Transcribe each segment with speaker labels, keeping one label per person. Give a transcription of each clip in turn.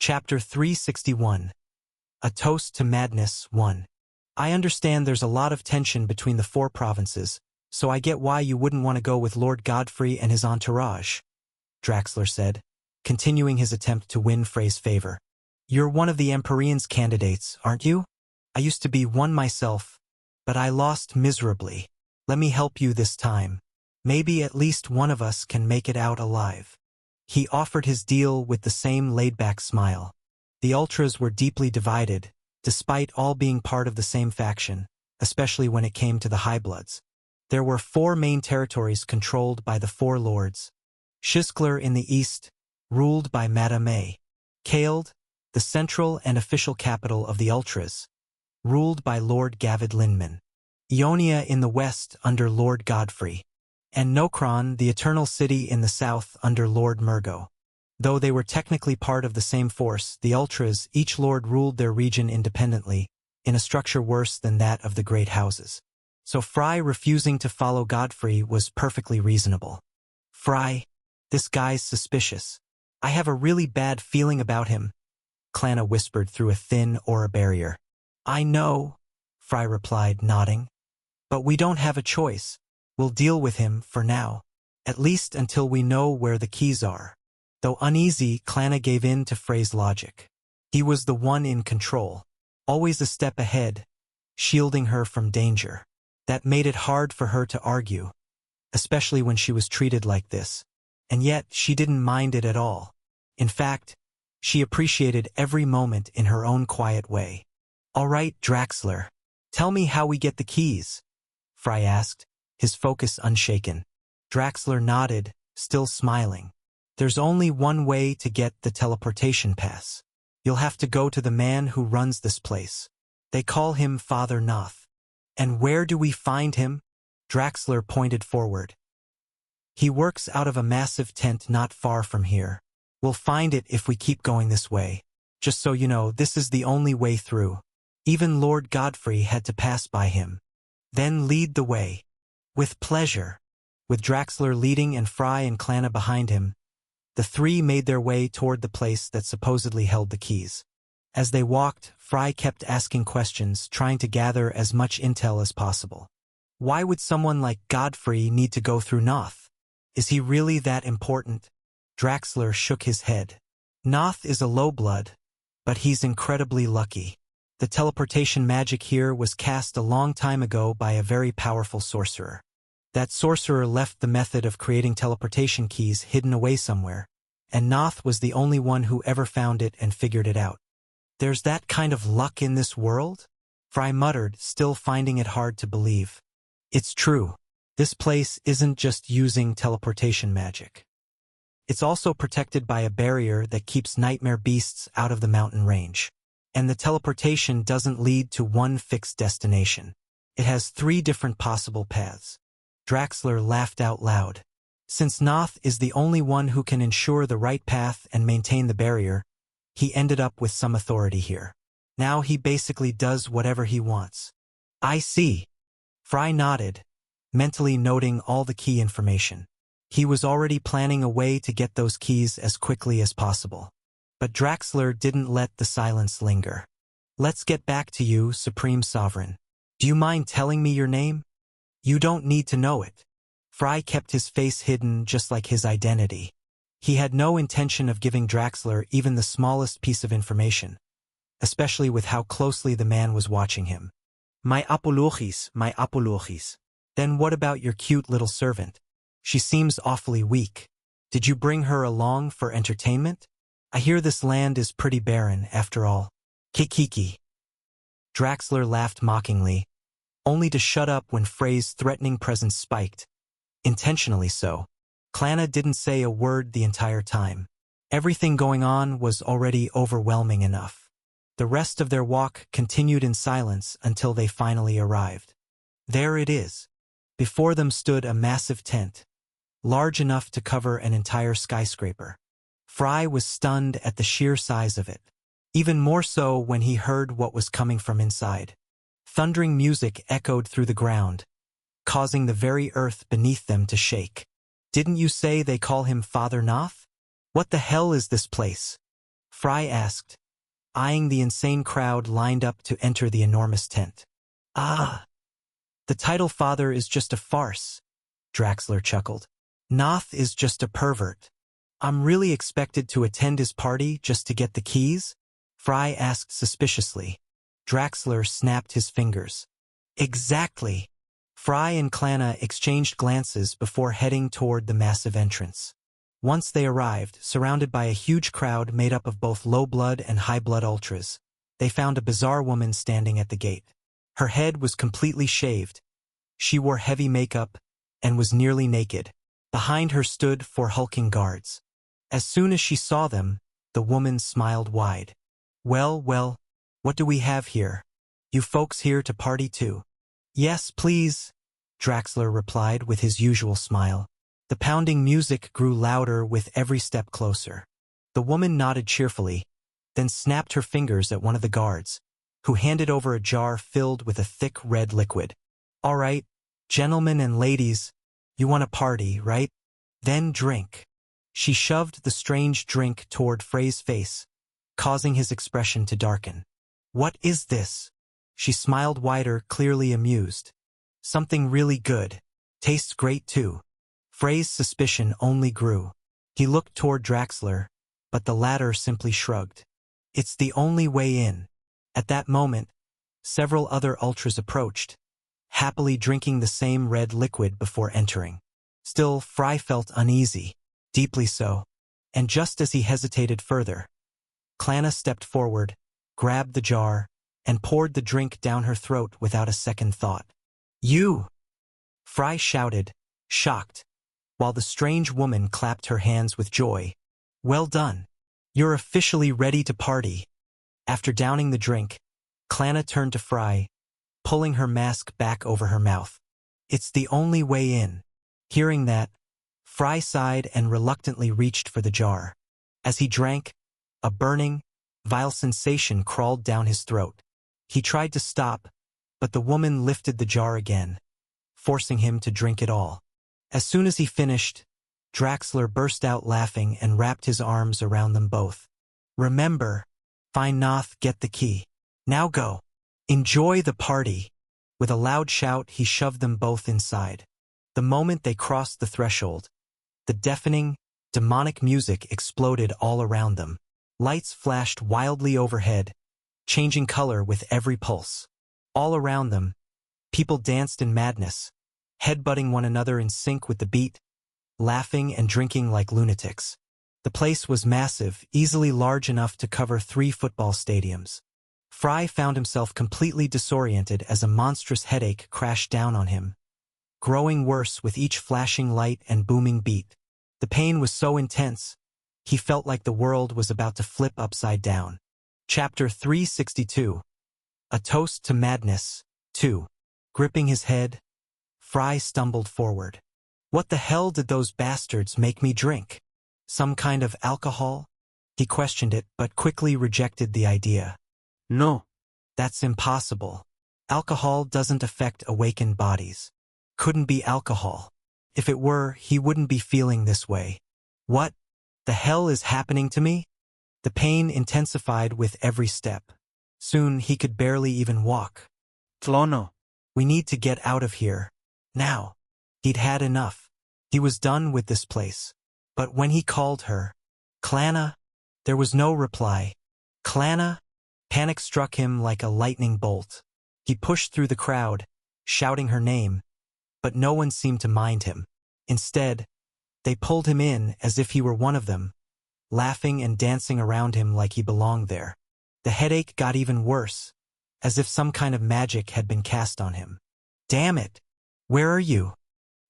Speaker 1: Chapter 361. A Toast to Madness 1. I understand there's a lot of tension between the four provinces, so I get why you wouldn't want to go with Lord Godfrey and his entourage, Draxler said, continuing his attempt to win Frey's favor. You're one of the Empyrean's candidates, aren't you? I used to be one myself, but I lost miserably. Let me help you this time. Maybe at least one of us can make it out alive. He offered his deal with the same laid-back smile. The Ultras were deeply divided, despite all being part of the same faction, especially when it came to the Highbloods. There were four main territories controlled by the four lords. Shiskler in the east, ruled by Madame A. Kald, the central and official capital of the Ultras, ruled by Lord Gavid Lindman. Ionia in the west under Lord Godfrey, and Nokron, the Eternal City in the south under Lord Murgo. Though they were technically part of the same force, the Ultras, each lord ruled their region independently, in a structure worse than that of the great houses. So Frey refusing to follow Godfrey was perfectly reasonable. Frey, this guy's suspicious. I have a really bad feeling about him, Clanna whispered through a thin aura barrier. I know, Frey replied, nodding. But we don't have a choice. We'll deal with him for now, at least until we know where the keys are. Though uneasy, Clanna gave in to Frey's logic. He was the one in control, always a step ahead, shielding her from danger. That made it hard for her to argue, especially when she was treated like this. And yet, she didn't mind it at all. In fact, she appreciated every moment in her own quiet way. All right, Draxler, tell me how we get the keys, Frey asked, his focus unshaken. Draxler nodded, still smiling. There's only one way to get the teleportation pass. You'll have to go to the man who runs this place. They call him Father Noth. And where do we find him? Draxler pointed forward. He works out of a massive tent not far from here. We'll find it if we keep going this way. Just so you know, this is the only way through. Even Lord Godfrey had to pass by him. Then lead the way. With pleasure. With Draxler leading and Frey and Clanna behind him, the three made their way toward the place that supposedly held the keys. As they walked, Frey kept asking questions, trying to gather as much intel as possible. Why would someone like Godfrey need to go through Noth? Is he really that important? Draxler shook his head. Noth is a low blood, but he's incredibly lucky. The teleportation magic here was cast a long time ago by a very powerful sorcerer. That sorcerer left the method of creating teleportation keys hidden away somewhere, and Noth was the only one who ever found it and figured it out. There's that kind of luck in this world? Frey muttered, still finding it hard to believe. It's true. This place isn't just using teleportation magic. It's also protected by a barrier that keeps nightmare beasts out of the mountain range. And the teleportation doesn't lead to one fixed destination. It has 3 different possible paths. Draxler laughed out loud. Since Noth is the only one who can ensure the right path and maintain the barrier, he ended up with some authority here. Now he basically does whatever he wants. I see. Frey nodded, mentally noting all the key information. He was already planning a way to get those keys as quickly as possible. But Draxler didn't let the silence linger. Let's get back to you, Supreme Sovereign. Do you mind telling me your name? You don't need to know it. Frey kept his face hidden just like his identity. He had no intention of giving Draxler even the smallest piece of information, especially with how closely the man was watching him. My apologies, my apologies. Then what about your cute little servant? She seems awfully weak. Did you bring her along for entertainment? I hear this land is pretty barren, after all. Kikiki. Draxler laughed mockingly, only to shut up when Frey's threatening presence spiked. Intentionally so. Clanna didn't say a word the entire time. Everything going on was already overwhelming enough. The rest of their walk continued in silence until they finally arrived. There it is. Before them stood a massive tent, large enough to cover an entire skyscraper. Frey was stunned at the sheer size of it. Even more so when he heard what was coming from inside. Thundering music echoed through the ground, causing the very earth beneath them to shake. Didn't you say they call him Father Noth? What the hell is this place? Fry asked, eyeing the insane crowd lined up to enter the enormous tent. Ah, the title father is just a farce, Draxler chuckled. Noth is just a pervert. I'm really expected to attend his party just to get the keys? Fry asked suspiciously. Draxler snapped his fingers. Exactly. Fry and Clanna exchanged glances before heading toward the massive entrance. Once they arrived, surrounded by a huge crowd made up of both low-blood and high-blood ultras, they found a bizarre woman standing at the gate. Her head was completely shaved. She wore heavy makeup and was nearly naked. Behind her stood 4 hulking guards. As soon as she saw them, the woman smiled wide. Well, what do we have here? You folks here to party too? Yes, please, Draxler replied with his usual smile. The pounding music grew louder with every step closer. The woman nodded cheerfully, then snapped her fingers at one of the guards, who handed over a jar filled with a thick red liquid. All right, gentlemen and ladies, you want a party, right? Then drink. She shoved the strange drink toward Frey's face, causing his expression to darken. What is this? She smiled wider, clearly amused. Something really good. Tastes great too. Frey's suspicion only grew. He looked toward Draxler, but the latter simply shrugged. It's the only way in. At that moment, several other ultras approached, happily drinking the same red liquid before entering. Still, Fry felt uneasy, deeply so, and just as he hesitated further, Clanna stepped forward, grabbed the jar, and poured the drink down her throat without a second thought. You! Fry shouted, shocked, while the strange woman clapped her hands with joy. Well done. You're officially ready to party. After downing the drink, Clanna turned to Fry, pulling her mask back over her mouth. It's the only way in. Hearing that, Fry sighed and reluctantly reached for the jar. As he drank, a burning, vile sensation crawled down his throat. He tried to stop, but the woman lifted the jar again, forcing him to drink it all. As soon as he finished, Draxler burst out laughing and wrapped his arms around them both. Remember, find Noth, get the key. Now go. Enjoy the party. With a loud shout, he shoved them both inside. The moment they crossed the threshold, the deafening, demonic music exploded all around them. Lights flashed wildly overhead, changing color with every pulse. All around them, people danced in madness, headbutting one another in sync with the beat, laughing and drinking like lunatics. The place was massive, easily large enough to cover 3 football stadiums. Fry found himself completely disoriented as a monstrous headache crashed down on him, growing worse with each flashing light and booming beat. The pain was so intense, he felt like the world was about to flip upside down. Chapter 362. A Toast to Madness, 2. Gripping his head, Fry stumbled forward. What the hell did those bastards make me drink? Some kind of alcohol? He questioned it, but quickly rejected the idea. No. That's impossible. Alcohol doesn't affect awakened bodies. Couldn't be alcohol. If it were, he wouldn't be feeling this way. What the hell is happening to me? The pain intensified with every step. Soon he could barely even walk. Tlono. We need to get out of here. Now. He'd had enough. He was done with this place. But when he called her, Clanna, there was no reply. Clanna? Panic struck him like a lightning bolt. He pushed through the crowd, shouting her name, but no one seemed to mind him. Instead, they pulled him in as if he were one of them, laughing and dancing around him like he belonged there. The headache got even worse, as if some kind of magic had been cast on him. Damn it! Where are you?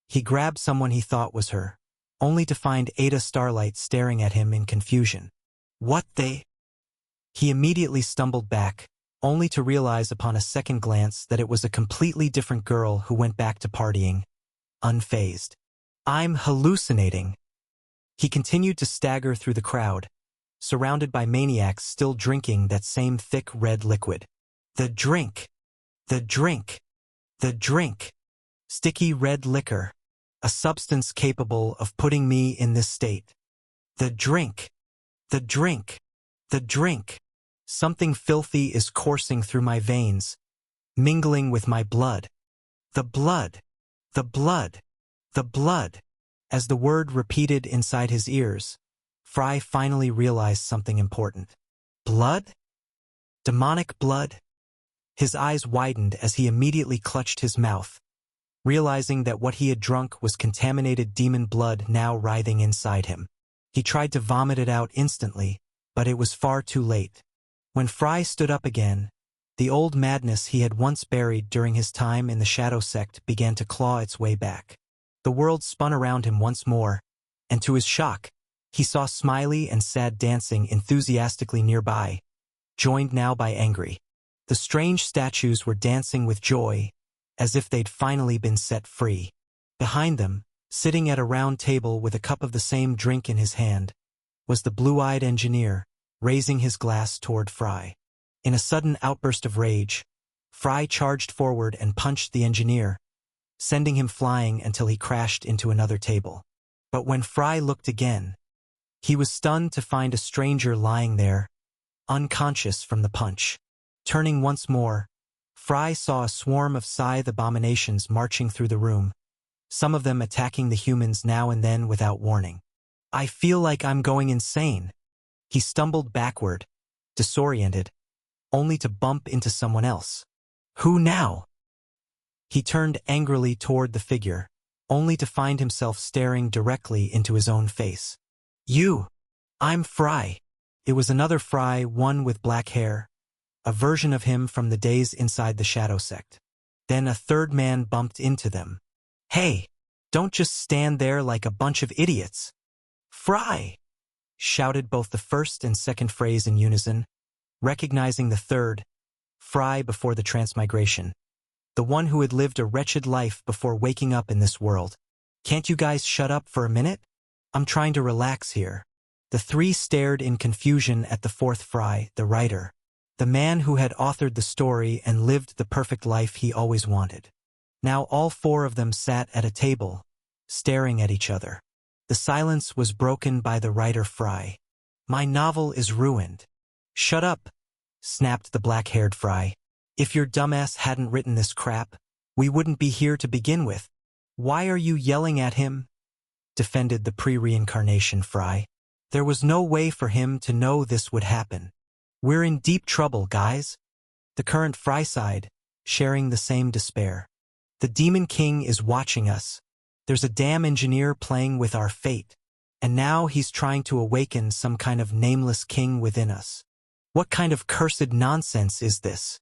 Speaker 1: He grabbed someone he thought was her, only to find Ada Starlight staring at him in confusion. What they? He immediately stumbled back, only to realize upon a second glance that it was a completely different girl who went back to partying, unfazed. I'm hallucinating. He continued to stagger through the crowd, surrounded by maniacs still drinking that same thick red liquid. The drink! The drink! The drink! Sticky red liquor, a substance capable of putting me in this state. The drink! The drink! The drink. Something filthy is coursing through my veins, mingling with my blood. The blood. The blood. The blood. As the word repeated inside his ears, Fry finally realized something important. Blood? Demonic blood? His eyes widened as he immediately clutched his mouth, realizing that what he had drunk was contaminated demon blood now writhing inside him. He tried to vomit it out instantly, but it was far too late. When Fry stood up again, the old madness he had once buried during his time in the Shadow Sect began to claw its way back. The world spun around him once more, and to his shock, he saw Smiley and Sad dancing enthusiastically nearby, joined now by Angry. The strange statues were dancing with joy, as if they'd finally been set free. Behind them, sitting at a round table with a cup of the same drink in his hand, was the blue-eyed engineer, raising his glass toward Fry. In a sudden outburst of rage, Fry charged forward and punched the engineer, sending him flying until he crashed into another table. But when Fry looked again, he was stunned to find a stranger lying there, unconscious from the punch. Turning once more, Fry saw a swarm of scythe abominations marching through the room, some of them attacking the humans now and then without warning. I feel like I'm going insane. He stumbled backward, disoriented, only to bump into someone else. Who now? He turned angrily toward the figure, only to find himself staring directly into his own face. You! I'm Fry. It was another Fry, one with black hair, a version of him from the days inside the Shadow Sect. Then a third man bumped into them. Hey! Don't just stand there like a bunch of idiots. Fry! Shouted both the first and second phrase in unison, recognizing the third, Fry before the transmigration. The one who had lived a wretched life before waking up in this world. Can't you guys shut up for a minute? I'm trying to relax here. The three stared in confusion at the fourth Fry, the writer, the man who had authored the story and lived the perfect life he always wanted. Now all four of them sat at a table, staring at each other. The silence was broken by the writer Fry. My novel is ruined. Shut up, snapped the black-haired Fry. If your dumbass hadn't written this crap, we wouldn't be here to begin with. Why are you yelling at him? Defended the pre-reincarnation Fry. There was no way for him to know this would happen. We're in deep trouble, guys. The current Fry sighed, sharing the same despair. The Demon King is watching us. There's a damn engineer playing with our fate. And now he's trying to awaken some kind of nameless king within us. What kind of cursed nonsense is this?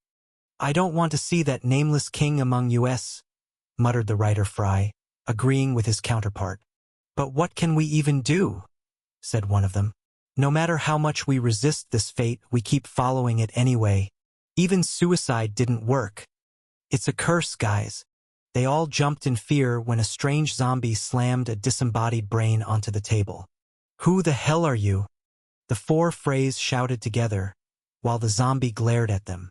Speaker 1: I don't want to see that nameless king among us, muttered the writer Fry, agreeing with his counterpart. But what can we even do? Said one of them. No matter how much we resist this fate, we keep following it anyway. Even suicide didn't work. It's a curse, guys. They all jumped in fear when a strange zombie slammed a disembodied brain onto the table. Who the hell are you? The four Frays shouted together, while the zombie glared at them.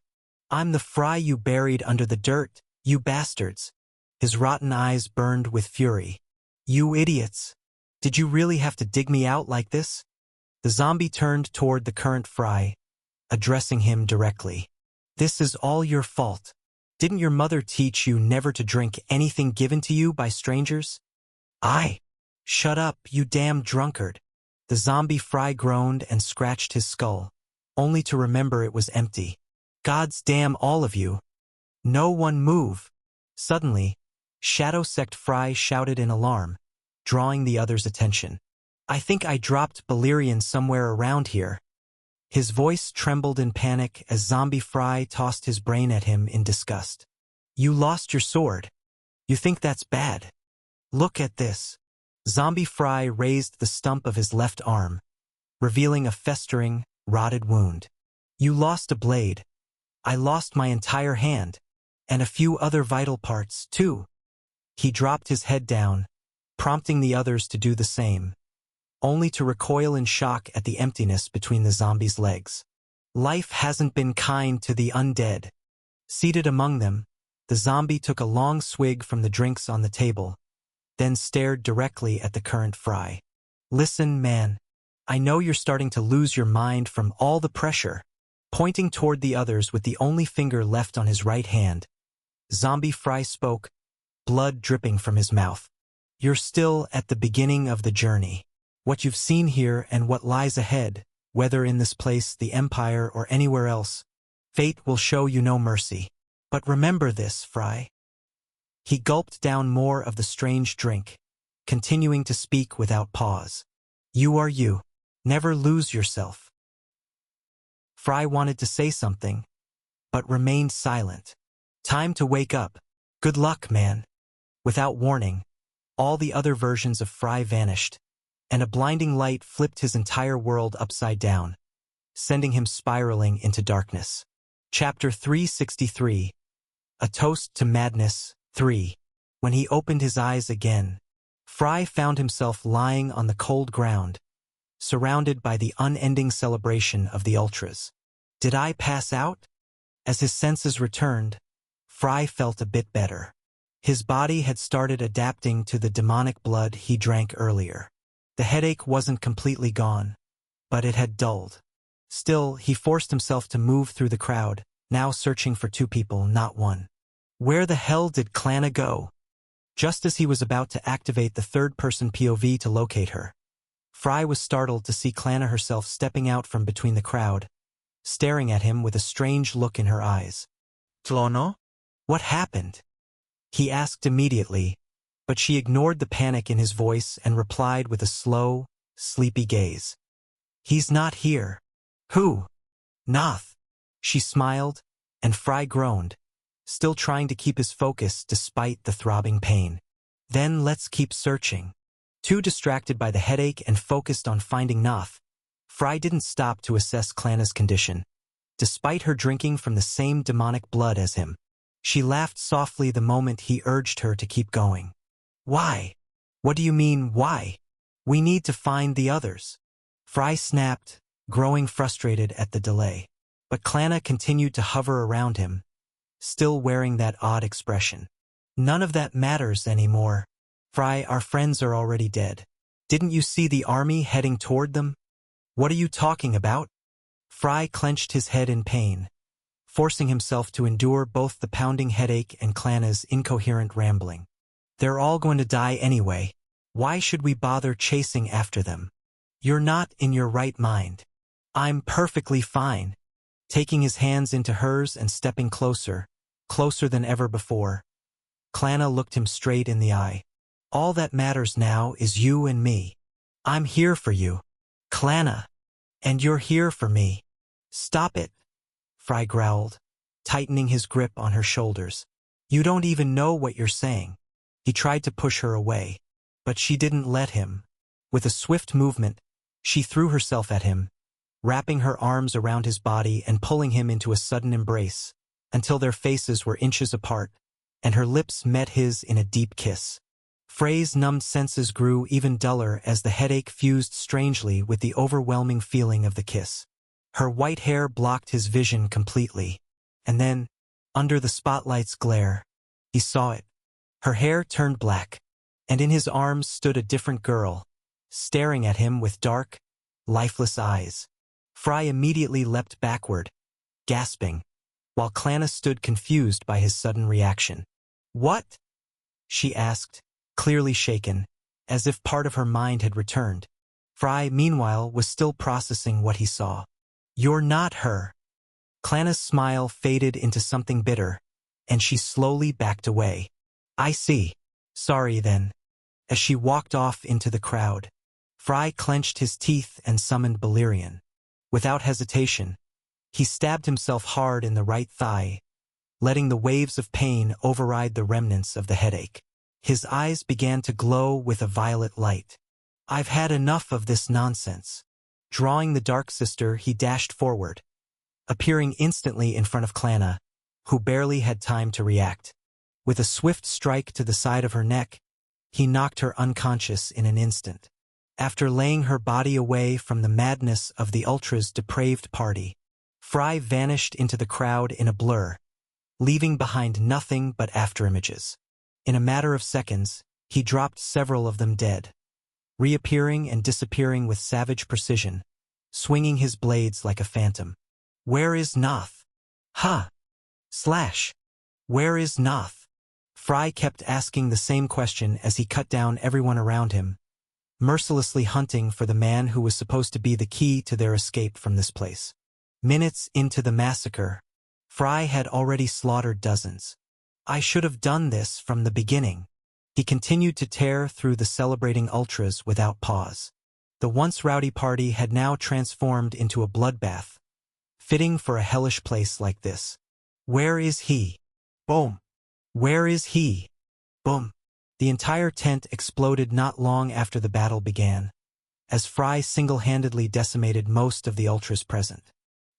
Speaker 1: I'm the Fry you buried under the dirt, you bastards. His rotten eyes burned with fury. You idiots. Did you really have to dig me out like this? The zombie turned toward the current Fry, addressing him directly. This is all your fault. Didn't your mother teach you never to drink anything given to you by strangers? Shut up, you damn drunkard. The zombie Fry groaned and scratched his skull, only to remember it was empty. God's damn all of you. No one move. Suddenly, Shadow Sect Fry shouted in alarm, drawing the others' attention. I think I dropped Balerion somewhere around here. His voice trembled in panic as Zombie Fry tossed his brain at him in disgust. You lost your sword. You think that's bad? Look at this. Zombie Fry raised the stump of his left arm, revealing a festering, rotted wound. You lost a blade. I lost my entire hand, and a few other vital parts, too. He dropped his head down, prompting the others to do the same, only to recoil in shock at the emptiness between the zombie's legs. Life hasn't been kind to the undead. Seated among them, the zombie took a long swig from the drinks on the table, then stared directly at the current Fry. Listen, man. I know you're starting to lose your mind from all the pressure. Pointing toward the others with the only finger left on his right hand, Zombie Fry spoke, blood dripping from his mouth. You're still at the beginning of the journey. What you've seen here and what lies ahead, whether in this place, the Empire, or anywhere else, fate will show you no mercy. But remember this, Fry. He gulped down more of the strange drink, continuing to speak without pause. You are you. Never lose yourself. Fry wanted to say something, but remained silent. Time to wake up. Good luck, man. Without warning, all the other versions of Fry vanished, and a blinding light flipped his entire world upside down, sending him spiraling into darkness. Chapter 363. A Toast to Madness 3. When he opened his eyes again, Fry found himself lying on the cold ground, surrounded by the unending celebration of the Ultras. Did I pass out? As his senses returned, Fry felt a bit better. His body had started adapting to the demonic blood he drank earlier. The headache wasn't completely gone, but it had dulled. Still, he forced himself to move through the crowd, now searching for two people, not one. Where the hell did Clana go? Just as he was about to activate the third-person POV to locate her, Fry was startled to see Clana herself stepping out from between the crowd, staring at him with a strange look in her eyes. Tlono? What happened? He asked immediately, but she ignored the panic in his voice and replied with a slow, sleepy gaze. He's not here. Who? Noth. She smiled, and Fry groaned, still trying to keep his focus despite the throbbing pain. Then let's keep searching. Too distracted by the headache and focused on finding Noth, Fry didn't stop to assess Clana's condition. Despite her drinking from the same demonic blood as him, she laughed softly the moment he urged her to keep going. Why? What do you mean, why? We need to find the others. Fry snapped, growing frustrated at the delay. But Clana continued to hover around him, still wearing that odd expression. None of that matters anymore. Fry, our friends are already dead. Didn't you see the army heading toward them? What are you talking about? Fry clenched his head in pain, forcing himself to endure both the pounding headache and Clana's incoherent rambling. They're all going to die anyway. Why should we bother chasing after them? You're not in your right mind. I'm perfectly fine. Taking his hands into hers and stepping closer, closer than ever before, Clana looked him straight in the eye. All that matters now is you and me. I'm here for you, Clana. And you're here for me. Stop it, Fry growled, tightening his grip on her shoulders. You don't even know what you're saying. He tried to push her away, but she didn't let him. With a swift movement, she threw herself at him, wrapping her arms around his body and pulling him into a sudden embrace, until their faces were inches apart, and her lips met his in a deep kiss. Frey's numbed senses grew even duller as the headache fused strangely with the overwhelming feeling of the kiss. Her white hair blocked his vision completely, and then, under the spotlight's glare, he saw it. Her hair turned black, and in his arms stood a different girl, staring at him with dark, lifeless eyes. Fry immediately leapt backward, gasping, while Clana stood confused by his sudden reaction. What? She asked, clearly shaken, as if part of her mind had returned. Fry, meanwhile, was still processing what he saw. You're not her. Clana's smile faded into something bitter, and she slowly backed away. I see. Sorry then. As she walked off into the crowd, Fry clenched his teeth and summoned Balerion. Without hesitation, he stabbed himself hard in the right thigh, letting the waves of pain override the remnants of the headache. His eyes began to glow with a violet light. I've had enough of this nonsense. Drawing the Dark Sister, he dashed forward, appearing instantly in front of Clana, who barely had time to react. With a swift strike to the side of her neck, he knocked her unconscious in an instant. After laying her body away from the madness of the Ultra's depraved party, Fry vanished into the crowd in a blur, leaving behind nothing but afterimages. In a matter of seconds, he dropped several of them dead, reappearing and disappearing with savage precision, swinging his blades like a phantom. Where is Noth? Ha! Slash! Where is Noth? Fry kept asking the same question as he cut down everyone around him, mercilessly hunting for the man who was supposed to be the key to their escape from this place. Minutes into the massacre, Fry had already slaughtered dozens. I should have done this from the beginning. He continued to tear through the celebrating ultras without pause. The once rowdy party had now transformed into a bloodbath, fitting for a hellish place like this. Where is he? Boom! Where is he? Boom! The entire tent exploded not long after the battle began, as Fry single-handedly decimated most of the ultras present.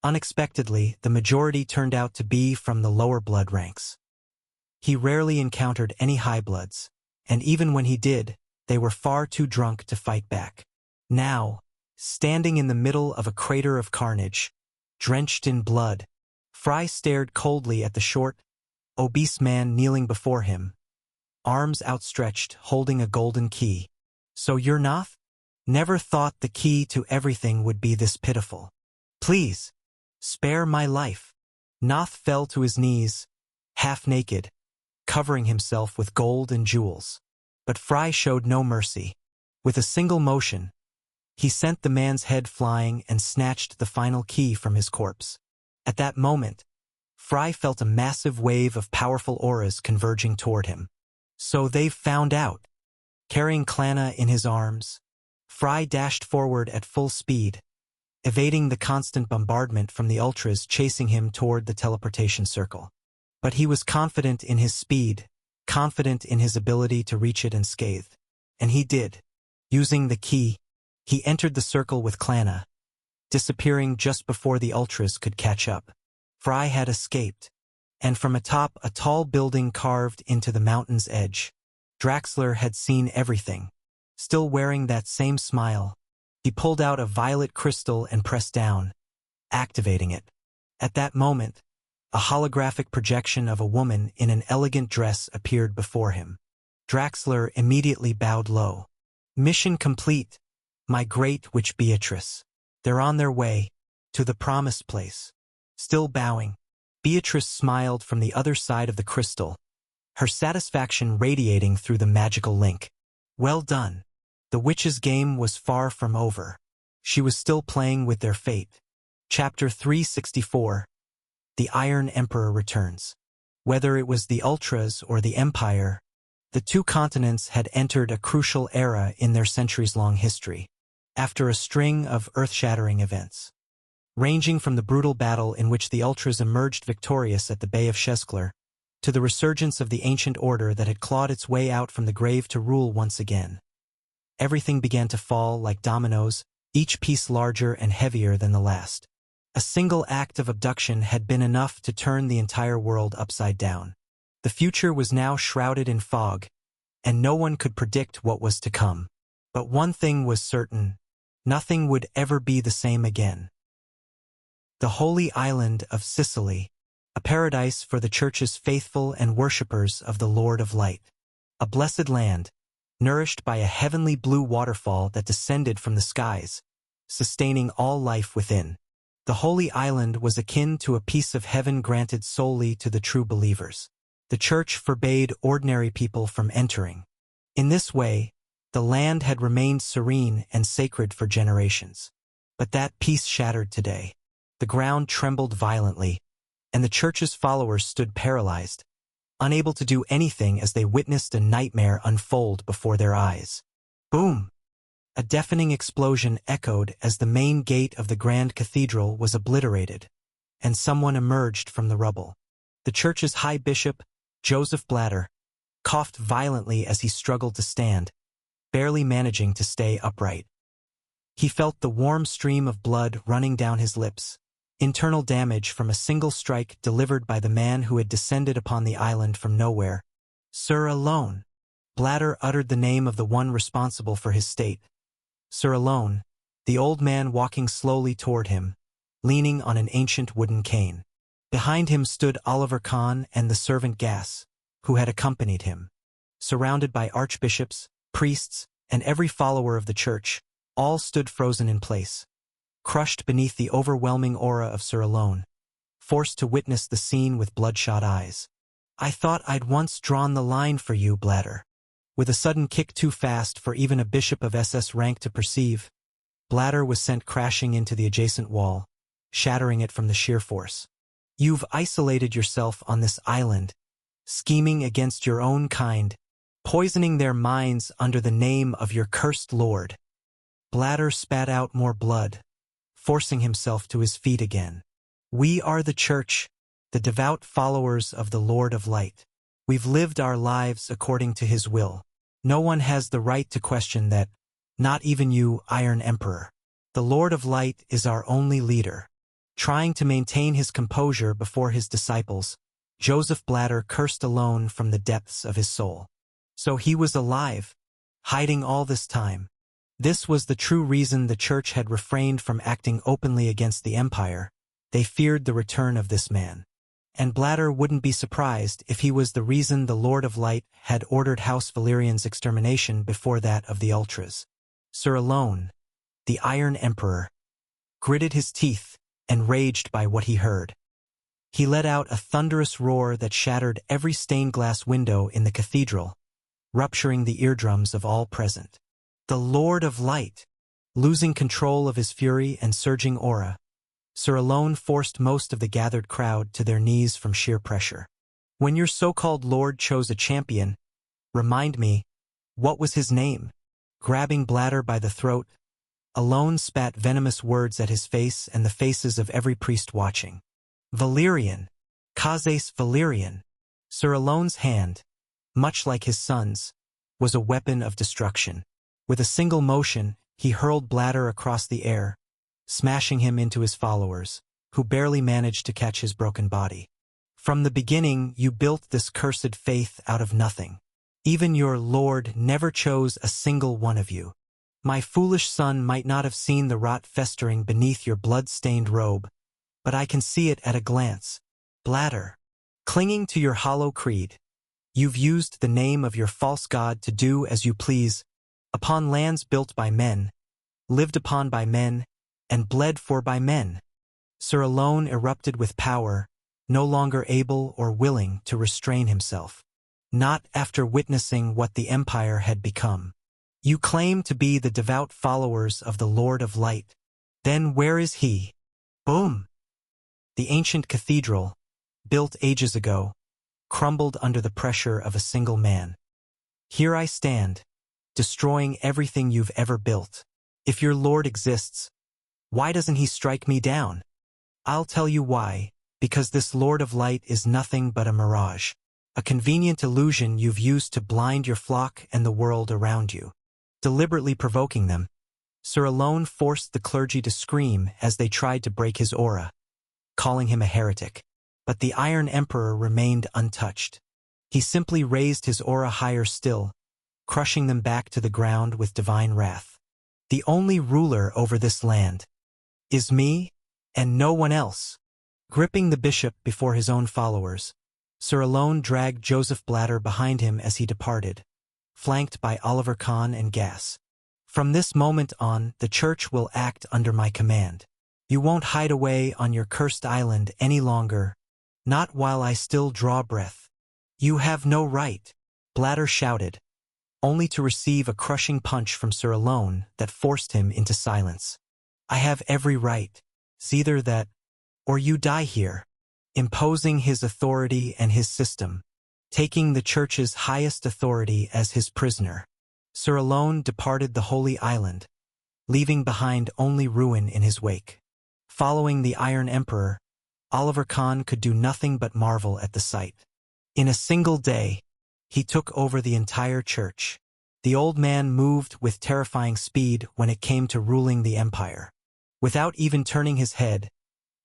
Speaker 1: Unexpectedly, the majority turned out to be from the lower blood ranks. He rarely encountered any high bloods, and even when he did, they were far too drunk to fight back. Now, standing in the middle of a crater of carnage, drenched in blood, Fry stared coldly at the short, obese man kneeling before him, arms outstretched, holding a golden key. So you're Noth? Never thought the key to everything would be this pitiful. Please, spare my life. Noth fell to his knees, half naked, covering himself with gold and jewels. But Fry showed no mercy. With a single motion, he sent the man's head flying and snatched the final key from his corpse. At that moment, Fry felt a massive wave of powerful auras converging toward him. So they've found out. Carrying Clana in his arms, Fry dashed forward at full speed, evading the constant bombardment from the ultras chasing him toward the teleportation circle. But he was confident in his speed, confident in his ability to reach it unscathed. And he did. Using the key, he entered the circle with Clana, disappearing just before the ultras could catch up. Fry had escaped, and from atop a tall building carved into the mountain's edge, Draxler had seen everything. Still wearing that same smile, he pulled out a violet crystal and pressed down, activating it. At that moment, a holographic projection of a woman in an elegant dress appeared before him. Draxler immediately bowed low. Mission complete, my great witch Beatrice. They're on their way to the promised place. Still bowing, Beatrice smiled from the other side of the crystal, her satisfaction radiating through the magical link. Well done. The witch's game was far from over. She was still playing with their fate. Chapter 364. The Iron Emperor returns. Whether it was the Ultras or the Empire, the two continents had entered a crucial era in their centuries-long history, after a string of earth-shattering events. Ranging from the brutal battle in which the Ultras emerged victorious at the Bay of Sheskler, to the resurgence of the ancient order that had clawed its way out from the grave to rule once again. Everything began to fall like dominoes, each piece larger and heavier than the last. A single act of abduction had been enough to turn the entire world upside down. The future was now shrouded in fog, and no one could predict what was to come. But one thing was certain: nothing would ever be the same again. The holy island of Sicily, a paradise for the Church's faithful and worshippers of the Lord of Light. A blessed land, nourished by a heavenly blue waterfall that descended from the skies, sustaining all life within. The holy island was akin to a piece of heaven granted solely to the true believers. The Church forbade ordinary people from entering. In this way, the land had remained serene and sacred for generations. But that peace shattered today. The ground trembled violently, and the Church's followers stood paralyzed, unable to do anything as they witnessed a nightmare unfold before their eyes. Boom! A deafening explosion echoed as the main gate of the Grand Cathedral was obliterated, and someone emerged from the rubble. The Church's High Bishop, Joseph Blatter, coughed violently as he struggled to stand, barely managing to stay upright. He felt the warm stream of blood running down his lips, internal damage from a single strike delivered by the man who had descended upon the island from nowhere. Sir Alone. Blatter uttered the name of the one responsible for his state. Sir Alone, the old man walking slowly toward him, leaning on an ancient wooden cane. Behind him stood Oliver Kahn and the servant Gas, who had accompanied him. Surrounded by archbishops, priests, and every follower of the church, all stood frozen in place, crushed beneath the overwhelming aura of Sir Alone, forced to witness the scene with bloodshot eyes. I thought I'd once drawn the line for you, Bladder. With a sudden kick too fast for even a bishop of SS rank to perceive, Bladder was sent crashing into the adjacent wall, shattering it from the sheer force. You've isolated yourself on this island, scheming against your own kind, poisoning their minds under the name of your cursed lord. Bladder spat out more blood, forcing himself to his feet again. We are the church, the devout followers of the Lord of Light. We've lived our lives according to his will. No one has the right to question that, not even you, Iron Emperor. The Lord of Light is our only leader. Trying to maintain his composure before his disciples, Joseph Bladder cursed Alone from the depths of his soul. So he was alive, hiding all this time. This was the true reason the church had refrained from acting openly against the Empire. They feared the return of this man. And Bladder wouldn't be surprised if he was the reason the Lord of Light had ordered House Valerian's extermination before that of the Ultras. Sir Alone, the Iron Emperor, gritted his teeth and raged by what he heard. He let out a thunderous roar that shattered every stained-glass window in the cathedral, rupturing the eardrums of all present. The Lord of Light, losing control of his fury and surging aura, Sir Alone forced most of the gathered crowd to their knees from sheer pressure. When your so-called lord chose a champion, remind me, what was his name? Grabbing Bladder by the throat, Alone spat venomous words at his face and the faces of every priest watching. Valerian, Cazes Valerian. Sir Alone's hand, much like his son's, was a weapon of destruction. With a single motion, he hurled Bladder across the air, smashing him into his followers, who barely managed to catch his broken body. From the beginning, you built this cursed faith out of nothing. Even your Lord never chose a single one of you. My foolish son might not have seen the rot festering beneath your blood-stained robe, but I can see it at a glance. Bladder, clinging to your hollow creed, you've used the name of your false god to do as you please, upon lands built by men, lived upon by men, and bled for by men. Sir Alone erupted with power, no longer able or willing to restrain himself. Not after witnessing what the Empire had become. You claim to be the devout followers of the Lord of Light. Then where is he? Boom! The ancient cathedral, built ages ago, crumbled under the pressure of a single man. Here I stand, destroying everything you've ever built. If your Lord exists, why doesn't he strike me down? I'll tell you why, because this Lord of Light is nothing but a mirage. A convenient illusion you've used to blind your flock and the world around you. Deliberately provoking them, Sir Alone forced the clergy to scream as they tried to break his aura, calling him a heretic. But the Iron Emperor remained untouched. He simply raised his aura higher still, crushing them back to the ground with divine wrath. The only ruler over this land is me, and no one else. Gripping the bishop before his own followers, Sir Alone dragged Joseph Bladder behind him as he departed, flanked by Oliver Kahn and Gass. From this moment on, the church will act under my command. You won't hide away on your cursed island any longer, not while I still draw breath. You have no right, Bladder shouted, only to receive a crushing punch from Sir Alone that forced him into silence. I have every right. It's either that, or you die here. Imposing his authority and his system, taking the church's highest authority as his prisoner. Sir Alone departed the Holy Island, leaving behind only ruin in his wake. Following the Iron Emperor, Oliver Kahn could do nothing but marvel at the sight. In a single day, he took over the entire church. The old man moved with terrifying speed when it came to ruling the Empire. Without even turning his head,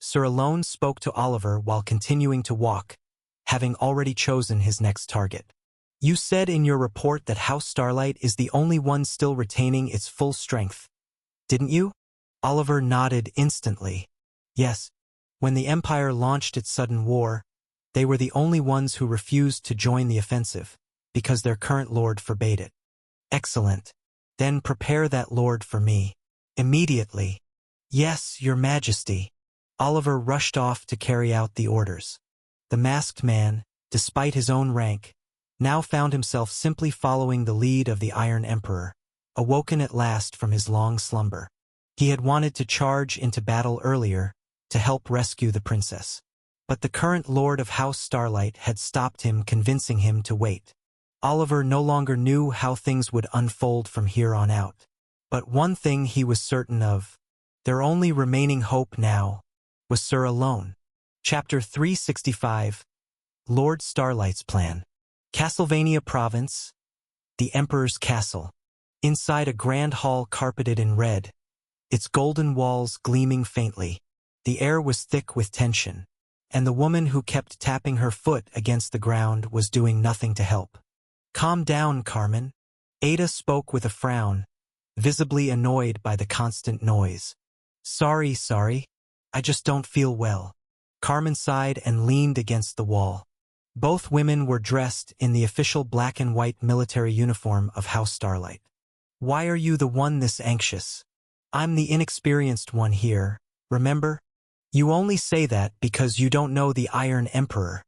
Speaker 1: Sir Alone spoke to Oliver while continuing to walk, having already chosen his next target. You said in your report that House Starlight is the only one still retaining its full strength, didn't you? Oliver nodded instantly. Yes, when the Empire launched its sudden war, they were the only ones who refused to join the offensive, because their current lord forbade it. Excellent. Then prepare that lord for me. Immediately. Yes, your majesty. Oliver rushed off to carry out the orders. The masked man, despite his own rank, now found himself simply following the lead of the Iron Emperor, awoken at last from his long slumber. He had wanted to charge into battle earlier to help rescue the princess. But the current Lord of House Starlight had stopped him, convincing him to wait. Oliver no longer knew how things would unfold from here on out. But one thing he was certain of: their only remaining hope now was Sir Alone. Chapter 365. Lord Starlight's Plan. Castlevania Province. The Emperor's Castle. Inside a grand hall carpeted in red, its golden walls gleaming faintly, the air was thick with tension, and the woman who kept tapping her foot against the ground was doing nothing to help. Calm down, Carmen. Ada spoke with a frown, visibly annoyed by the constant noise. Sorry. I just don't feel well. Carmen sighed and leaned against the wall. Both women were dressed in the official black and white military uniform of House Starlight. Why are you the one this anxious? I'm the inexperienced one here, remember? You only say that because you don't know the Iron Emperor.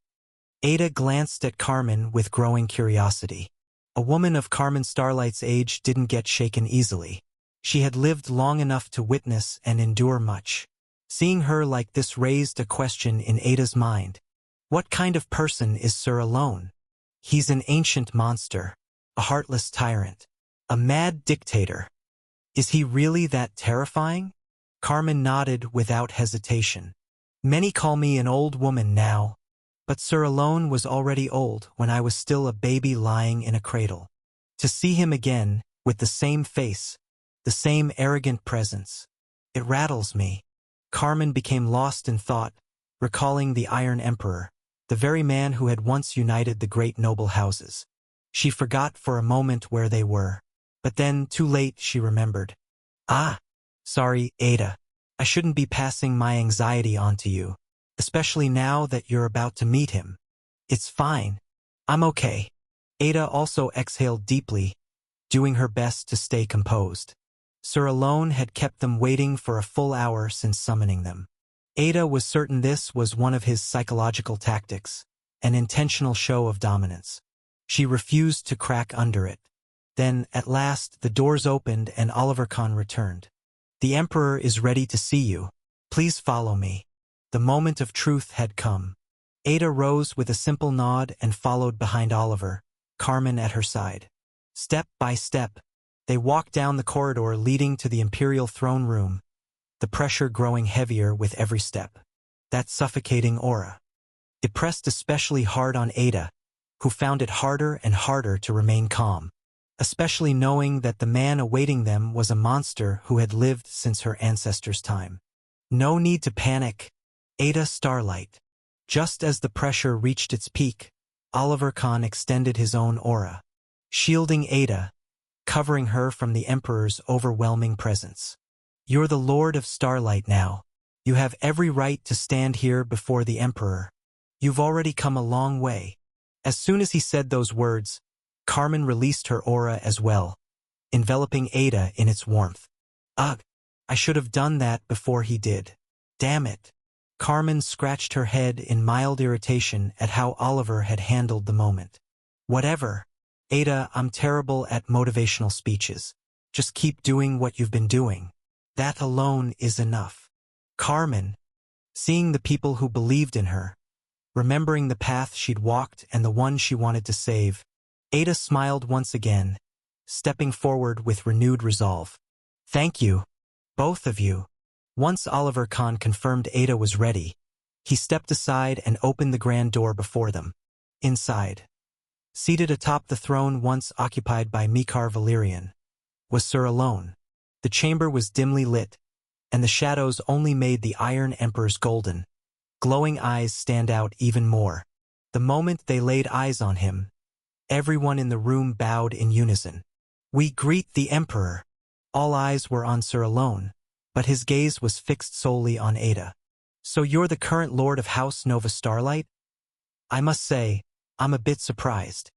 Speaker 1: Ada glanced at Carmen with growing curiosity. A woman of Carmen Starlight's age didn't get shaken easily. She had lived long enough to witness and endure much. Seeing her like this raised a question in Ada's mind. What kind of person is Sir Alone? He's an ancient monster, a heartless tyrant, a mad dictator. Is he really that terrifying? Carmen nodded without hesitation. Many call me an old woman now, but Sir Alone was already old when I was still a baby lying in a cradle. To see him again, with the same face, the same arrogant presence, it rattles me. Carmen became lost in thought, recalling the Iron Emperor, the very man who had once united the great noble houses. She forgot for a moment where they were, but then, too late, she remembered. Ah, sorry, Ada. I shouldn't be passing my anxiety on to you, especially now that you're about to meet him. It's fine. I'm okay. Ada also exhaled deeply, doing her best to stay composed. Sir Alone had kept them waiting for a full hour since summoning them. Ada was certain this was one of his psychological tactics, an intentional show of dominance. She refused to crack under it. Then, at last, the doors opened and Oliver Kahn returned. The Emperor is ready to see you. Please follow me. The moment of truth had come. Ada rose with a simple nod and followed behind Oliver, Carmen at her side. Step by step, they walked down the corridor leading to the Imperial throne room, the pressure growing heavier with every step. That suffocating aura. It pressed especially hard on Ada, who found it harder and harder to remain calm, especially knowing that the man awaiting them was a monster who had lived since her ancestors' time. No need to panic. Ada Starlight. Just as the pressure reached its peak, Oliver Kahn extended his own aura, shielding Ada, covering her from the Emperor's overwhelming presence. You're the Lord of Starlight now. You have every right to stand here before the Emperor. You've already come a long way. As soon as he said those words, Carmen released her aura as well, enveloping Ada in its warmth. Ugh, I should have done that before he did. Damn it. Carmen scratched her head in mild irritation at how Oliver had handled the moment. Whatever. Ada, I'm terrible at motivational speeches. Just keep doing what you've been doing. That alone is enough. Carmen, seeing the people who believed in her, remembering the path she'd walked and the one she wanted to save, Ada smiled once again, stepping forward with renewed resolve. Thank you, both of you. Once Oliver Kahn confirmed Ada was ready, he stepped aside and opened the grand door before them. Inside, seated atop the throne once occupied by Mikar Valerian, was Sir Alone. The chamber was dimly lit, and the shadows only made the Iron Emperor's golden, glowing eyes stand out even more. The moment they laid eyes on him, everyone in the room bowed in unison. We greet the Emperor. All eyes were on Sir Alone, but his gaze was fixed solely on Ada. So you're the current Lord of House Nova Starlight? I must say, I'm a bit surprised.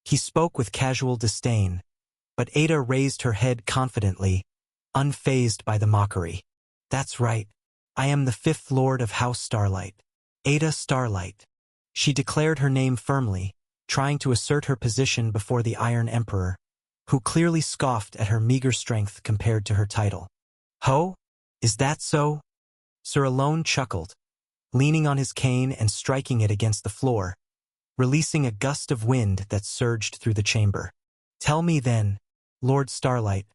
Speaker 1: He spoke with casual disdain, But Ada raised her head confidently, unfazed by the mockery. That's right. I am the fifth Lord of House Starlight. Ada Starlight. She declared her name firmly, trying to assert her position before the Iron Emperor, who clearly scoffed at her meager strength compared to her title. Ho? Is that so? Sir Alone chuckled, leaning on his cane and striking it against the floor, releasing a gust of wind that surged through the chamber. Tell me then, Lord Starlight,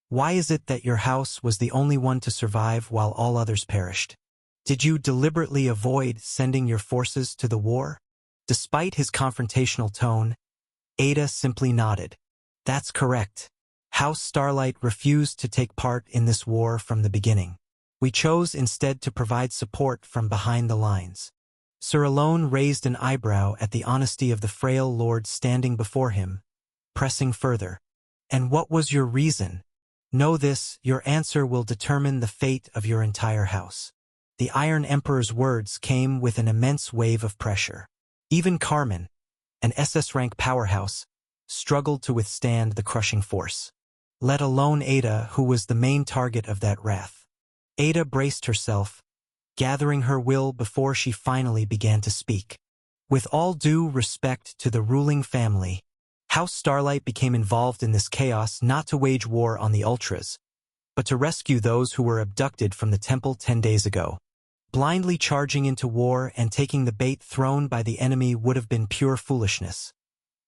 Speaker 1: why is it that your house was the only one to survive while all others perished? Did you deliberately avoid sending your forces to the war? Despite his confrontational tone, Ada simply nodded. That's correct. House Starlight refused to take part in this war from the beginning. We chose instead to provide support from behind the lines. Sir Alone raised an eyebrow at the honesty of the frail lord standing before him, pressing further. And what was your reason? Know this, your answer will determine the fate of your entire house. The Iron Emperor's words came with an immense wave of pressure. Even Carmen, an SS-rank powerhouse, struggled to withstand the crushing force. Let alone Ada, who was the main target of that wrath. Ada braced herself, gathering her will before she finally began to speak. With all due respect to the ruling family, House Starlight became involved in this chaos not to wage war on the Ultras, but to rescue those who were abducted from the temple 10 days ago. Blindly charging into war and taking the bait thrown by the enemy would have been pure foolishness,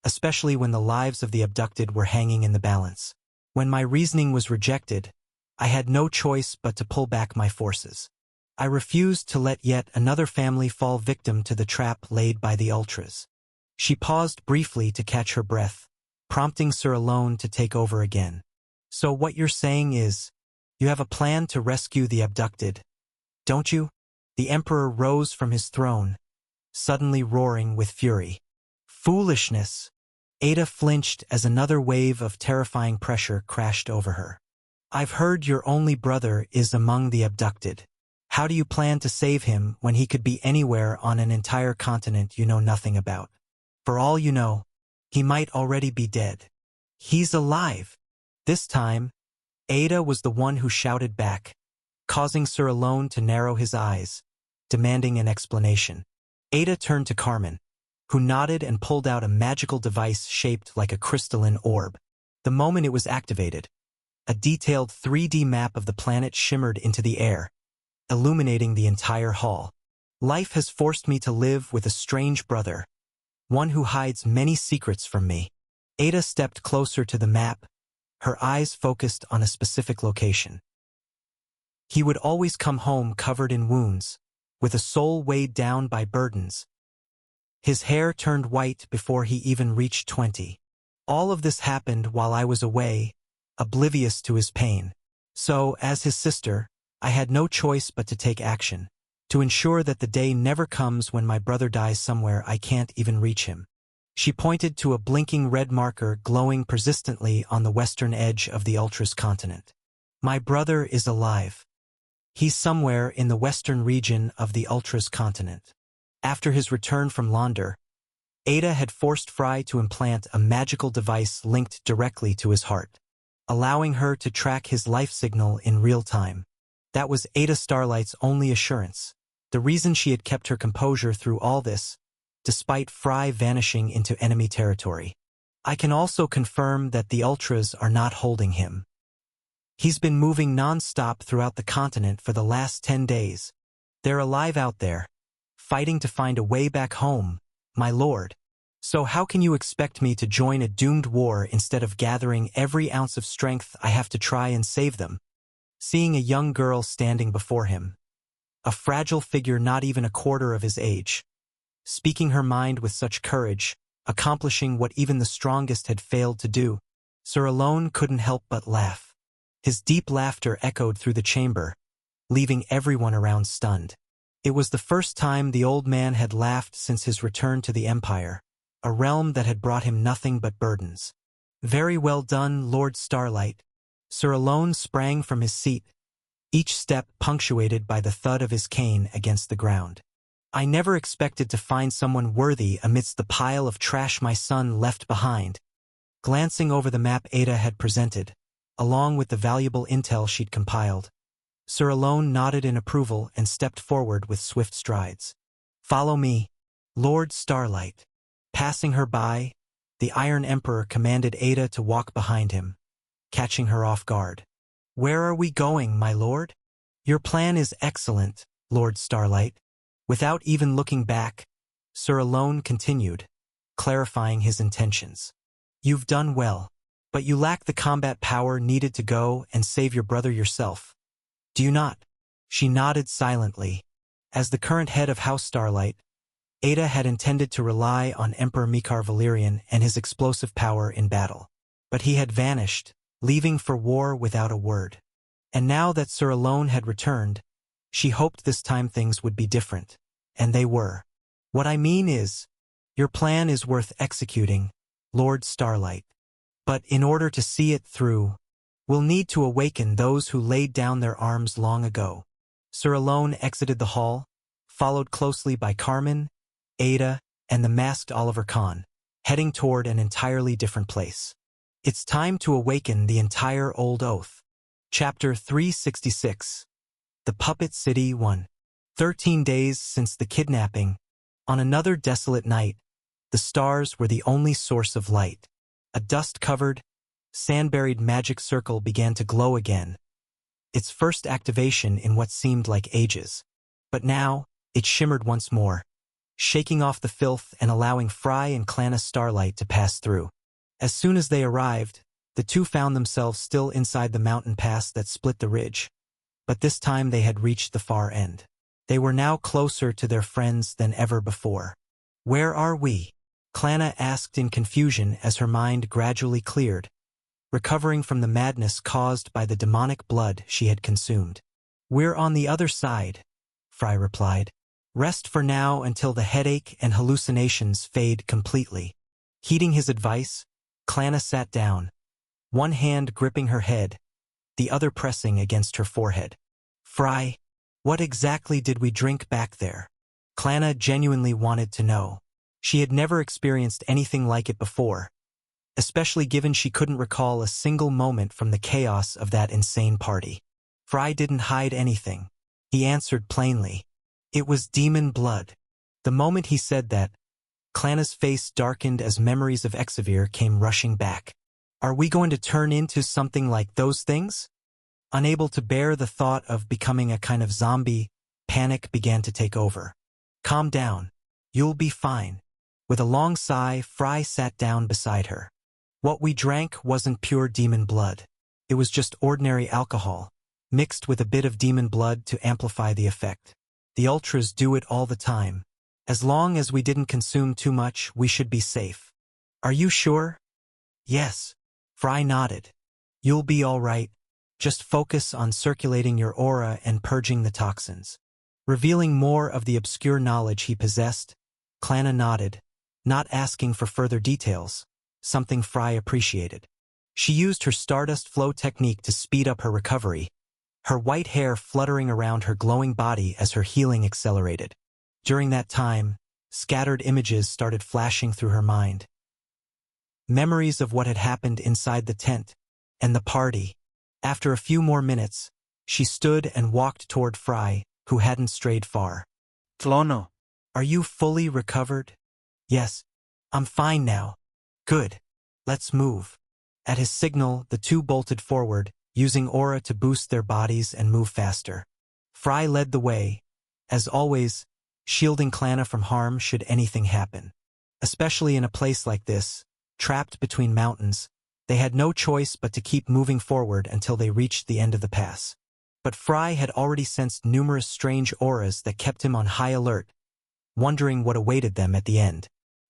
Speaker 1: especially when the lives of the abducted were hanging in the balance. When my reasoning was rejected, I had no choice but to pull back my forces. I refused to let yet another family fall victim to the trap laid by the Ultras. She paused briefly to catch her breath, prompting Sir Alone to take over again. So what you're saying is, you have a plan to rescue the abducted, don't you? The Emperor rose from his throne, suddenly roaring with fury. Foolishness! Ada flinched as another wave of terrifying pressure crashed over her. I've heard your only brother is among the abducted. How do you plan to save him when he could be anywhere on an entire continent you know nothing about? For all you know, he might already be dead. He's alive. This time, Ada was the one who shouted back, causing Sir Alone to narrow his eyes, demanding an explanation. Ada turned to Carmen, who nodded and pulled out a magical device shaped like a crystalline orb. The moment it was activated, a detailed 3D map of the planet shimmered into the air, illuminating the entire hall. Life has forced me to live with a strange brother, one who hides many secrets from me. Ada stepped closer to the map, her eyes focused on a specific location. He would always come home covered in wounds, with a soul weighed down by burdens. His hair turned white before he even reached 20. All of this happened while I was away, oblivious to his pain. So, as his sister, I had no choice but to take action, to ensure that the day never comes when my brother dies somewhere I can't even reach him. She pointed to a blinking red marker glowing persistently on the western edge of the Ultras continent. My brother is alive. He's somewhere in the western region of the Ultras continent. After his return from Launder, Ada had forced Fry to implant a magical device linked directly to his heart, allowing her to track his life signal in real time. That was Ada Starlight's only assurance, the reason she had kept her composure through all this, despite Fry vanishing into enemy territory. I can also confirm that the Ultras are not holding him. He's been moving non-stop throughout the continent for the last 10 days. They're alive out there, fighting to find a way back home, my lord. So how can you expect me to join a doomed war instead of gathering every ounce of strength I have to try and save them? Seeing a young girl standing before him, a fragile figure not even a quarter of his age, speaking her mind with such courage, accomplishing what even the strongest had failed to do, Sir Alone couldn't help but laugh. His deep laughter echoed through the chamber, leaving everyone around stunned. It was the first time the old man had laughed since his return to the Empire, a realm that had brought him nothing but burdens. Very well done, Lord Starlight. Sir Alone sprang from his seat, each step punctuated by the thud of his cane against the ground. I never expected to find someone worthy amidst the pile of trash my son left behind. Glancing over the map Ada had presented, along with the valuable intel she'd compiled, Sir Alone nodded in approval and stepped forward with swift strides. "Follow me, Lord Starlight." Passing her by, the Iron Emperor commanded Ada to walk behind him, catching her off guard. "Where are we going, my lord?" "Your plan is excellent, Lord Starlight." Without even looking back, Sir Alone continued, clarifying his intentions. "You've done well, but you lack the combat power needed to go and save your brother yourself. Do you not?" She nodded silently. As the current head of House Starlight, Ada had intended to rely on Emperor Mikar Valerian and his explosive power in battle. But he had vanished, leaving for war without a word. And now that Sir Alone had returned, she hoped this time things would be different. And they were. "What I mean is, your plan is worth executing, Lord Starlight. But in order to see it through, we'll need to awaken those who laid down their arms long ago." Sir Alone exited the hall, followed closely by Carmen, Ada, and the masked Oliver Kahn, heading toward an entirely different place. It's time to awaken the entire old oath. Chapter 366. The Puppet City 1. 13 days since the kidnapping, on another desolate night, the stars were the only source of light. A dust-covered, sand-buried magic circle began to glow again, its first activation in what seemed like ages. But now, it shimmered once more, shaking off the filth and allowing Fry and Clanna Starlight to pass through. As soon as they arrived, the two found themselves still inside the mountain pass that split the ridge. But this time they had reached the far end. They were now closer to their friends than ever before. "Where are we?" Clanna asked in confusion as her mind gradually cleared, recovering from the madness caused by the demonic blood she had consumed. "We're on the other side," Fry replied. "Rest for now until the headache and hallucinations fade completely." Heeding his advice, Clanna sat down, one hand gripping her head, the other pressing against her forehead. "Fry, what exactly did we drink back there?" Clanna genuinely wanted to know. She had never experienced anything like it before, especially given she couldn't recall a single moment from the chaos of that insane party. Fry didn't hide anything. He answered plainly. It was demon blood. The moment he said that, Clanna's face darkened as memories of Exavir came rushing back. "Are we going to turn into something like those things?" Unable to bear the thought of becoming a kind of zombie, panic began to take over. "Calm down. You'll be fine." With a long sigh, Fry sat down beside her. "What we drank wasn't pure demon blood. It was just ordinary alcohol, mixed with a bit of demon blood to amplify the effect. The ultras do it all the time. As long as we didn't consume too much, we should be safe." "Are you sure?" "Yes." Fry nodded. "You'll be all right. Just focus on circulating your aura and purging the toxins." Revealing more of the obscure knowledge he possessed, Clanna nodded, not asking for further details, something Fry appreciated. She used her Stardust Flow technique to speed up her recovery, her white hair fluttering around her glowing body as her healing accelerated. During that time, scattered images started flashing through her mind. Memories of what had happened inside the tent, and the party. After a few more minutes, she stood and walked toward Fry, who hadn't strayed far.
Speaker 2: Flono.
Speaker 1: "Are you fully recovered?" "Yes. I'm fine now." "Good. Let's move." At his signal, the two bolted forward, using aura to boost their bodies and move faster. Fry led the way, as always, shielding Clanna from harm should anything happen. Especially in a place like this, trapped between mountains, they had no choice but to keep moving forward until they reached the end of the pass. But Fry had already sensed numerous strange auras that kept him on high alert, wondering what awaited them at the end.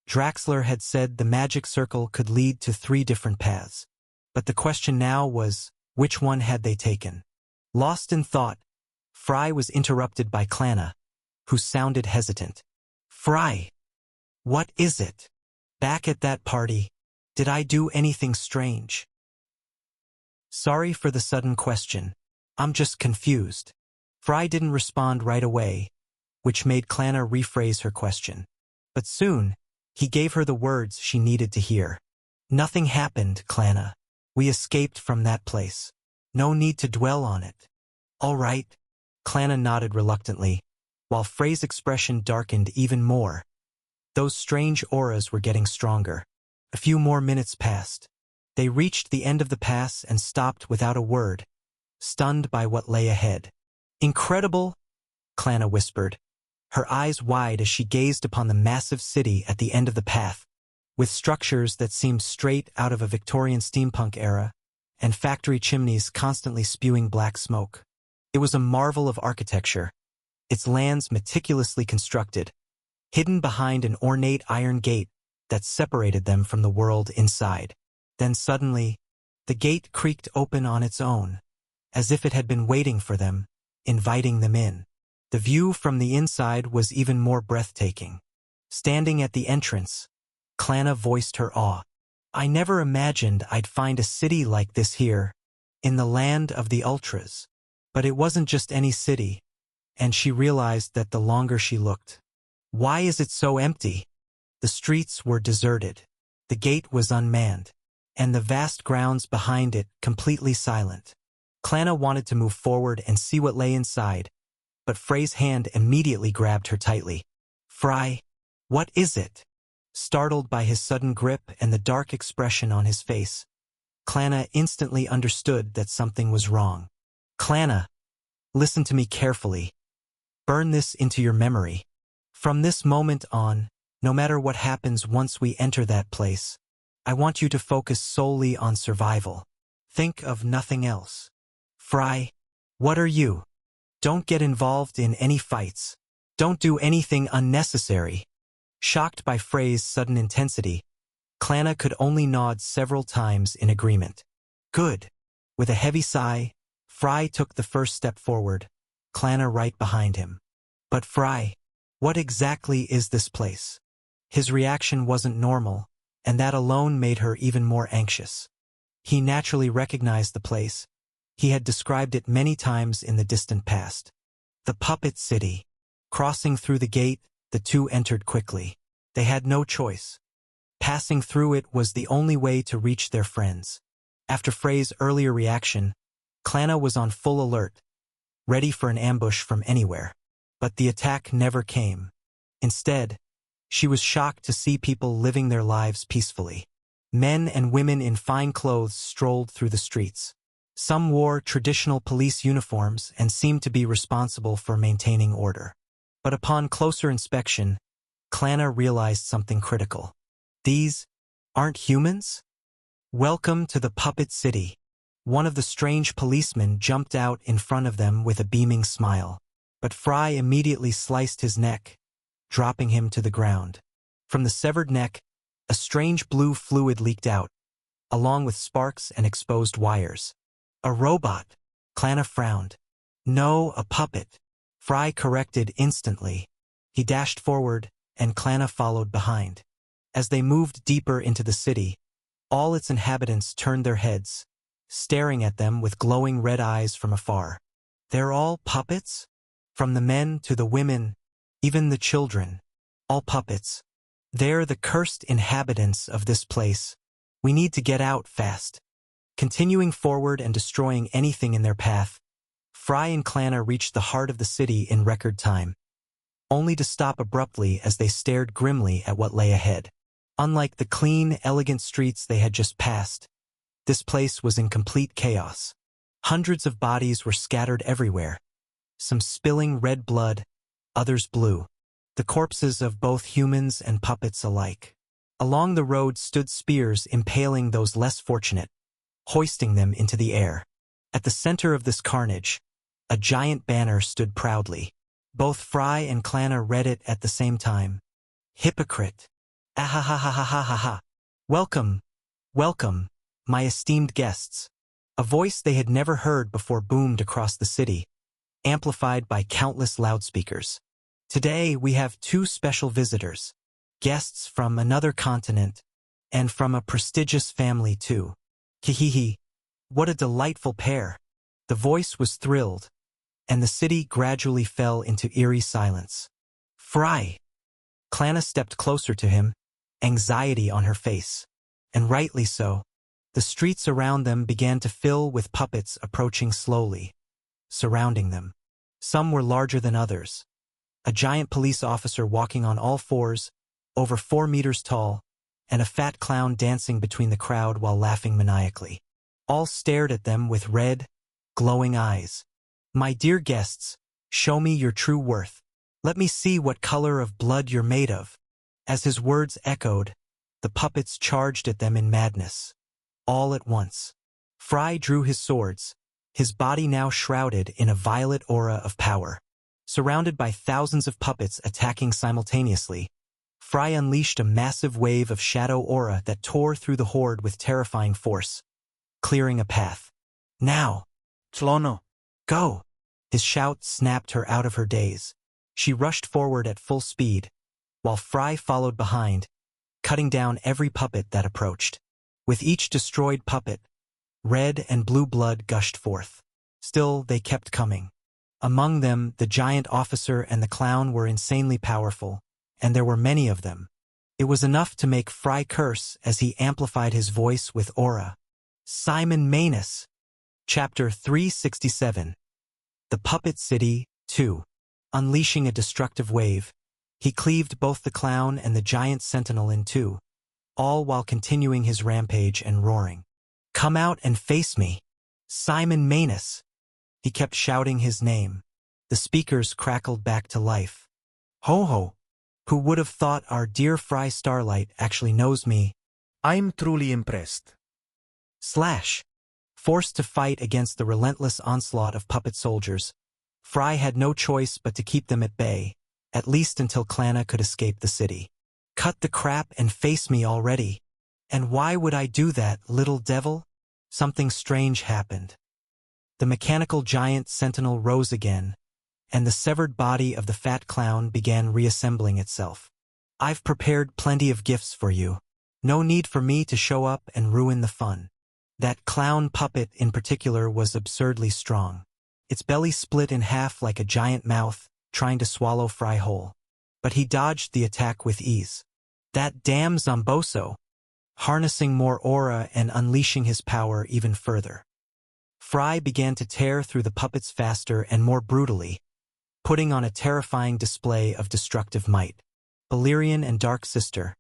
Speaker 1: Draxler had said the magic circle could lead to 3 different paths. But the question now was, which one had they taken? Lost in thought, Fry was interrupted by Clanna, who sounded hesitant. "Fry, what is it? Back at that party, did I do anything strange?" "Sorry for the sudden question. I'm just confused." Fry didn't respond right away, which made Clanna rephrase her question. But soon, he gave her the words she needed to hear. Nothing happened, Clanna. We escaped from that place. No need to dwell on it. All right. Clanna nodded reluctantly, while Frey's expression darkened even more. Those strange auras were getting stronger. A few more minutes passed. They reached the end of the pass and stopped without a word, stunned by what lay ahead. Incredible, Clanna whispered, her eyes wide as she gazed upon the massive city at the end of the path, with structures that seemed straight out of a Victorian steampunk era, and factory chimneys constantly spewing black smoke. It was a marvel of architecture, its lands meticulously constructed, hidden behind an ornate iron gate that separated them from the world inside. Then suddenly, the gate creaked open on its own, as if it had been waiting for them, inviting them in. The view from the inside was even more breathtaking. Standing at the entrance, Clanna voiced her awe. I never imagined I'd find a city like this here, in the land of the Ultras. But it wasn't just any city, and she realized that the longer she looked. Why is it so empty? The streets were deserted. The gate was unmanned, and the vast grounds behind it completely silent. Clanna wanted to move forward and see what lay inside, but Frey's hand immediately grabbed her tightly. Frey, what is it? Startled by his sudden grip and the dark expression on his face, Clanna instantly understood that something was wrong. Clanna, listen to me carefully. Burn this into your memory. From this moment on, no matter what happens once we enter that place, I want you to focus solely on survival. Think of nothing else. Frey, what are you? Don't get involved in any fights. Don't do anything unnecessary. Shocked by Frey's sudden intensity, Clanna could only nod several times in agreement. Good. With a heavy sigh, Frey took the first step forward, Clanna right behind him. But Frey, what exactly is this place? His reaction wasn't normal, and that alone made her even more anxious. He naturally recognized the place. He had described it many times in the distant past. The Puppet City. Crossing through the gate, the two entered quickly. They had no choice. Passing through it was the only way to reach their friends. After Frey's earlier reaction, Clanna was on full alert, ready for an ambush from anywhere. But the attack never came. Instead, she was shocked to see people living their lives peacefully. Men and women in fine clothes strolled through the streets. Some wore traditional police uniforms and seemed to be responsible for maintaining order. But upon closer inspection, Clanna realized something critical. These aren't humans? Welcome to the Puppet City. One of the strange policemen jumped out in front of them with a beaming smile. But Frey immediately sliced his neck, dropping him to the ground. From the severed neck, a strange blue fluid leaked out, along with sparks and exposed wires. A robot, Clanna frowned. No, a puppet. Frey corrected instantly. He dashed forward, and Clanna followed behind. As they moved deeper into the city, all its inhabitants turned their heads, staring at them with glowing red eyes from afar. They're all puppets? From the men to the women, even the children, all puppets. They're the cursed inhabitants of this place. We need to get out fast. Continuing forward and destroying anything in their path, Frey and Clanna reached the heart of the city in record time, only to stop abruptly as they stared grimly at what lay ahead. Unlike the clean, elegant streets they had just passed, this place was in complete chaos. Hundreds of bodies were scattered everywhere, some spilling red blood, others blue, the corpses of both humans and puppets alike. Along the road stood spears impaling those less fortunate, hoisting them into the air. At the center of this carnage, a giant banner stood proudly. Both Frey and Clanna read it at the same time. Hypocrite. Ahahahahahaha. Welcome, welcome, my esteemed guests. A voice they had never heard before boomed across the city, amplified by countless loudspeakers. Today we have two special visitors, guests from another continent, and from a prestigious family too. Hihihi. What a delightful pair. The voice was thrilled, and the city gradually fell into eerie silence. Frey. Clanna stepped closer to him, anxiety on her face. and rightly so. The streets around them began to fill with puppets approaching slowly, surrounding them. Some were larger than others. A giant police officer walking on all fours, over 4 meters tall, and a fat clown dancing between the crowd while laughing maniacally. All stared at them with red, glowing eyes. "My dear guests, show me your true worth. Let me see what color of blood you're made of." As his words echoed, the puppets charged at them in madness. All at once. Fry drew his swords, his body now shrouded in a violet aura of power. Surrounded by thousands of puppets attacking simultaneously, Fry unleashed a massive wave of shadow aura that tore through the horde with terrifying force, clearing a path. "Now!
Speaker 2: Tlono!
Speaker 1: Go!" His shout snapped her out of her daze. She rushed forward at full speed, while Fry followed behind, cutting down every puppet that approached. With each destroyed puppet, red and blue blood gushed forth. Still, they kept coming. Among them, the giant officer and the clown were insanely powerful, and there were many of them. It was enough to make Fry curse as he amplified his voice with aura. Simon Manus. Chapter 367. The Puppet City, 2. Unleashing a destructive wave, he cleaved both the clown and the giant sentinel in two, all while continuing his rampage and roaring. "Come out and face me! Simon Manus!" He kept shouting his name. The speakers crackled back to life. "Ho ho! Who would have thought our dear Fry Starlight actually knows me?"
Speaker 2: I'm truly impressed.
Speaker 1: Slash! Forced to fight against the relentless onslaught of puppet soldiers, Fry had no choice but to keep them at bay, at least until Clana could escape the city. "Cut the crap and face me already." "And why would I do that, little devil?" Something strange happened. The mechanical giant sentinel rose again, and the severed body of the fat clown began reassembling itself. "I've prepared plenty of gifts for you. No need for me to show up and ruin the fun." That clown puppet in particular was absurdly strong. Its belly split in half like a giant mouth, trying to swallow Fry whole. But he dodged the attack with ease. That damn Zomboso! Harnessing more aura and unleashing his power even further. Fry began to tear through the puppets faster and more brutally, putting on a terrifying display of destructive might. Balerion and Dark Sister.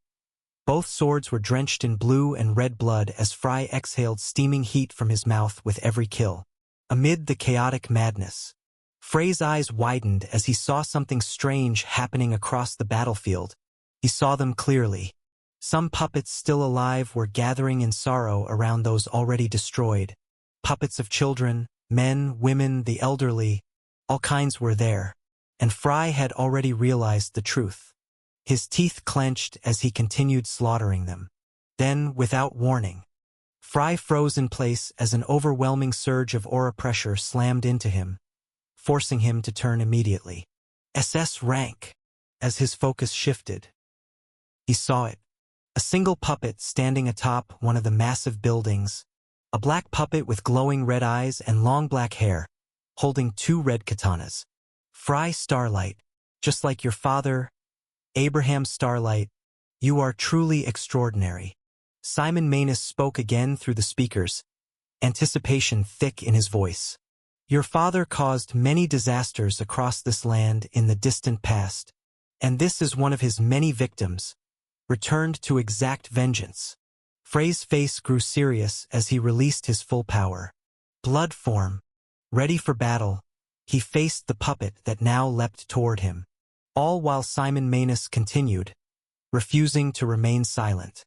Speaker 1: Both swords were drenched in blue and red blood as Fry exhaled steaming heat from his mouth with every kill. Amid the chaotic madness, Frey's eyes widened as he saw something strange happening across the battlefield. He saw them clearly. Some puppets still alive were gathering in sorrow around those already destroyed. Puppets of children, men, women, the elderly, all kinds were there, and Fry had already realized the truth. His teeth clenched as he continued slaughtering them. Then, without warning, Fry froze in place as an overwhelming surge of aura pressure slammed into him, forcing him to turn immediately. SS rank. As his focus shifted, he saw it. A single puppet standing atop one of the massive buildings. A black puppet with glowing red eyes and long black hair, holding 2 red katanas. "Fry Starlight, just like your father, Abraham Starlight, you are truly extraordinary." Simon Manus spoke again through the speakers, anticipation thick in his voice. "Your father caused many disasters across this land in the distant past, and this is one of his many victims, returned to exact vengeance." Frey's face grew serious as he released his full power. Blood form. Ready for battle, he faced the puppet that now leapt toward him. All while Simon Manus continued, refusing to remain silent.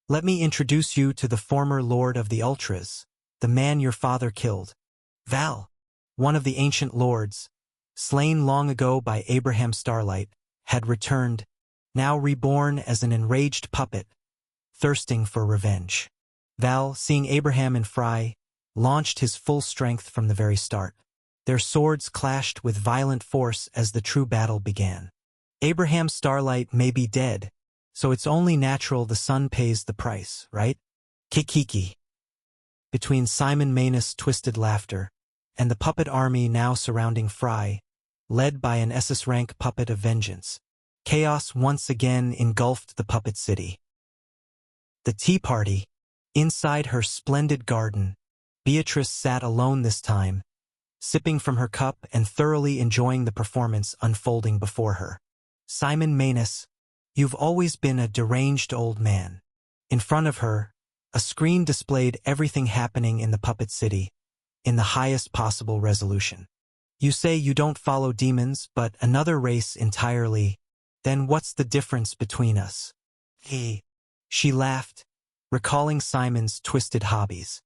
Speaker 1: "Let me introduce you to the former Lord of the Ultras, the man your father killed. Val, one of the ancient lords, slain long ago by Abraham Starlight, had returned, now reborn as an enraged puppet, thirsting for revenge." Val, seeing Abraham and Fry, launched his full strength from the very start. Their swords clashed with violent force as the true battle began. Abraham Starlight may be dead, so it's only natural the son pays the price, right? Kikiki. Between Simon Manus' twisted laughter and the puppet army now surrounding Fry, led by an SS rank puppet of vengeance, chaos once again engulfed the puppet city. The Tea Party, Inside her splendid garden, Beatrice sat alone this time, sipping from her cup and thoroughly enjoying the performance unfolding before her. Simon Manus, you've always been a deranged old man. In front of her, a screen displayed everything happening in the puppet city, in the highest possible resolution. You say you don't follow demons, but another race entirely. Then what's the difference between us? She laughed, recalling Simon's twisted hobbies.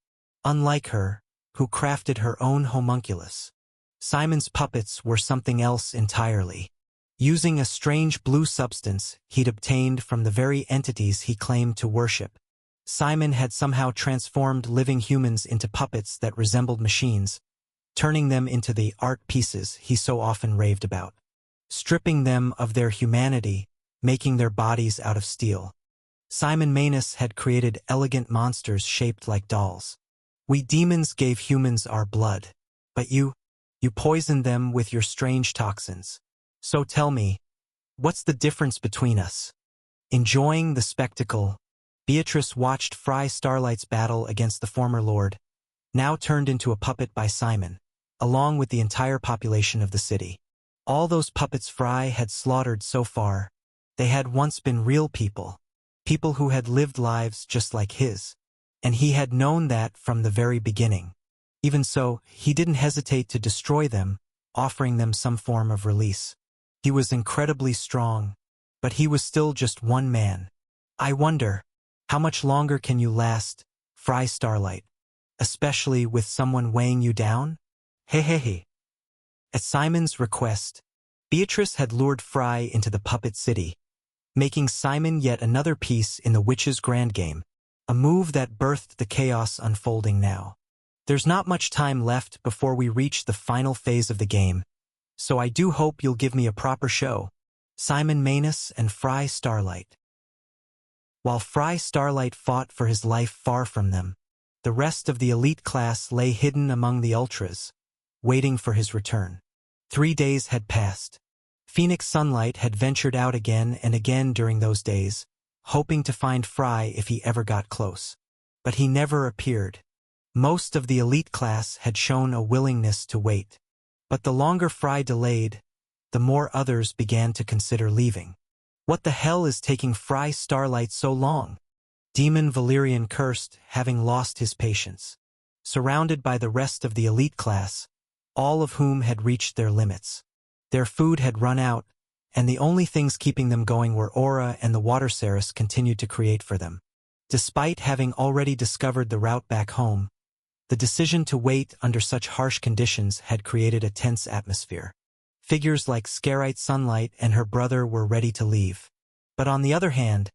Speaker 1: Unlike her, who crafted her own homunculus, Simon's puppets were something else entirely. Using a strange blue substance he'd obtained from the very entities he claimed to worship, Simon had somehow transformed living humans into puppets that resembled machines, turning them into the art pieces he so often raved about, stripping them of their humanity, making their bodies out of steel. Simon Manus had created elegant monsters shaped like dolls. We demons gave humans our blood, but you poisoned them with your strange toxins. So tell me, what's the difference between us? Enjoying the spectacle, Beatrice watched Fry Starlight's battle against the former lord, now turned into a puppet by Simon, along with the entire population of the city. All those puppets Fry had slaughtered so far, they had once been real people, people who had lived lives just like his, and he had known that from the very beginning. Even so, he didn't hesitate to destroy them, offering them some form of release. He was incredibly strong, but he was still just one man. I wonder, how much longer can you last, Fry Starlight? Especially with someone weighing you down? Hehehe. At Simon's request, Beatrice had lured Fry into the puppet city, making Simon yet another piece in the witch's grand game, a move that birthed the chaos unfolding now. There's not much time left before we reach the final phase of the game, so I do hope you'll give me a proper show. Simon Manus and Fry Starlight. While Fry Starlight fought for his life far from them, the rest of the elite class lay hidden among the ultras, waiting for his return. 3 days had passed. Phoenix Sunlight had ventured out again and again during those days, hoping to find Fry if he ever got close. But he never appeared. Most of the elite class had shown a willingness to wait. But the longer Fry delayed, the more others began to consider leaving. What the hell is taking Fry Starlight so long? Demon Valerian cursed, having lost his patience. Surrounded by the rest of the elite class, all of whom had reached their limits. Their food had run out, and the only things keeping them going were Aura and the Water Ceres continued to create for them. Despite having already discovered the route back home, the decision to wait under such harsh conditions had created a tense atmosphere. Figures like Scarite Sunlight and her brother were ready to leave. But on the other hand,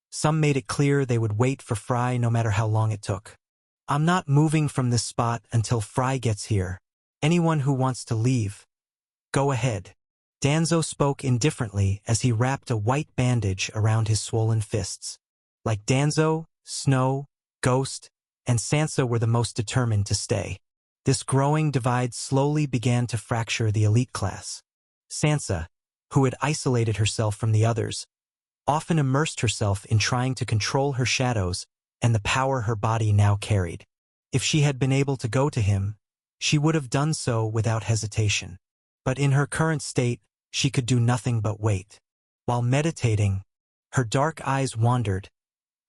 Speaker 1: some made it clear they would wait for Fry no matter how long it took. I'm not moving from this spot until Fry gets here. Anyone who wants to leave, go ahead. Danzo spoke indifferently as he wrapped a white bandage around his swollen fists. Like Danzo, Snow, Ghost, and Sansa were the most determined to stay. This growing divide slowly began to fracture the elite class. Sansa, who had isolated herself from the others, often immersed herself in trying to control her shadows and the power her body now carried. If she had been able to go to him, she would have done so without hesitation. But in her current state, she could do nothing but wait. While meditating, her dark eyes wandered,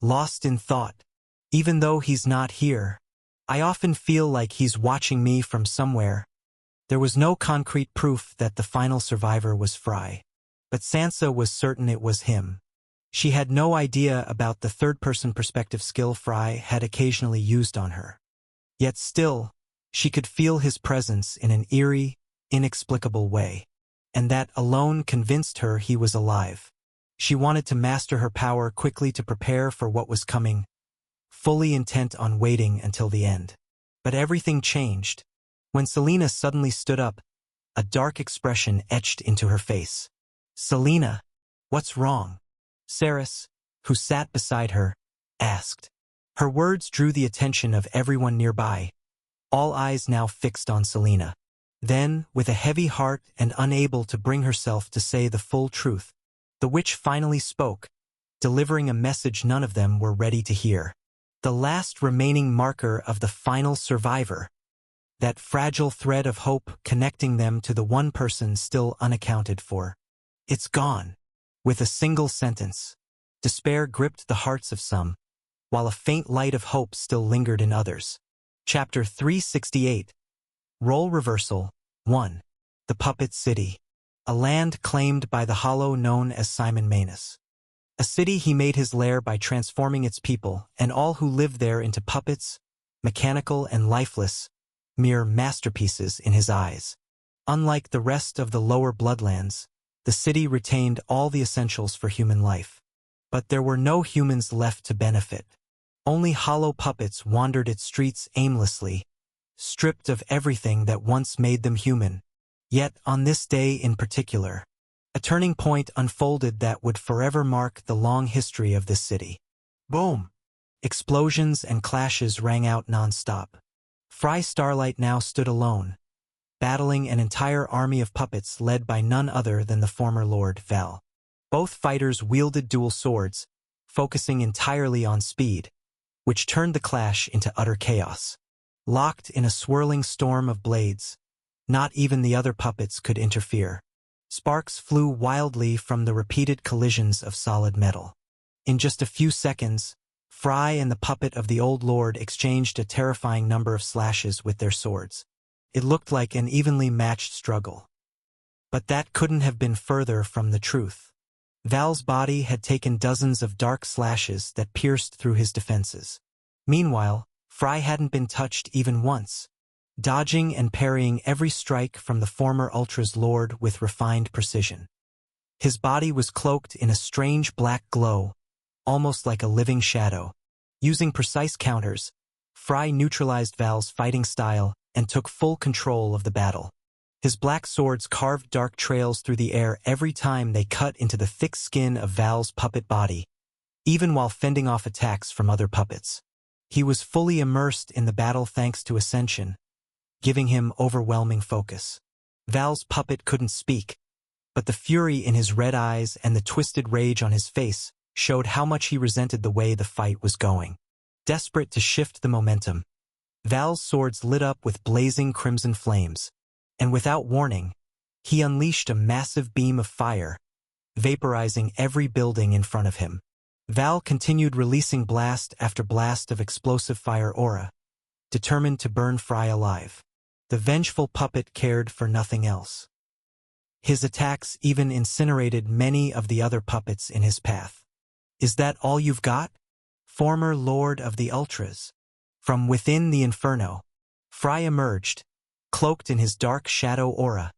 Speaker 1: lost in thought. Even though he's not here, I often feel like he's watching me from somewhere. There was no concrete proof that the final survivor was Fry, but Sansa was certain it was him. She had no idea about the third-person perspective skill Fry had occasionally used on her. Yet still, she could feel his presence in an eerie, inexplicable way, and that alone convinced her he was alive. She wanted to master her power quickly to prepare for what was coming, fully intent on waiting until the end. But everything changed. When Selena suddenly stood up, a dark expression etched into her face. Selena, what's wrong? Ceres, who sat beside her, asked. Her words drew the attention of everyone nearby, all eyes now fixed on Selena. Then, with a heavy heart and unable to bring herself to say the full truth, the witch finally spoke, delivering a message none of them were ready to hear. the last remaining marker of the final survivor, that fragile thread of hope connecting them to the one person still unaccounted for. It's gone. With a single sentence, despair gripped the hearts of some, while a faint light of hope still lingered in others. Chapter 368. Role Reversal 1. The Puppet City. A land claimed by the Hollow known as Simon Manus. A city he made his lair by transforming its people and all who lived there into puppets, mechanical and lifeless, mere masterpieces in his eyes. Unlike the rest of the lower bloodlands, the city retained all the essentials for human life. But there were no humans left to benefit. Only hollow puppets wandered its streets aimlessly, stripped of everything that once made them human. Yet, on this day in particular, a turning point unfolded that would forever mark the long history of this city. Boom! Explosions and clashes rang out non-stop. Fry Starlight now stood alone, battling an entire army of puppets led by none other than the former Lord Val. Both fighters wielded dual swords, focusing entirely on speed, which turned the clash into utter chaos. Locked in a swirling storm of blades, not even the other puppets could interfere. Sparks flew wildly from the repeated collisions of solid metal. In just a few seconds, Fry and the puppet of the old lord exchanged a terrifying number of slashes with their swords. It looked like an evenly matched struggle. But that couldn't have been further from the truth. Val's body had taken dozens of dark slashes that pierced through his defenses. Meanwhile, Fry hadn't been touched even once, dodging and parrying every strike from the former Ultra's lord with refined precision. His body was cloaked in a strange black glow, almost like a living shadow. Using precise counters, Fry neutralized Val's fighting style and took full control of the battle. His black swords carved dark trails through the air every time they cut into the thick skin of Val's puppet body, even while fending off attacks from other puppets. He was fully immersed in the battle thanks to Ascension, giving him overwhelming focus. Val's puppet couldn't speak, but the fury in his red eyes and the twisted rage on his face showed how much he resented the way the fight was going. Desperate to shift the momentum, Val's swords lit up with blazing crimson flames, and without warning, he unleashed a massive beam of fire, vaporizing every building in front of him. Val continued releasing blast after blast of explosive fire aura, determined to burn Fry alive. The vengeful puppet cared for nothing else. His attacks even incinerated many of the other puppets in his path. Is that all you've got? Former Lord of the Ultras. From within the inferno, Fry emerged, cloaked in his dark shadow aura,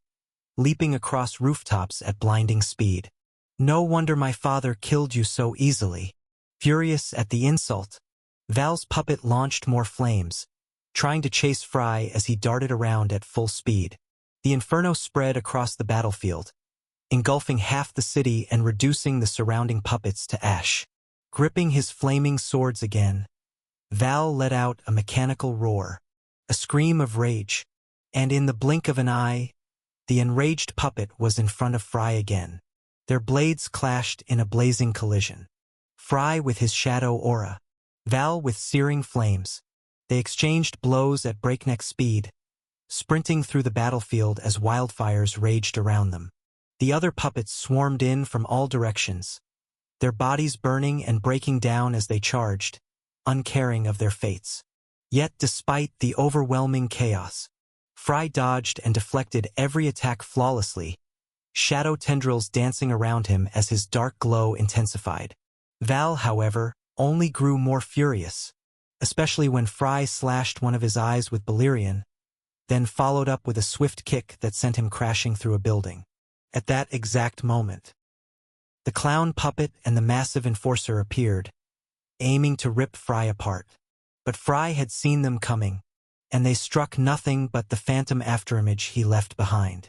Speaker 1: leaping across rooftops at blinding speed. No wonder my father killed you so easily. Furious at the insult, Val's puppet launched more flames, trying to chase Fry as he darted around at full speed. The inferno spread across the battlefield, engulfing half the city and reducing the surrounding puppets to ash. Gripping his flaming swords again, Val let out a mechanical roar, a scream of rage, and in the blink of an eye, the enraged puppet was in front of Fry again. Their blades clashed in a blazing collision. Fry with his shadow aura, Val with searing flames. They exchanged blows at breakneck speed, sprinting through the battlefield as wildfires raged around them. The other puppets swarmed in from all directions, their bodies burning and breaking down as they charged, uncaring of their fates. Yet despite the overwhelming chaos, Fry dodged and deflected every attack flawlessly, shadow tendrils dancing around him as his dark glow intensified. Val, however, only grew more furious, especially when Fry slashed one of his eyes with Balerion, then followed up with a swift kick that sent him crashing through a building. At that exact moment, the clown puppet and the massive enforcer appeared, aiming to rip Fry apart. But Fry had seen them coming, and they struck nothing but the phantom afterimage he left behind.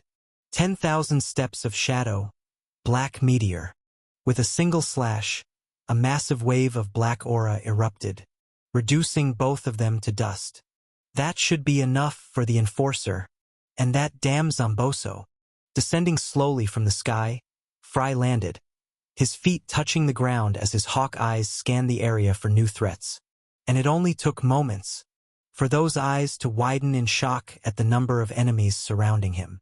Speaker 1: 10,000 steps of shadow, black meteor. With a single slash, a massive wave of black aura erupted, reducing both of them to dust. That should be enough for the enforcer, and that damn Zomboso. Descending slowly from the sky, Fry landed, his feet touching the ground as his hawk eyes scanned the area for new threats. and it only took moments for those eyes to widen in shock at the number of enemies surrounding him.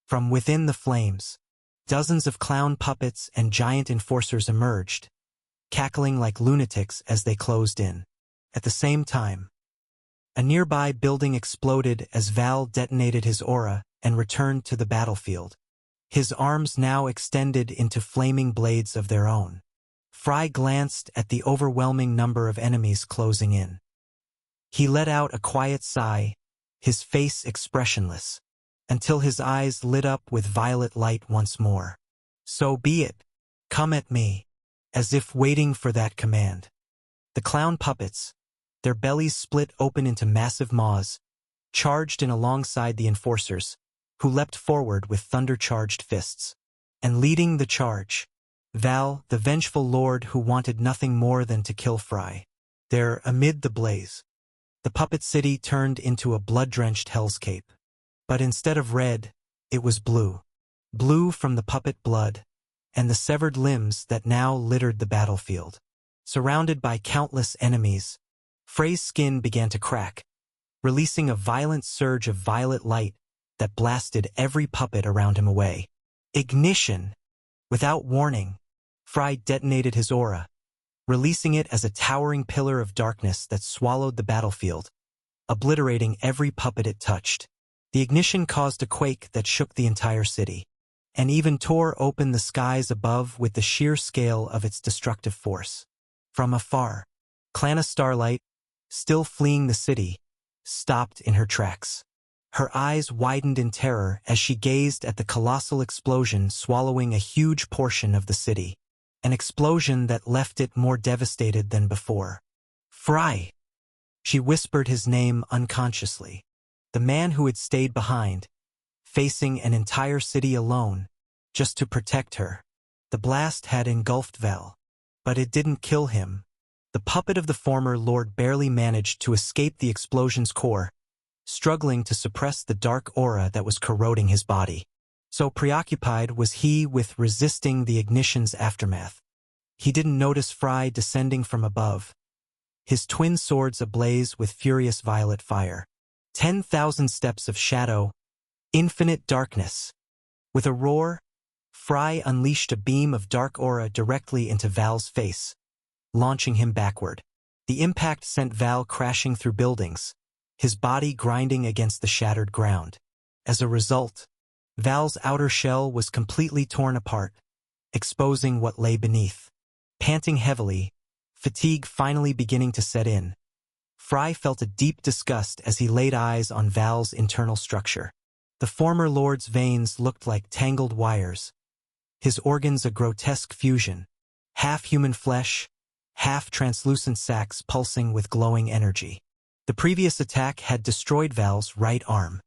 Speaker 1: From within the flames, dozens of clown puppets and giant enforcers emerged, cackling like lunatics as they closed in. At the same time, a nearby building exploded as Val detonated his aura and returned to the battlefield, his arms now extended into flaming blades of their own. Fry glanced at the overwhelming number of enemies closing in. He let out a quiet sigh, his face expressionless, until his eyes lit up with violet light once more. So be it. Come at me. As if waiting for that command. The clown puppets, their bellies split open into massive maws, charged in alongside the enforcers, who leapt forward with thunder-charged fists. And leading the charge, Val, the vengeful lord who wanted nothing more than to kill Fry. There, amid the blaze, the puppet city turned into a blood-drenched hellscape. But instead of red, it was blue. Blue from the puppet blood, and the severed limbs that now littered the battlefield. Surrounded by countless enemies, Frey's skin began to crack, releasing a violent surge of violet light that blasted every puppet around him away. Ignition! Without warning, Fry detonated his aura, releasing it as a towering pillar of darkness that swallowed the battlefield, obliterating every puppet it touched. The ignition caused a quake that shook the entire city, and even tore open the skies above with the sheer scale of its destructive force. From afar, Clanna Starlight, still fleeing the city, stopped in her tracks. Her eyes widened in terror as she gazed at the colossal explosion swallowing a huge portion of the city, an explosion that left it more devastated than before. Fry! She whispered his name unconsciously. The man who had stayed behind, facing an entire city alone, just to protect her. The blast had engulfed Val, but it didn't kill him. The puppet of the former lord barely managed to escape the explosion's core, struggling to suppress the dark aura that was corroding his body. So preoccupied was he with resisting the ignition's aftermath. He didn't notice Fry descending from above, his twin swords ablaze with furious violet fire. 10,000 steps of shadow, infinite darkness. With a roar, Fry unleashed a beam of dark aura directly into Val's face, launching him backward. The impact sent Val crashing through buildings, his body grinding against the shattered ground. As a result, Val's outer shell was completely torn apart, exposing what lay beneath. Panting heavily, fatigue finally beginning to set in, Fry felt a deep disgust as he laid eyes on Val's internal structure. The former lord's veins looked like tangled wires, his organs a grotesque fusion, half human flesh, half translucent sacs pulsing with glowing energy. The previous attack had destroyed Val's right arm,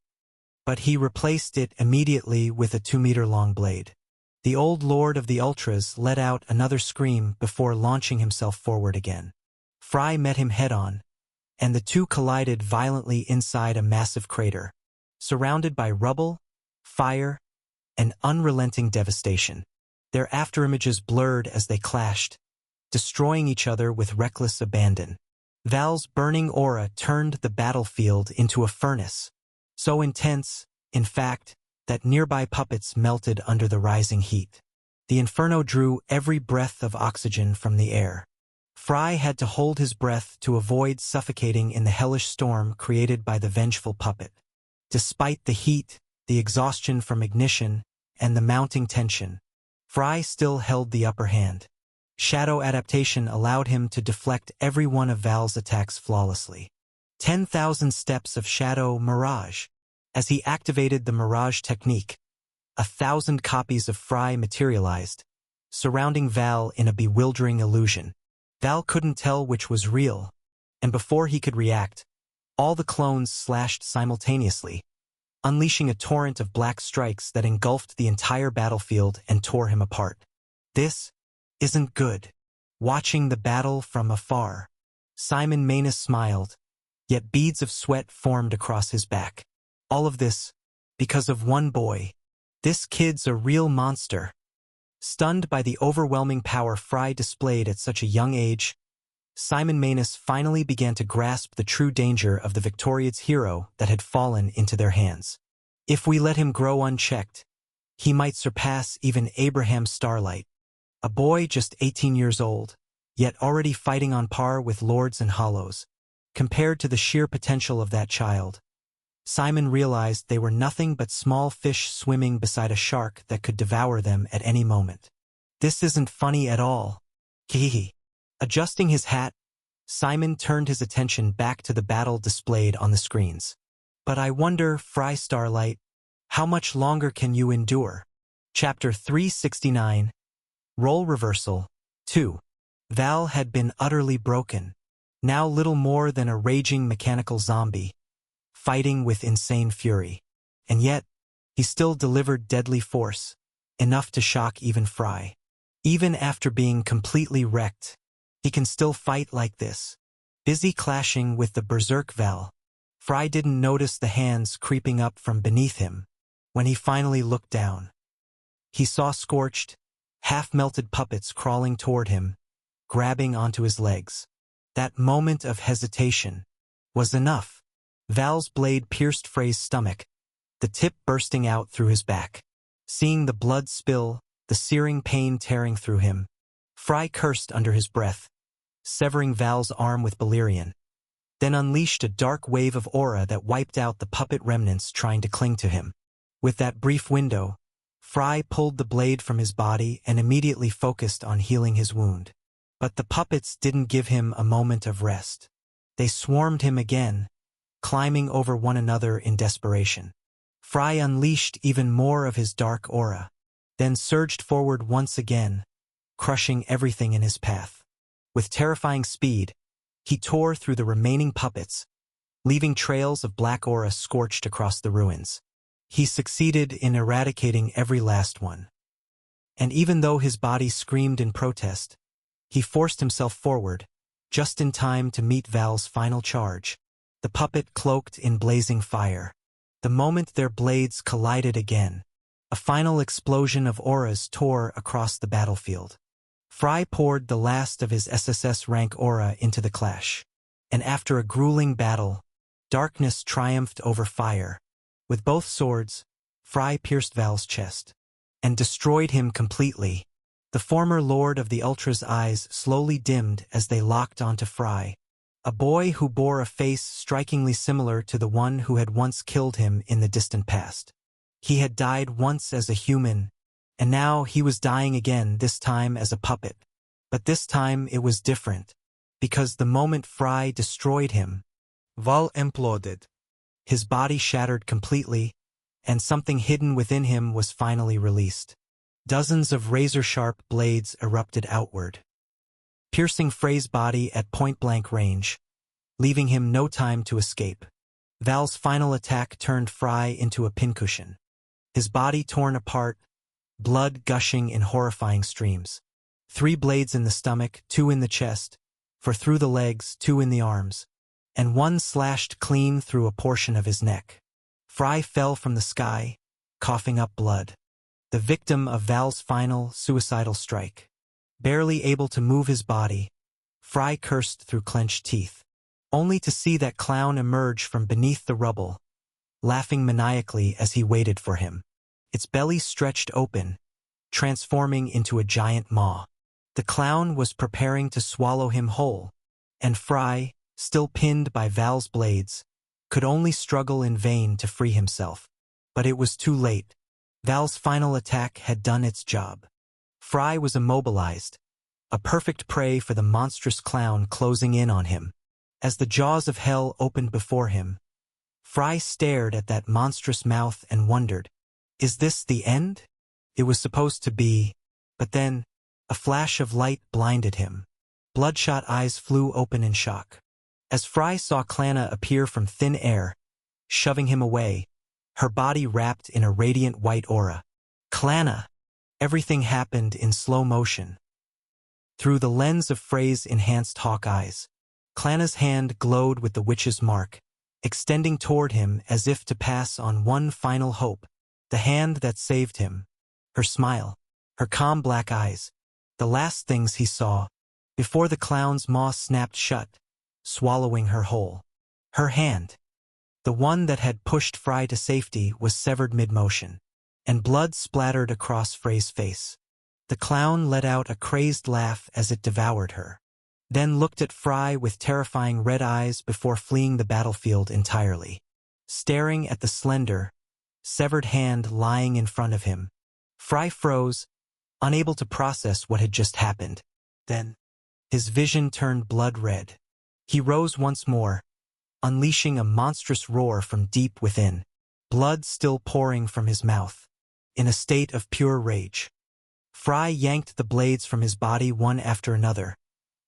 Speaker 1: but he replaced it immediately with a 2-meter-long blade. The old lord of the Ultras let out another scream before launching himself forward again. Fry met him head-on, and the two collided violently inside a massive crater, surrounded by rubble, fire, and unrelenting devastation. Their afterimages blurred as they clashed, destroying each other with reckless abandon. Val's burning aura turned the battlefield into a furnace, so intense, in fact, that nearby puppets melted under the rising heat. The inferno drew every breath of oxygen from the air. Fry had to hold his breath to avoid suffocating in the hellish storm created by the vengeful puppet. Despite the heat, the exhaustion from ignition, and the mounting tension, Fry still held the upper hand. Shadow adaptation allowed him to deflect every one of Val's attacks flawlessly. 10,000 steps of shadow mirage. As he activated the mirage technique, 1,000 copies of Fry materialized, surrounding Val in a bewildering illusion. Val couldn't tell which was real, and before he could react, all the clones slashed simultaneously, unleashing a torrent of black strikes that engulfed the entire battlefield and tore him apart. This isn't good. Watching the battle from afar, Simon Manus smiled, yet beads of sweat formed across his back. All of this because of one boy. This kid's a real monster. Stunned by the overwhelming power Fry displayed at such a young age, Simon Manus finally began to grasp the true danger of the victorious hero that had fallen into their hands. If we let him grow unchecked, he might surpass even Abraham Starlight, a boy just 18 years old, yet already fighting on par with lords and hollows. Compared to the sheer potential of that child, Simon realized they were nothing but small fish swimming beside a shark that could devour them at any moment. This isn't funny at all. Kihihi. Adjusting his hat, Simon turned his attention back to the battle displayed on the screens. But I wonder, Fry Starlight, how much longer can you endure? Chapter 369. Role Reversal 2. Val had been utterly broken, now little more than a raging mechanical zombie, fighting with insane fury. And yet, he still delivered deadly force, enough to shock even Fry. Even after being completely wrecked, he can still fight like this. Busy clashing with the berserk Val, Fry didn't notice the hands creeping up from beneath him. When he finally looked down, he saw scorched, half-melted puppets crawling toward him, grabbing onto his legs. That moment of hesitation was enough. Val's blade pierced Frey's stomach, the tip bursting out through his back. Seeing the blood spill, the searing pain tearing through him, Fry cursed under his breath, severing Val's arm with Balerion, then unleashed a dark wave of aura that wiped out the puppet remnants trying to cling to him. With that brief window, Fry pulled the blade from his body and immediately focused on healing his wound. But the puppets didn't give him a moment of rest. They swarmed him again, climbing over one another in desperation. Fry unleashed even more of his dark aura, then surged forward once again, crushing everything in his path. With terrifying speed, he tore through the remaining puppets, leaving trails of black aura scorched across the ruins. He succeeded in eradicating every last one. And even though his body screamed in protest, he forced himself forward, just in time to meet Val's final charge, the puppet cloaked in blazing fire. The moment their blades collided again, a final explosion of auras tore across the battlefield. Fry poured the last of his SSS rank aura into the clash, and after a grueling battle, darkness triumphed over fire. With both swords, Fry pierced Val's chest and destroyed him completely. The former Lord of the Ultra's eyes slowly dimmed as they locked onto Fry, a boy who bore a face strikingly similar to the one who had once killed him in the distant past. He had died once as a human, and now he was dying again, this time as a puppet. But this time it was different, because the moment Fry destroyed him, Val imploded. His body shattered completely, and something hidden within him was finally released. Dozens of razor-sharp blades erupted outward, piercing Frey's body at point-blank range, leaving him no time to escape. Val's final attack turned Fry into a pincushion, his body torn apart, blood gushing in horrifying streams. 3 blades in the stomach, 2 in the chest, 4 through the legs, 2 in the arms, and 1 slashed clean through a portion of his neck. Fry fell from the sky, coughing up blood, the victim of Val's final suicidal strike. Barely able to move his body, Fry cursed through clenched teeth, only to see that clown emerge from beneath the rubble, laughing maniacally as he waited for him. Its belly stretched open, transforming into a giant maw. The clown was preparing to swallow him whole, and Fry, still pinned by Val's blades, could only struggle in vain to free himself. But it was too late. Val's final attack had done its job. Fry was immobilized, a perfect prey for the monstrous clown closing in on him. As the jaws of hell opened before him, Fry stared at that monstrous mouth and wondered, is this the end? It was supposed to be, but then, a flash of light blinded him. Bloodshot eyes flew open in shock. As Fry saw Clana appear from thin air, shoving him away, her body wrapped in a radiant white aura. Clana! Everything happened in slow motion. Through the lens of Frey's enhanced hawk eyes, Clana's hand glowed with the witch's mark, extending toward him as if to pass on one final hope, the hand that saved him. Her smile, her calm black eyes, the last things he saw, before the clown's maw snapped shut, swallowing her whole. Her hand, the one that had pushed Fry to safety, was severed mid-motion, and blood splattered across Frey's face. The clown let out a crazed laugh as it devoured her, then looked at Fry with terrifying red eyes before fleeing the battlefield entirely. Staring at the slender, severed hand lying in front of him, Fry froze, unable to process what had just happened. Then, his vision turned blood red. He rose once more, unleashing a monstrous roar from deep within, blood still pouring from his mouth. In a state of pure rage, Fry yanked the blades from his body one after another,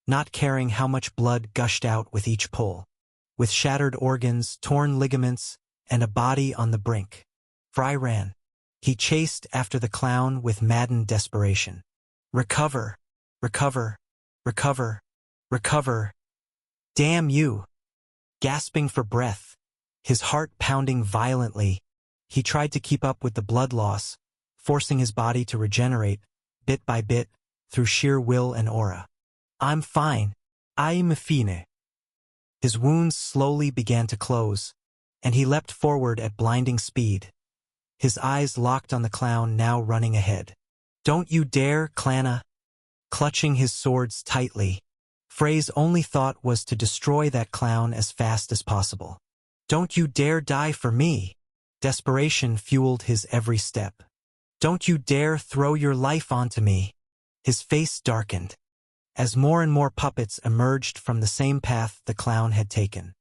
Speaker 1: not caring how much blood gushed out with each pull. With shattered organs, torn ligaments, and a body on the brink, Fry ran. He chased after the clown with maddened desperation. Recover, recover, recover, recover. Damn you! Gasping for breath, his heart pounding violently, he tried to keep up with the blood loss, forcing his body to regenerate, bit by bit, through sheer will and aura. I'm fine. I'm fine. His wounds slowly began to close, and he leapt forward at blinding speed. His eyes locked on the clown now running ahead. Don't you dare, Clanna! Clutching his swords tightly, Frey's only thought was to destroy that clown as fast as possible. Don't you dare die for me! Desperation fueled his every step. Don't you dare throw your life onto me! His face darkened, as more and more puppets emerged from the same path the clown had taken.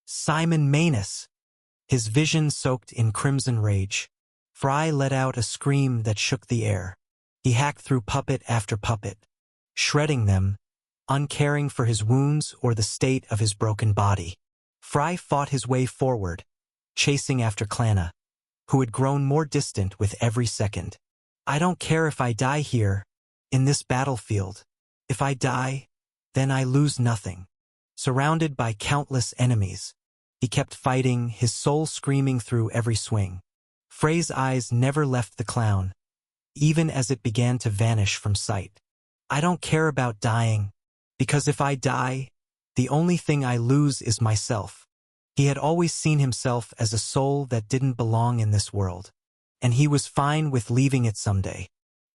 Speaker 1: Simon Manus! His vision soaked in crimson rage. Fry let out a scream that shook the air. He hacked through puppet after puppet, shredding them, uncaring for his wounds or the state of his broken body. Fry fought his way forward, chasing after Clanna, who had grown more distant with every second. I don't care if I die here, in this battlefield. If I die, then I lose nothing. Surrounded by countless enemies, he kept fighting, his soul screaming through every swing. Frey's eyes never left the clown, even as it began to vanish from sight. I don't care about dying, because if I die, the only thing I lose is myself. He had always seen himself as a soul that didn't belong in this world, and he was fine with leaving it someday.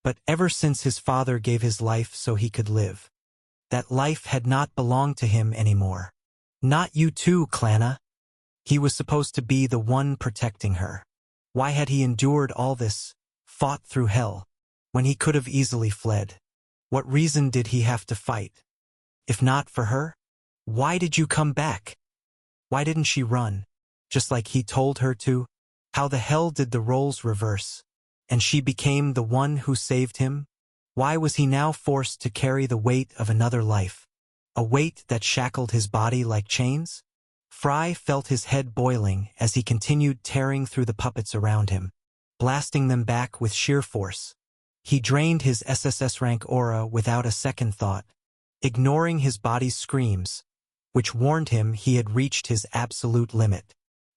Speaker 1: But ever since his father gave his life so he could live, that life had not belonged to him anymore. Not you too, Clanna. He was supposed to be the one protecting her. Why had he endured all this, fought through hell, when he could have easily fled? What reason did he have to fight? If not for her? Why did you come back? Why didn't she run, just like he told her to? How the hell did the roles reverse, and she became the one who saved him? Why was he now forced to carry the weight of another life, a weight that shackled his body like chains? Fry felt his head boiling as he continued tearing through the puppets around him, blasting them back with sheer force. He drained his SSS rank aura without a second thought, ignoring his body's screams, which warned him he had reached his absolute limit.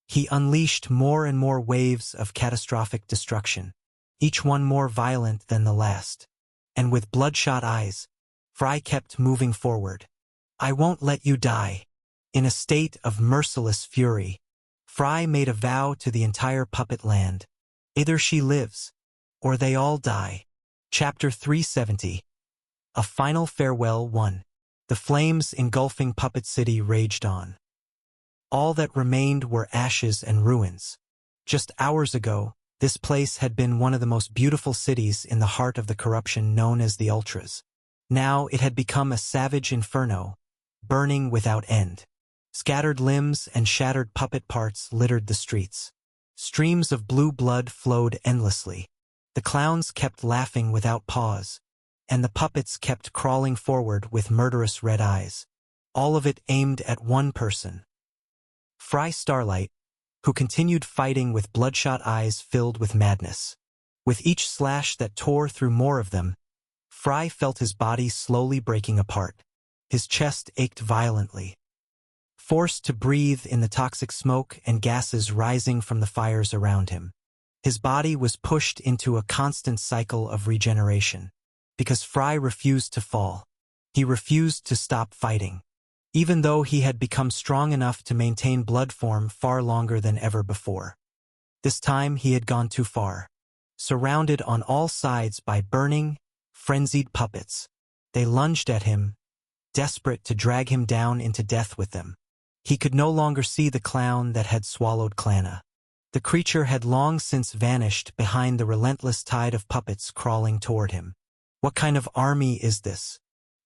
Speaker 1: He unleashed more and more waves of catastrophic destruction, each one more violent than the last. And with bloodshot eyes, Fry kept moving forward. I won't let you die. In a state of merciless fury, Fry made a vow to the entire puppet land. Either she lives, or they all die. Chapter 370. A Final Farewell 1. The flames engulfing Puppet City raged on. All that remained were ashes and ruins. Just hours ago, this place had been one of the most beautiful cities in the heart of the corruption known as the Ultras. Now it had become a savage inferno, burning without end. Scattered limbs and shattered puppet parts littered the streets. Streams of blue blood flowed endlessly. The clowns kept laughing without pause, and the puppets kept crawling forward with murderous red eyes. All of it aimed at one person. Fry Starlight, who continued fighting with bloodshot eyes filled with madness. With each slash that tore through more of them, Fry felt his body slowly breaking apart. His chest ached violently. Forced to breathe in the toxic smoke and gases rising from the fires around him, his body was pushed into a constant cycle of regeneration. Because Fry refused to fall, He refused to stop fighting, even though he had become strong enough to maintain blood form far longer than ever before. This time he had gone too far. Surrounded on all sides by burning, frenzied puppets, they lunged at him, desperate to drag him down into death with them. He could no longer see the clown that had swallowed Clanna. The creature had long since vanished behind the relentless tide of puppets crawling toward him. What kind of army is this?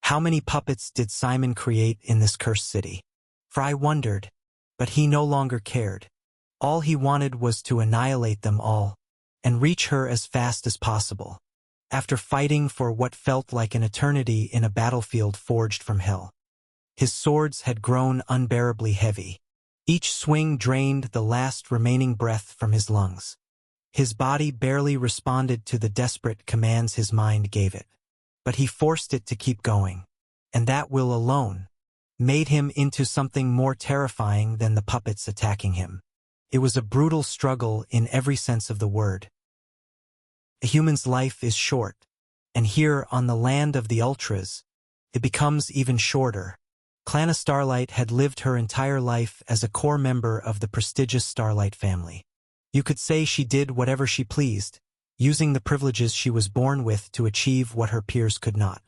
Speaker 1: How many puppets did Simon create in this cursed city? Fry wondered, but he no longer cared. All he wanted was to annihilate them all, and reach her as fast as possible. After fighting for what felt like an eternity in a battlefield forged from hell, his swords had grown unbearably heavy. Each swing drained the last remaining breath from his lungs. His body barely responded to the desperate commands his mind gave it. But he forced it to keep going, and that will alone made him into something more terrifying than the puppets attacking him. It was a brutal struggle in every sense of the word. A human's life is short, and here on the land of the Ultras, it becomes even shorter. Clanna Starlight had lived her entire life as a core member of the prestigious Starlight family. You could say she did whatever she pleased, using the privileges she was born with to achieve what her peers could not.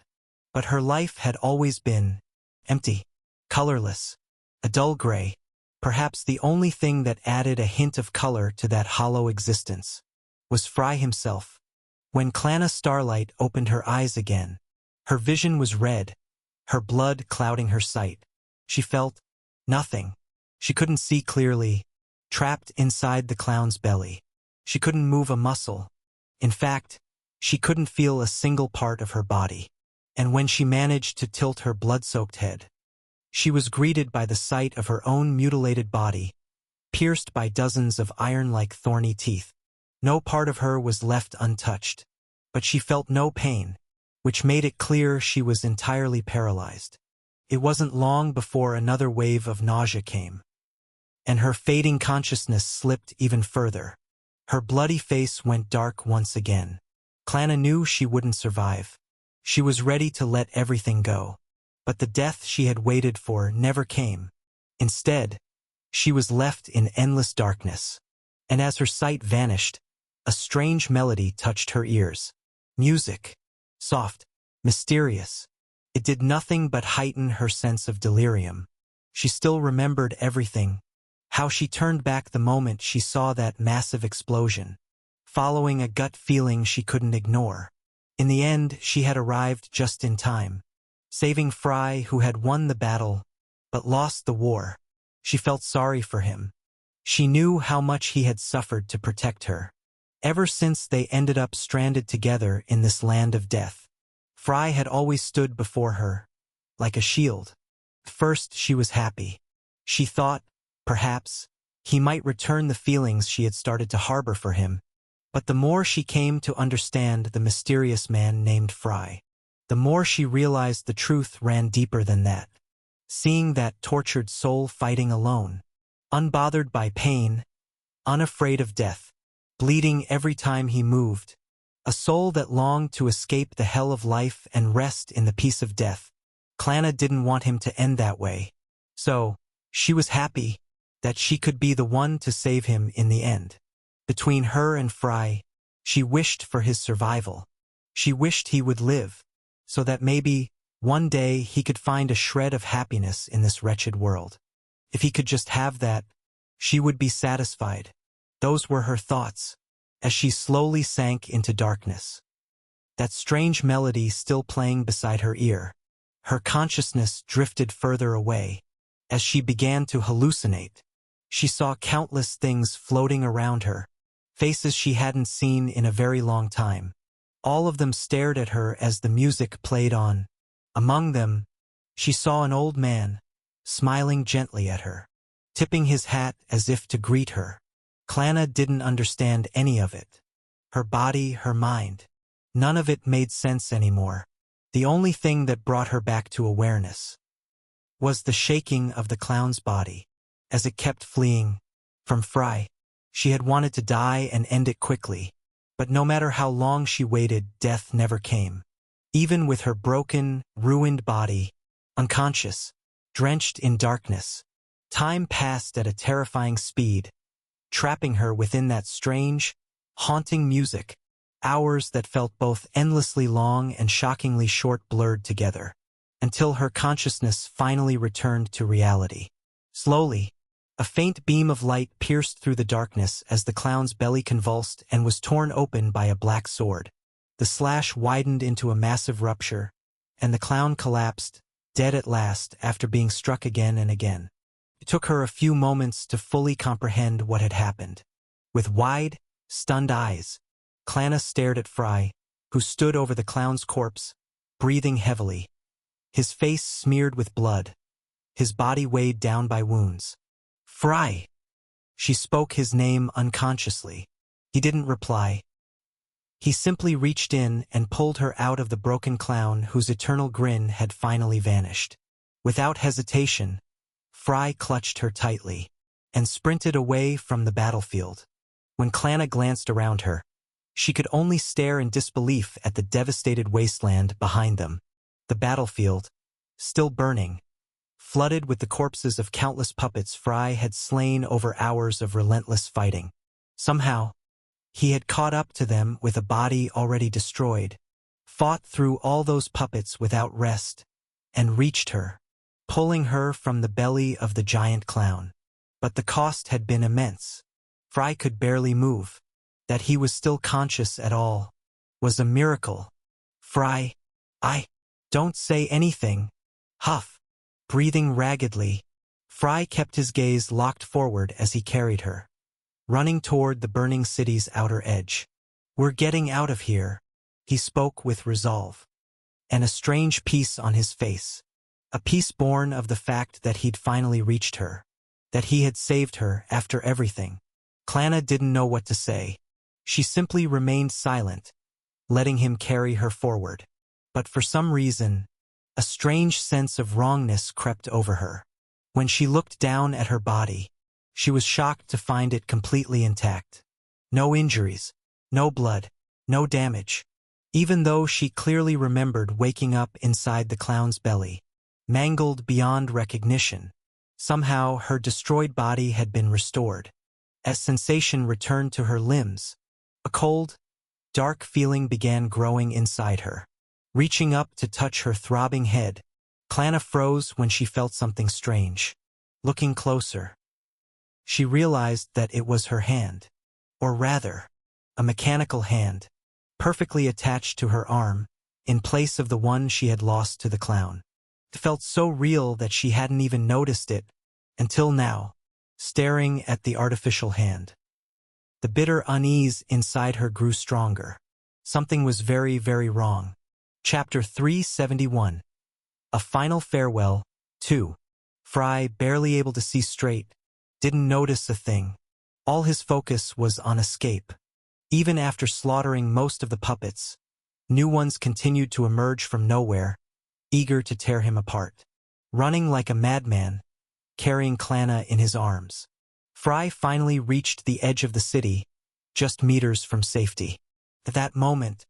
Speaker 1: But her life had always been empty, colorless, a dull gray. Perhaps the only thing that added a hint of color to that hollow existence was Fry himself. When Clanna Starlight opened her eyes again, her vision was red, her blood clouding her sight. She felt nothing. She couldn't see clearly, trapped inside the clown's belly. She couldn't move a muscle. In fact, she couldn't feel a single part of her body. And when she managed to tilt her blood-soaked head, she was greeted by the sight of her own mutilated body, pierced by dozens of iron-like thorny teeth. No part of her was left untouched, but she felt no pain, which made it clear she was entirely paralyzed. It wasn't long before another wave of nausea came, and her fading consciousness slipped even further. Her bloody face went dark once again. Clanna knew she wouldn't survive. She was ready to let everything go. But the death she had waited for never came. Instead, she was left in endless darkness. And as her sight vanished, a strange melody touched her ears. Music. Soft. Mysterious. It did nothing but heighten her sense of delirium. She still remembered everything. How she turned back the moment she saw that massive explosion, following a gut feeling she couldn't ignore. In the end, she had arrived just in time, saving Fry, who had won the battle, but lost the war. She felt sorry for him. She knew how much he had suffered to protect her. Ever since they ended up stranded together in this land of death, Fry had always stood before her, like a shield. First, she was happy. She thought, perhaps, he might return the feelings she had started to harbor for him. But the more she came to understand the mysterious man named Fry, the more she realized the truth ran deeper than that. Seeing that tortured soul fighting alone, unbothered by pain, unafraid of death, bleeding every time he moved, a soul that longed to escape the hell of life and rest in the peace of death. Clanna didn't want him to end that way. So, she was happy that she could be the one to save him in the end. Between her and Fry, she wished for his survival. She wished he would live, so that maybe, one day he could find a shred of happiness in this wretched world. If he could just have that, she would be satisfied. Those were her thoughts, as she slowly sank into darkness. That strange melody still playing beside her ear. Her consciousness drifted further away. As she began to hallucinate, she saw countless things floating around her, faces she hadn't seen in a very long time. All of them stared at her as the music played on. Among them, she saw an old man, smiling gently at her, tipping his hat as if to greet her. Clanna didn't understand any of it. Her body, her mind. None of it made sense anymore. The only thing that brought her back to awareness was the shaking of the clown's body, as it kept fleeing from Fry. She had wanted to die and end it quickly, but no matter how long she waited, death never came. even with her broken, ruined body, unconscious, drenched in darkness. Time passed at a terrifying speed, trapping her within that strange, haunting music, hours that felt both endlessly long and shockingly short blurred together, until her consciousness finally returned to reality. Slowly, a faint beam of light pierced through the darkness as the clown's belly convulsed and was torn open by a black sword. The slash widened into a massive rupture, and the clown collapsed, dead at last after being struck again and again. It took her a few moments to fully comprehend what had happened. With wide, stunned eyes, Clanna stared at Fry, who stood over the clown's corpse, breathing heavily. His face smeared with blood, his body weighed down by wounds. Fry! She spoke his name unconsciously. He didn't reply. He simply reached in and pulled her out of the broken clown whose eternal grin had finally vanished. Without hesitation, Fry clutched her tightly and sprinted away from the battlefield. When Clanna glanced around her, she could only stare in disbelief at the devastated wasteland behind them. The battlefield, still burning, flooded with the corpses of countless puppets Fry had slain over hours of relentless fighting. Somehow, he had caught up to them with a body already destroyed, fought through all those puppets without rest, and reached her, pulling her from the belly of the giant clown. But the cost had been immense. Fry could barely move. That he was still conscious at all was a miracle. Fry, don't say anything. Huff. Breathing raggedly, Fry kept his gaze locked forward as he carried her, running toward the burning city's outer edge. We're getting out of here, he spoke with resolve, and a strange peace on his face. A peace born of the fact that he'd finally reached her, that he had saved her after everything. Clanna didn't know what to say. She simply remained silent, letting him carry her forward. But for some reason, a strange sense of wrongness crept over her. When she looked down at her body, she was shocked to find it completely intact. No injuries, no blood, no damage. Even though she clearly remembered waking up inside the clown's belly, mangled beyond recognition, somehow her destroyed body had been restored. As sensation returned to her limbs, a cold, dark feeling began growing inside her. Reaching up to touch her throbbing head, Clanna froze when she felt something strange. Looking closer, she realized that it was her hand, or rather, a mechanical hand, perfectly attached to her arm, in place of the one she had lost to the clown. It felt so real that she hadn't even noticed it, until now, staring at the artificial hand. The bitter unease inside her grew stronger. Something was very, very wrong. Chapter 371. A Final Farewell, 2. Fry, barely able to see straight, didn't notice a thing. All his focus was on escape. Even after slaughtering most of the puppets, new ones continued to emerge from nowhere, eager to tear him apart. Running like a madman, carrying Clanna in his arms, Fry finally reached the edge of the city, just meters from safety. At that moment,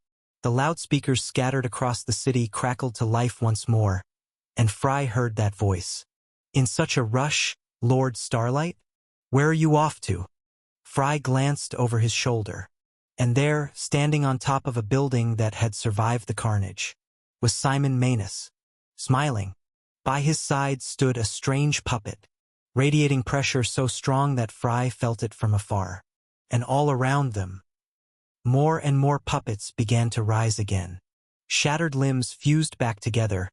Speaker 1: the loudspeakers scattered across the city crackled to life once more, and Fry heard that voice. In such a rush, Lord Starlight? Where are you off to? Fry glanced over his shoulder, and there, standing on top of a building that had survived the carnage, was Simon Manus, smiling. By his side stood a strange puppet, radiating pressure so strong that Fry felt it from afar. And all around them, more and more puppets began to rise again. Shattered limbs fused back together,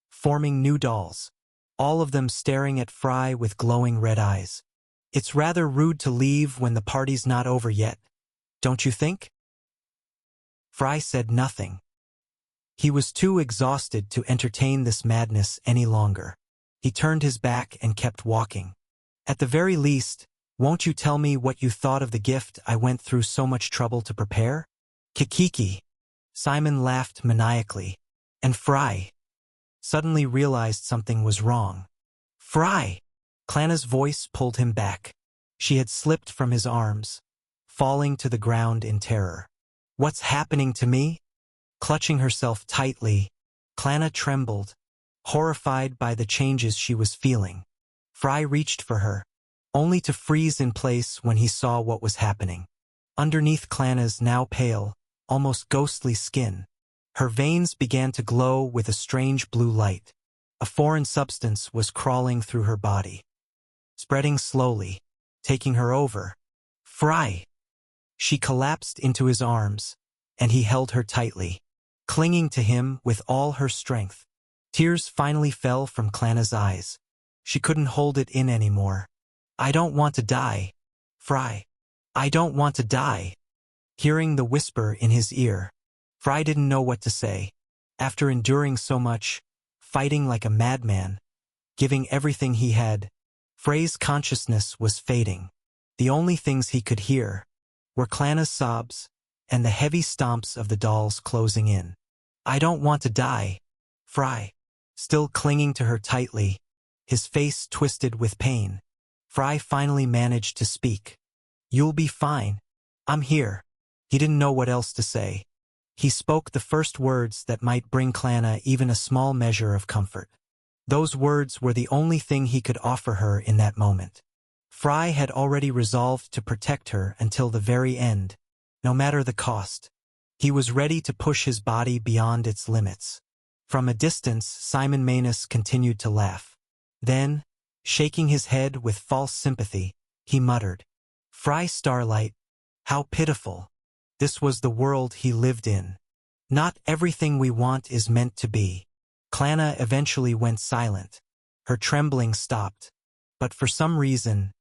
Speaker 1: forming new dolls, all of them staring at Fry with glowing red eyes. It's rather rude to leave when the party's not over yet, don't you think? Fry said nothing. He was too exhausted to entertain this madness any longer. He turned his back and kept walking. At the very least, won't you tell me what you thought of the gift I went through so much trouble to prepare? Kikiki. Simon laughed maniacally, and Fry suddenly realized something was wrong. Fry! Clanna's voice pulled him back. She had slipped from his arms, falling to the ground in terror. What's happening to me? Clutching herself tightly, Clana trembled, horrified by the changes she was feeling. Fry reached for her, only to freeze in place when he saw what was happening. Underneath Clana's now pale, almost ghostly skin, her veins began to glow with a strange blue light. A foreign substance was crawling through her body, spreading slowly, taking her over. Fry! She collapsed into his arms, and he held her tightly, clinging to him with all her strength. Tears finally fell from Clana's eyes. She couldn't hold it in anymore. I don't want to die, Fry. I don't want to die. Hearing the whisper in his ear, Fry didn't know what to say. After enduring so much, fighting like a madman, giving everything he had, Frey's consciousness was fading. The only things he could hear were Clana's sobs and the heavy stomps of the dolls closing in. I don't want to die, Fry. Still clinging to her tightly, his face twisted with pain, Fry finally managed to speak. You'll be fine. I'm here. He didn't know what else to say. He spoke the first words that might bring Clana even a small measure of comfort. Those words were the only thing he could offer her in that moment. Fry had already resolved to protect her until the very end, no matter the cost. He was ready to push his body beyond its limits. From a distance, Simon Manus continued to laugh. Then, shaking his head with false sympathy, he muttered, Fry Starlight, how pitiful. This was the world he lived in. Not everything we want is meant to be. Clana eventually went silent. Her trembling stopped. But for some reason,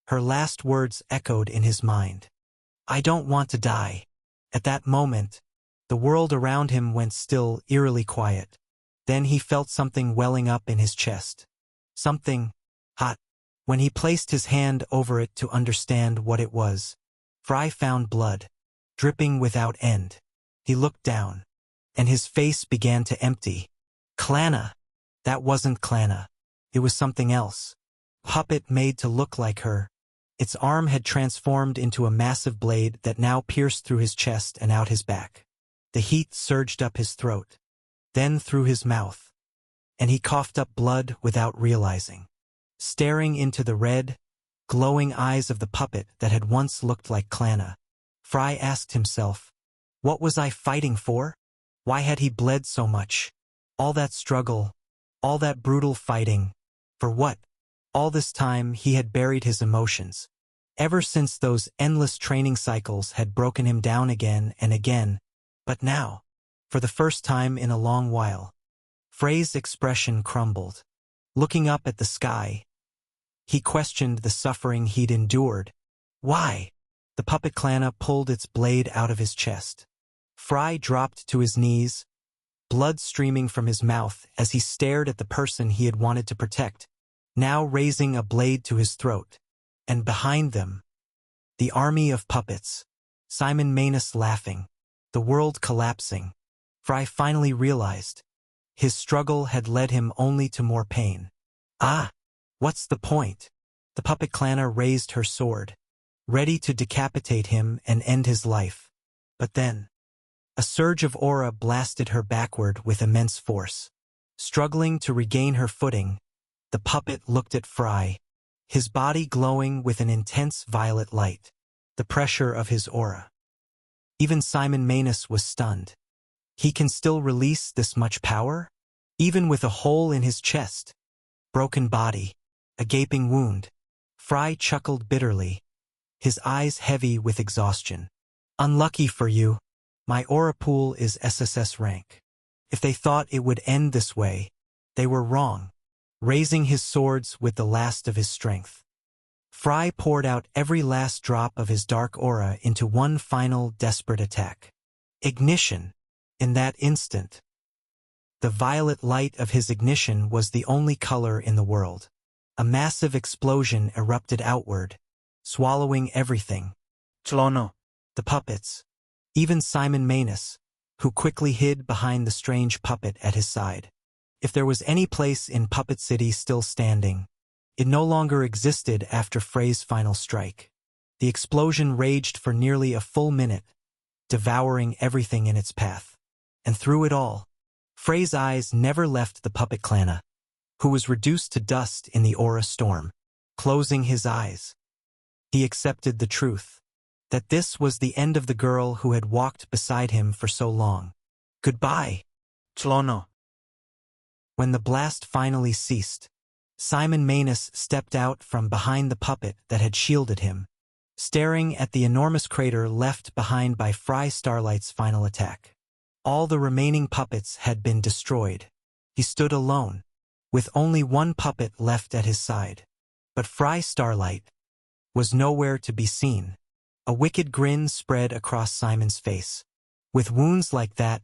Speaker 1: her last words echoed in his mind. I don't want to die. At that moment, the world around him went still, eerily quiet. Then he felt something welling up in his chest. Something hot. When he placed his hand over it to understand what it was, Fry found blood, dripping without end. He looked down, and his face began to empty. Clana! That wasn't Clana. It was something else. Puppet made to look like her. Its arm had transformed into a massive blade that now pierced through his chest and out his back. The heat surged up his throat, then through his mouth, and he coughed up blood without realizing. Staring into the red, glowing eyes of the puppet that had once looked like Clana, Fry asked himself, what was I fighting for? Why had he bled so much? All that struggle, all that brutal fighting, for what? All this time he had buried his emotions. Ever since those endless training cycles had broken him down again and again, but now, for the first time in a long while, Frey's expression crumbled. Looking up at the sky, he questioned the suffering he'd endured. Why? The puppet Clana pulled its blade out of his chest. Fry dropped to his knees, blood streaming from his mouth as he stared at the person he had wanted to protect, now raising a blade to his throat. And behind them, the army of puppets, Simon Manus laughing, the world collapsing. Fry finally realized his struggle had led him only to more pain. Ah, what's the point? The puppet Clana raised her sword, ready to decapitate him and end his life. But then, a surge of aura blasted her backward with immense force. Struggling to regain her footing, the puppet looked at Fry, his body glowing with an intense violet light, the pressure of his aura. Even Simon Manus was stunned. He can still release this much power? Even with a hole in his chest, broken body, a gaping wound. Fry chuckled bitterly, his eyes heavy with exhaustion. Unlucky for you, my aura pool is SSS rank. If they thought it would end this way, they were wrong. Raising his swords with the last of his strength, Fry poured out every last drop of his dark aura into one final desperate attack. Ignition. In that instant, the violet light of his ignition was the only color in the world. A massive explosion erupted outward, swallowing everything.
Speaker 2: Chlono.
Speaker 1: The puppets, even Simon Manus, who quickly hid behind the strange puppet at his side. If there was any place in Puppet City still standing, it no longer existed after Frey's final strike. The explosion raged for nearly a full minute, devouring everything in its path. And through it all, Frey's eyes never left the puppet Clanna, who was reduced to dust in the aura storm. Closing his eyes, he accepted the truth, that this was the end of the girl who had walked beside him for so long. Goodbye.
Speaker 2: Chlono.
Speaker 1: When the blast finally ceased, Simon Manus stepped out from behind the puppet that had shielded him, staring at the enormous crater left behind by Fry Starlight's final attack. All the remaining puppets had been destroyed. He stood alone, with only one puppet left at his side. But Fry Starlight was nowhere to be seen. A wicked grin spread across Simon's face. With wounds like that,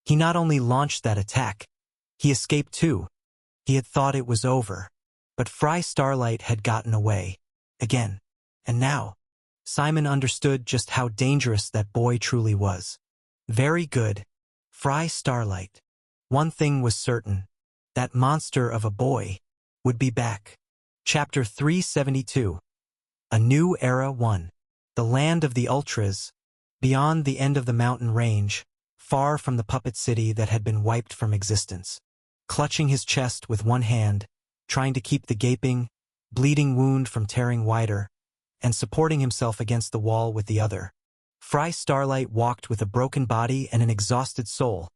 Speaker 1: he not only launched that attack, he escaped too. He had thought it was over. But Fry Starlight had gotten away. Again. And now, Simon understood just how dangerous that boy truly was. Very good. Fry Starlight. One thing was certain. That monster of a boy would be back. Chapter 372. A New Era 1. The land of the Ultras, beyond the end of the mountain range, far from the puppet city that had been wiped from existence. Clutching his chest with one hand, trying to keep the gaping, bleeding wound from tearing wider, and supporting himself against the wall with the other, Fry Starlight walked with a broken body and an exhausted soul,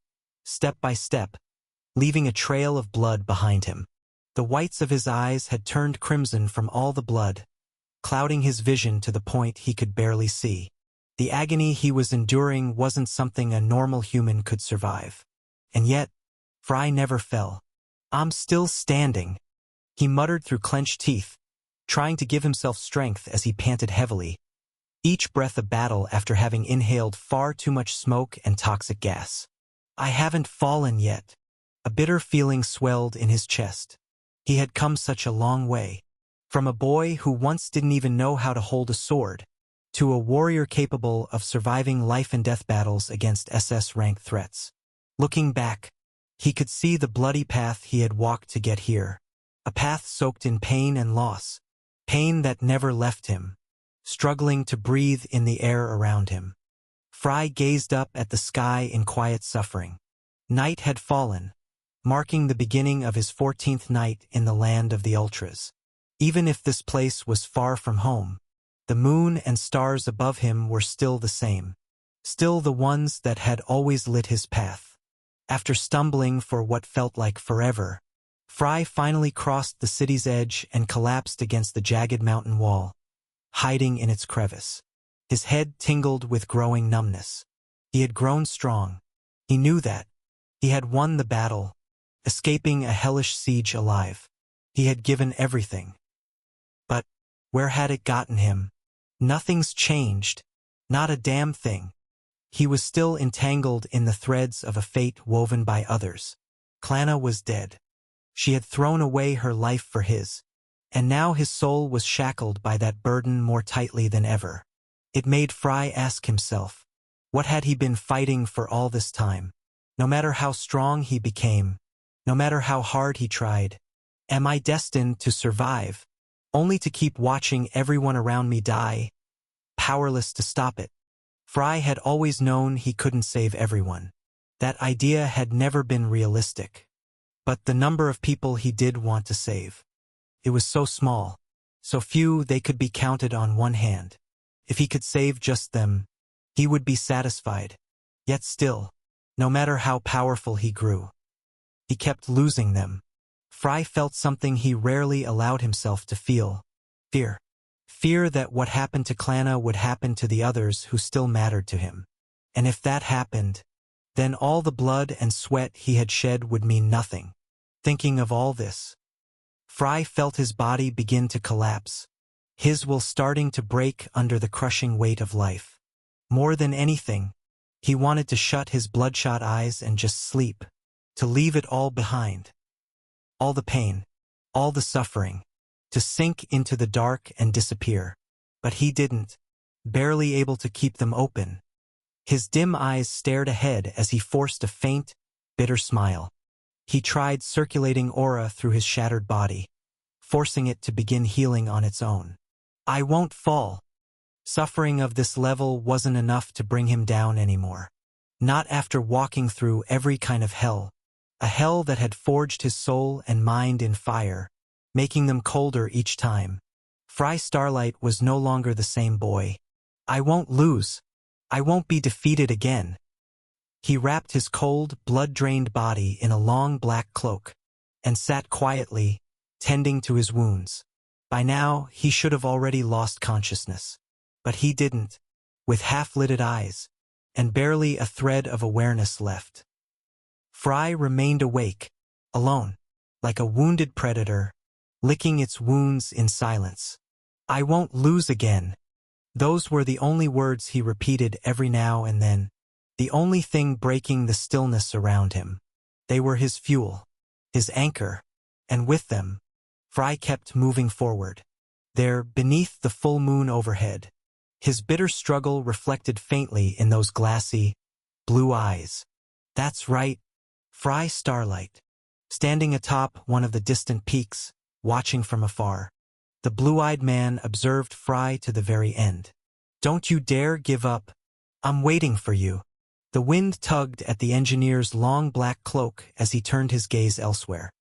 Speaker 1: step by step, leaving a trail of blood behind him. The whites of his eyes had turned crimson from all the blood, clouding his vision to the point he could barely see. The agony he was enduring wasn't something a normal human could survive. And yet, Fry never fell. "I'm still standing," he muttered through clenched teeth, trying to give himself strength as he panted heavily, each breath a battle after having inhaled far too much smoke and toxic gas. "I haven't fallen yet." A bitter feeling swelled in his chest. He had come such a long way. From a boy who once didn't even know how to hold a sword, to a warrior capable of surviving life-and-death battles against SS-rank threats. Looking back, he could see the bloody path he had walked to get here. A path soaked in pain and loss. Pain that never left him, struggling to breathe in the air around him. Fry gazed up at the sky in quiet suffering. Night had fallen, marking the beginning of his 14th night in the land of the Ultras. Even if this place was far from home, the moon and stars above him were still the same, still the ones that had always lit his path. After stumbling for what felt like forever, Fry finally crossed the city's edge and collapsed against the jagged mountain wall, hiding in its crevice. His head tingled with growing numbness. He had grown strong. He knew that. He had won the battle, escaping a hellish siege alive. He had given everything. But where had it gotten him? Nothing's changed. Not a damn thing. He was still entangled in the threads of a fate woven by others. Clanna was dead. She had thrown away her life for his, and now his soul was shackled by that burden more tightly than ever. It made Fry ask himself, what had he been fighting for all this time? No matter how strong he became, no matter how hard he tried, am I destined to survive, only to keep watching everyone around me die, powerless to stop it? Fry had always known he couldn't save everyone. That idea had never been realistic. But the number of people he did want to save, it was so small, so few they could be counted on one hand. If he could save just them, he would be satisfied. Yet still, no matter how powerful he grew, he kept losing them. Fry felt something he rarely allowed himself to feel. Fear. Fear that what happened to Clanna would happen to the others who still mattered to him. And if that happened, then all the blood and sweat he had shed would mean nothing. Thinking of all this, Fry felt his body begin to collapse, his will starting to break under the crushing weight of life. More than anything, he wanted to shut his bloodshot eyes and just sleep, to leave it all behind. All the pain, all the suffering, to sink into the dark and disappear. But he didn't, barely able to keep them open. His dim eyes stared ahead as he forced a faint, bitter smile. He tried circulating aura through his shattered body, forcing it to begin healing on its own. I won't fall. Suffering of this level wasn't enough to bring him down anymore. Not after walking through every kind of hell. A hell that had forged his soul and mind in fire, making them colder each time. Fry Starlight was no longer the same boy. I won't lose. I won't be defeated again. He wrapped his cold, blood-drained body in a long black cloak, and sat quietly, tending to his wounds. By now, he should have already lost consciousness. But he didn't, with half-lidded eyes, and barely a thread of awareness left. Fry remained awake, alone, like a wounded predator, licking its wounds in silence. I won't lose again. Those were the only words he repeated every now and then, the only thing breaking the stillness around him. They were his fuel, his anchor, and with them, Fry kept moving forward. There, beneath the full moon overhead, his bitter struggle reflected faintly in those glassy, blue eyes. That's right, Fry Starlight, standing atop one of the distant peaks, watching from afar. The blue-eyed man observed Fry to the very end. Don't you dare give up. I'm waiting for you. The wind tugged at the engineer's long black cloak as he turned his gaze elsewhere.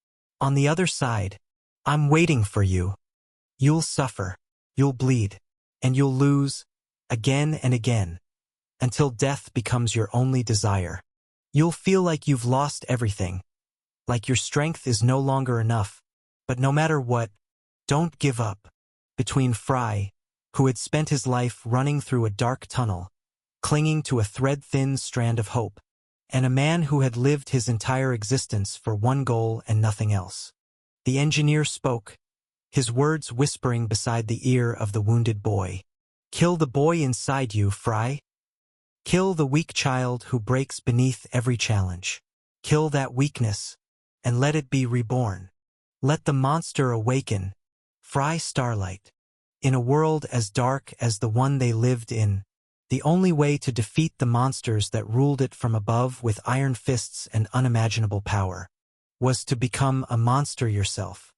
Speaker 1: On the other side, I'm waiting for you. You'll suffer, you'll bleed, and you'll lose, again and again, until death becomes your only desire. You'll feel like you've lost everything, like your strength is no longer enough, but no matter what, don't give up. Between Fry, who had spent his life running through a dark tunnel, clinging to a thread-thin strand of hope, and a man who had lived his entire existence for one goal and nothing else. The engineer spoke, his words whispering beside the ear of the wounded boy. Kill the boy inside you, Fry. Kill the weak child who breaks beneath every challenge. Kill that weakness, and let it be reborn. Let the monster awaken, Fry Starlight. In a world as dark as the one they lived in, the only way to defeat the monsters that ruled it from above with iron fists and unimaginable power was to become a monster yourself.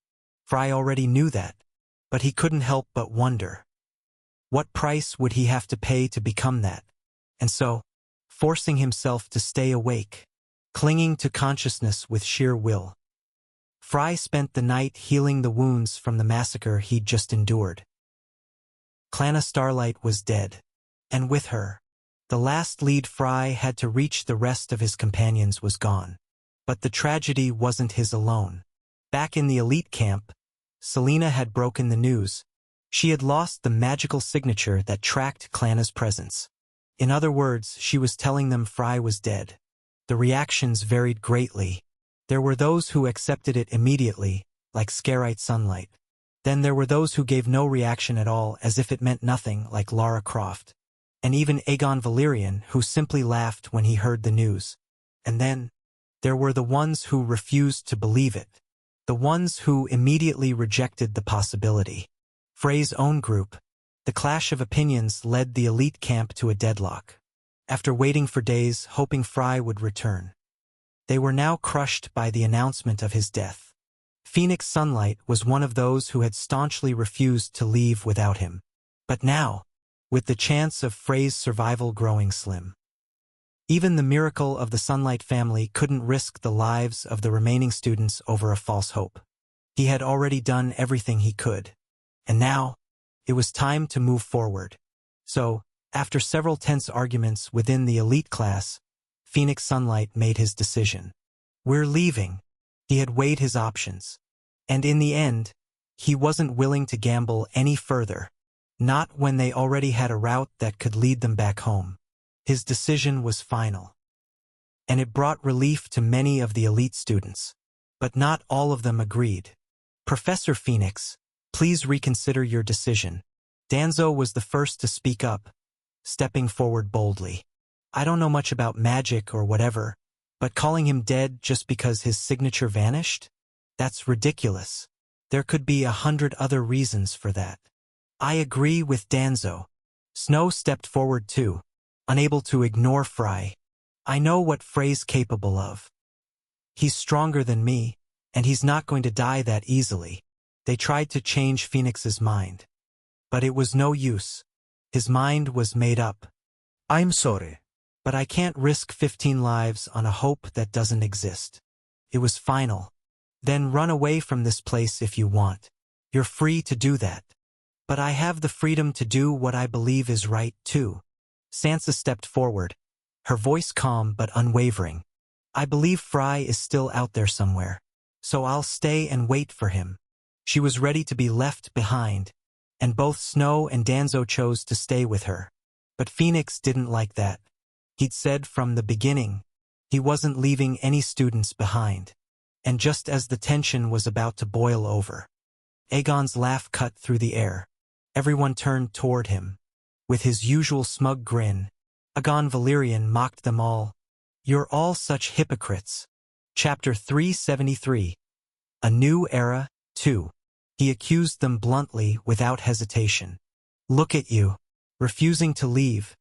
Speaker 1: Fry already knew that, but he couldn't help but wonder. What price would he have to pay to become that? And so, forcing himself to stay awake, clinging to consciousness with sheer will, Fry spent the night healing the wounds from the massacre he'd just endured. Clanna Starlight was dead, and with her, the last lead Fry had to reach the rest of his companions was gone. But the tragedy wasn't his alone. Back in the elite camp, Selena had broken the news. She had lost the magical signature that tracked Clanna's presence. In other words, she was telling them Fry was dead. The reactions varied greatly. There were those who accepted it immediately, like Scarite Sunlight. Then there were those who gave no reaction at all, as if it meant nothing, like Lara Croft. And even Aegon Valerian, who simply laughed when he heard the news. And then, there were the ones who refused to believe it. The ones who immediately rejected the possibility. Frey's own group, the clash of opinions led the elite camp to a deadlock. After waiting for days, hoping Fry would return, they were now crushed by the announcement of his death. Phoenix Sunlight was one of those who had staunchly refused to leave without him. But now, with the chance of Frey's survival growing slim, even the miracle of the Sunlight family couldn't risk the lives of the remaining students over a false hope. He had already done everything he could. And now, it was time to move forward. So, after several tense arguments within the elite class, Phoenix Sunlight made his decision. We're leaving. He had weighed his options. And in the end, he wasn't willing to gamble any further. Not when they already had a route that could lead them back home. His decision was final. And it brought relief to many of the elite students. But not all of them agreed. Professor Phoenix, please reconsider your decision. Danzo was the first to speak up, stepping forward boldly. I don't know much about magic or whatever, but calling him dead just because his signature vanished? That's ridiculous. There could be 100 other reasons for that. I agree with Danzo. Snow stepped forward too, unable to ignore Fry. I know what Frey's capable of. He's stronger than me, and he's not going to die that easily. They tried to change Phoenix's mind. But it was no use. His mind was made up.
Speaker 2: I'm sorry.
Speaker 1: But I can't risk 15 lives on a hope that doesn't exist. It was final. Then run away from this place if you want. You're free to do that. But I have the freedom to do what I believe is right, too. Sansa stepped forward, her voice calm but unwavering. I believe Fry is still out there somewhere, so I'll stay and wait for him. She was ready to be left behind, and both Snow and Danzo chose to stay with her. But Phoenix didn't like that. He'd said from the beginning he wasn't leaving any students behind. And just as the tension was about to boil over, Aegon's laugh cut through the air. Everyone turned toward him. With his usual smug grin, Aegon Valyrian mocked them all. You're all such hypocrites. Chapter 373. A New Era, 2. He accused them bluntly without hesitation. Look at you, refusing to leave,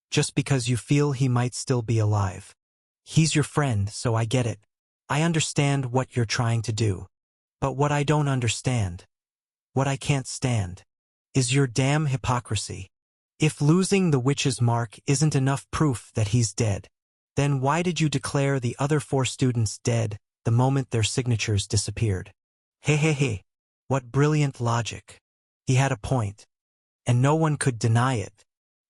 Speaker 1: just because you feel he might still be alive. He's your friend, so I get it. I understand what you're trying to do. But what I don't understand, what I can't stand, is your damn hypocrisy. If losing the witch's mark isn't enough proof that he's dead, then why did you declare the other 4 students dead the moment their signatures disappeared? Hey, what brilliant logic. He had a point, and no one could deny it.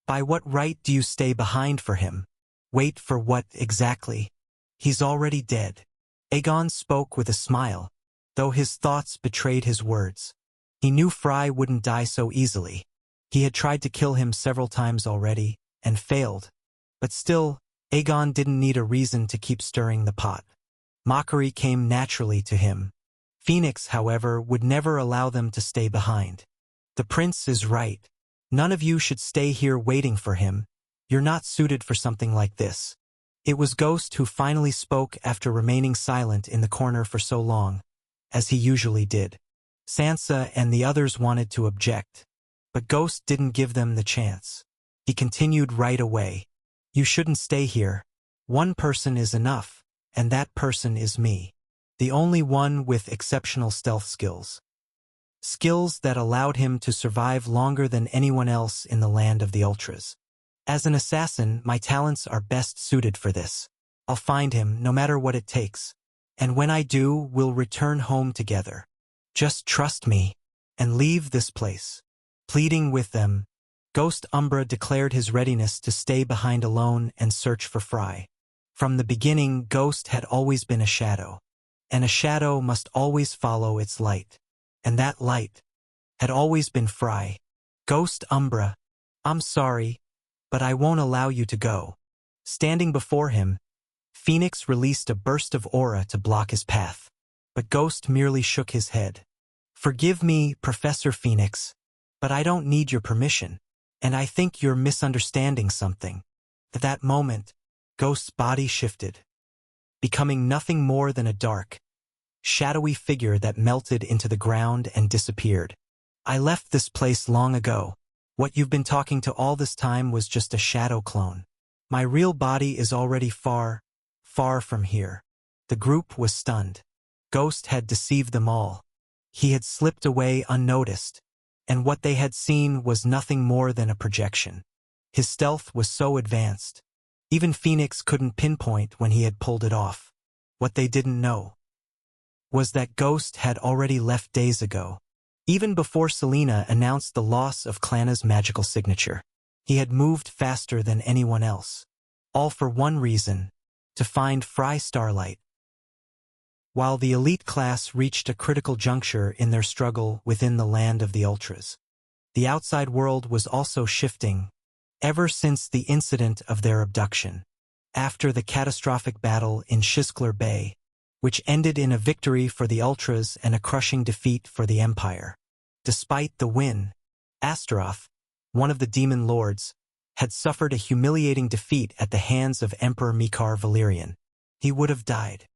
Speaker 1: By what right do you stay behind for him? Wait for what exactly? He's already dead. Aegon spoke with a smile, though his thoughts betrayed his words. He knew Fry wouldn't die so easily. He had tried to kill him several times already, and failed. But still, Aegon didn't need a reason to keep stirring the pot. Mockery came naturally to him. Phoenix, however, would never allow them to stay behind. The prince is right. None of you should stay here waiting for him. You're not suited for something like this. It was Ghost who finally spoke after remaining silent in the corner for so long, as he usually did. Sansa and the others wanted to object, but Ghost didn't give them the chance. He continued right away. You shouldn't stay here. One person is enough, and that person is me. The only one with exceptional stealth skills. Skills that allowed him to survive longer than anyone else in the land of the Ultras. As an assassin, my talents are best suited for this. I'll find him, no matter what it takes. And when I do, we'll return home together. Just trust me, and leave this place. Pleading with them, Ghost Umbra declared his readiness to stay behind alone and search for Fry. From the beginning, Ghost had always been a shadow, and a shadow must always follow its light. And that light had always been Fry. Ghost Umbra, I'm sorry, but I won't allow you to go. Standing before him, Phoenix released a burst of aura to block his path, but Ghost merely shook his head. Forgive me, Professor Phoenix, but I don't need your permission, and I think you're misunderstanding something. At that moment, Ghost's body shifted, becoming nothing more than a dark, shadowy figure that melted into the ground and disappeared. I left this place long ago. What you've been talking to all this time was just a shadow clone. My real body is already far, far from here. The group was stunned. Ghost had deceived them all. He had slipped away unnoticed, and what they had seen was nothing more than a projection. His stealth was so advanced. Even Phoenix couldn't pinpoint when he had pulled it off. What they didn't know was that Ghost had already left days ago. Even before Selena announced the loss of Clana's magical signature, he had moved faster than anyone else. All for one reason, to find Fry Starlight. While the elite class reached a critical juncture in their struggle within the land of the Ultras, the outside world was also shifting, ever since the incident of their abduction. After the catastrophic battle in Shiskler Bay, which ended in a victory for the Ultras and a crushing defeat for the Empire. Despite the win, Astaroth, one of the demon lords, had suffered a humiliating defeat at the hands of Emperor Mikar Valyrian. He would have died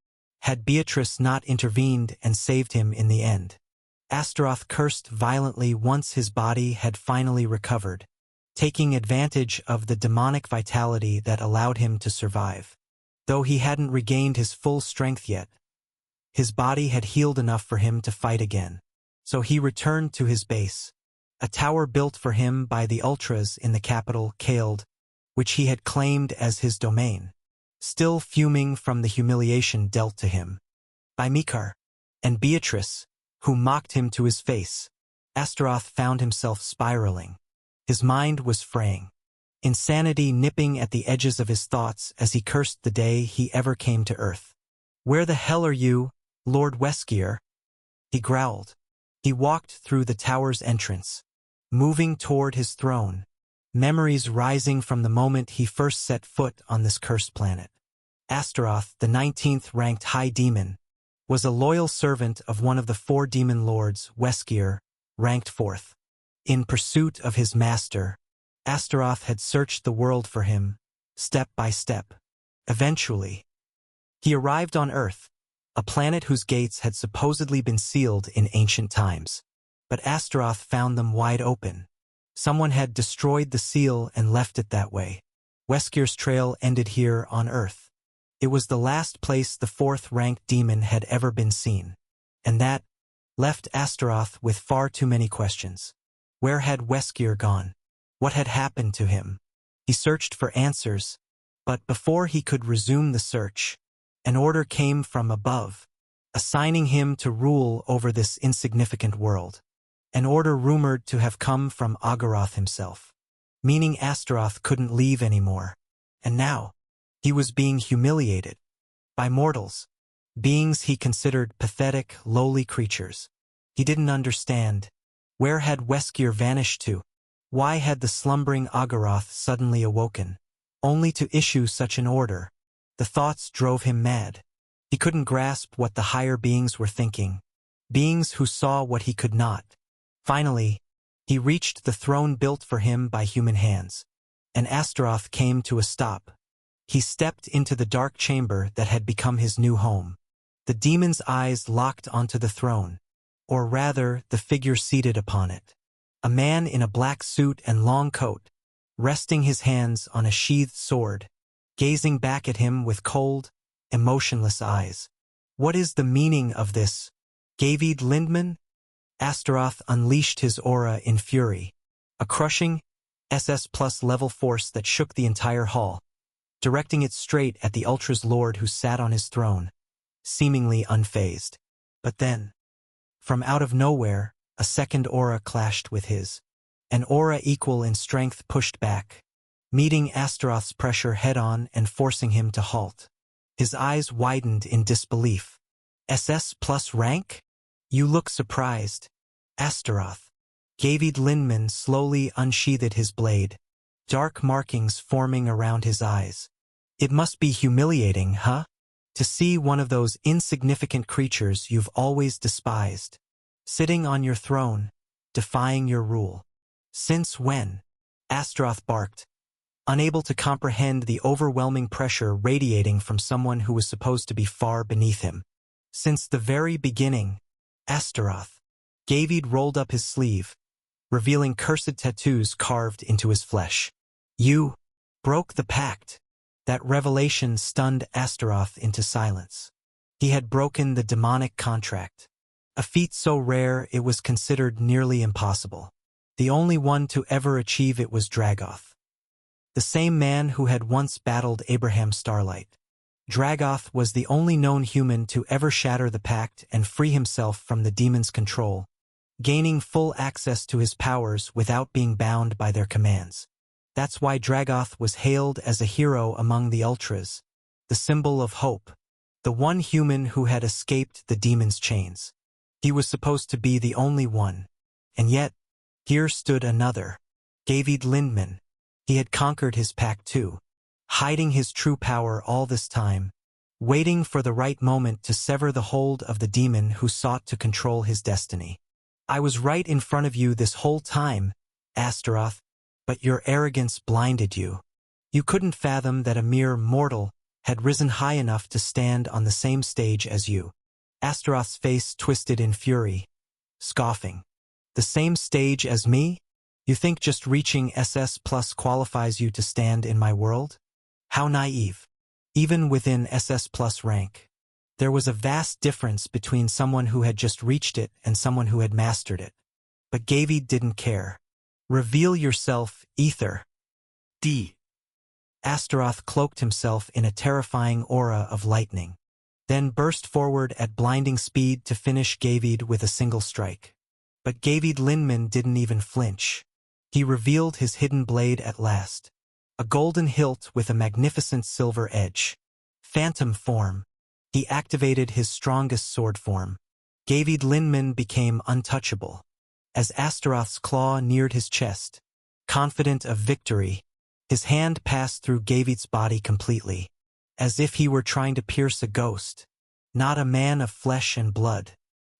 Speaker 1: had Beatrice not intervened and saved him in the end. Astaroth cursed violently once his body had finally recovered, taking advantage of the demonic vitality that allowed him to survive. Though he hadn't regained his full strength yet, his body had healed enough for him to fight again. So he returned to his base, a tower built for him by the Ultras in the capital, Kaeld, which he had claimed as his domain, still fuming from the humiliation dealt to him by Mikar and Beatrice, who mocked him to his face. Astaroth found himself spiraling. His mind was fraying, insanity nipping at the edges of his thoughts as he cursed the day he ever came to Earth. "Where the hell are you, Lord Weskier?" he growled. He walked through the tower's entrance, moving toward his throne, memories rising from the moment he first set foot on this cursed planet. Astaroth, the 19th ranked high demon, was a loyal servant of one of the 4 demon lords, Weskier, ranked 4th. In pursuit of his master, Astaroth had searched the world for him, step by step. Eventually, he arrived on Earth, a planet whose gates had supposedly been sealed in ancient times. But Astaroth found them wide open. Someone had destroyed the seal and left it that way. Weskier's trail ended here on Earth. It was the last place the 4th-ranked demon had ever been seen. And that left Astaroth with far too many questions. Where had Weskier gone? What had happened to him? He searched for answers, but before he could resume the search, an order came from above, assigning him to rule over this insignificant world. An order rumored to have come from Agaroth himself, meaning Astaroth couldn't leave anymore. And now, he was being humiliated by mortals, beings he considered pathetic, lowly creatures. He didn't understand. Where had Weskier vanished to? Why had the slumbering Agaroth suddenly awoken, only to issue such an order? The thoughts drove him mad. He couldn't grasp what the higher beings were thinking, beings who saw what he could not. Finally, he reached the throne built for him by human hands, and Astaroth came to a stop. He stepped into the dark chamber that had become his new home. The demon's eyes locked onto the throne, or rather, the figure seated upon it. A man in a black suit and long coat, resting his hands on a sheathed sword, gazing back at him with cold, emotionless eyes. "What is the meaning of this, Gavid Lindman?" Astaroth unleashed his aura in fury, a crushing, SS+ level force that shook the entire hall, directing it straight at the Ultra's lord who sat on his throne, seemingly unfazed. But then, from out of nowhere, a second aura clashed with his. An aura equal in strength pushed back, meeting Astaroth's pressure head-on and forcing him to halt. His eyes widened in disbelief. "SS+ rank? You look surprised." "Astaroth." Gavid Lindman slowly unsheathed his blade, dark markings forming around his eyes. "It must be humiliating, huh? To see one of those insignificant creatures you've always despised, sitting on your throne, defying your rule. Since when?" Astaroth barked, unable to comprehend the overwhelming pressure radiating from someone who was supposed to be far beneath him. "Since the very beginning, Astaroth." Gavid rolled up his sleeve, revealing cursed tattoos carved into his flesh. "You broke the pact." That revelation stunned Astaroth into silence. He had broken the demonic contract, a feat so rare it was considered nearly impossible. The only one to ever achieve it was Dragoth, the same man who had once battled Abraham Starlight. Dragoth was the only known human to ever shatter the pact and free himself from the demon's control, gaining full access to his powers without being bound by their commands. That's why Dragoth was hailed as a hero among the Ultras, the symbol of hope, the one human who had escaped the demon's chains. He was supposed to be the only one, and yet, here stood another, Gavid Lindman. He had conquered his pact too, hiding his true power all this time, waiting for the right moment to sever the hold of the demon who sought to control his destiny. "I was right in front of you this whole time, Astaroth, but your arrogance blinded you. You couldn't fathom that a mere mortal had risen high enough to stand on the same stage as you." Astaroth's face twisted in fury, scoffing. "The same stage as me? You think just reaching SS+ qualifies you to stand in my world? How naive." Even within SS+ rank, there was a vast difference between someone who had just reached it and someone who had mastered it. But Gavid didn't care. "Reveal yourself, Ether." Astaroth cloaked himself in a terrifying aura of lightning, then burst forward at blinding speed to finish Gavid with a single strike. But Gavid Linman didn't even flinch. He revealed his hidden blade at last. A golden hilt with a magnificent silver edge. Phantom form. He activated his strongest sword form. Gavid Linman became untouchable. As Astaroth's claw neared his chest, confident of victory, his hand passed through Gavid's body completely, as if he were trying to pierce a ghost, not a man of flesh and blood.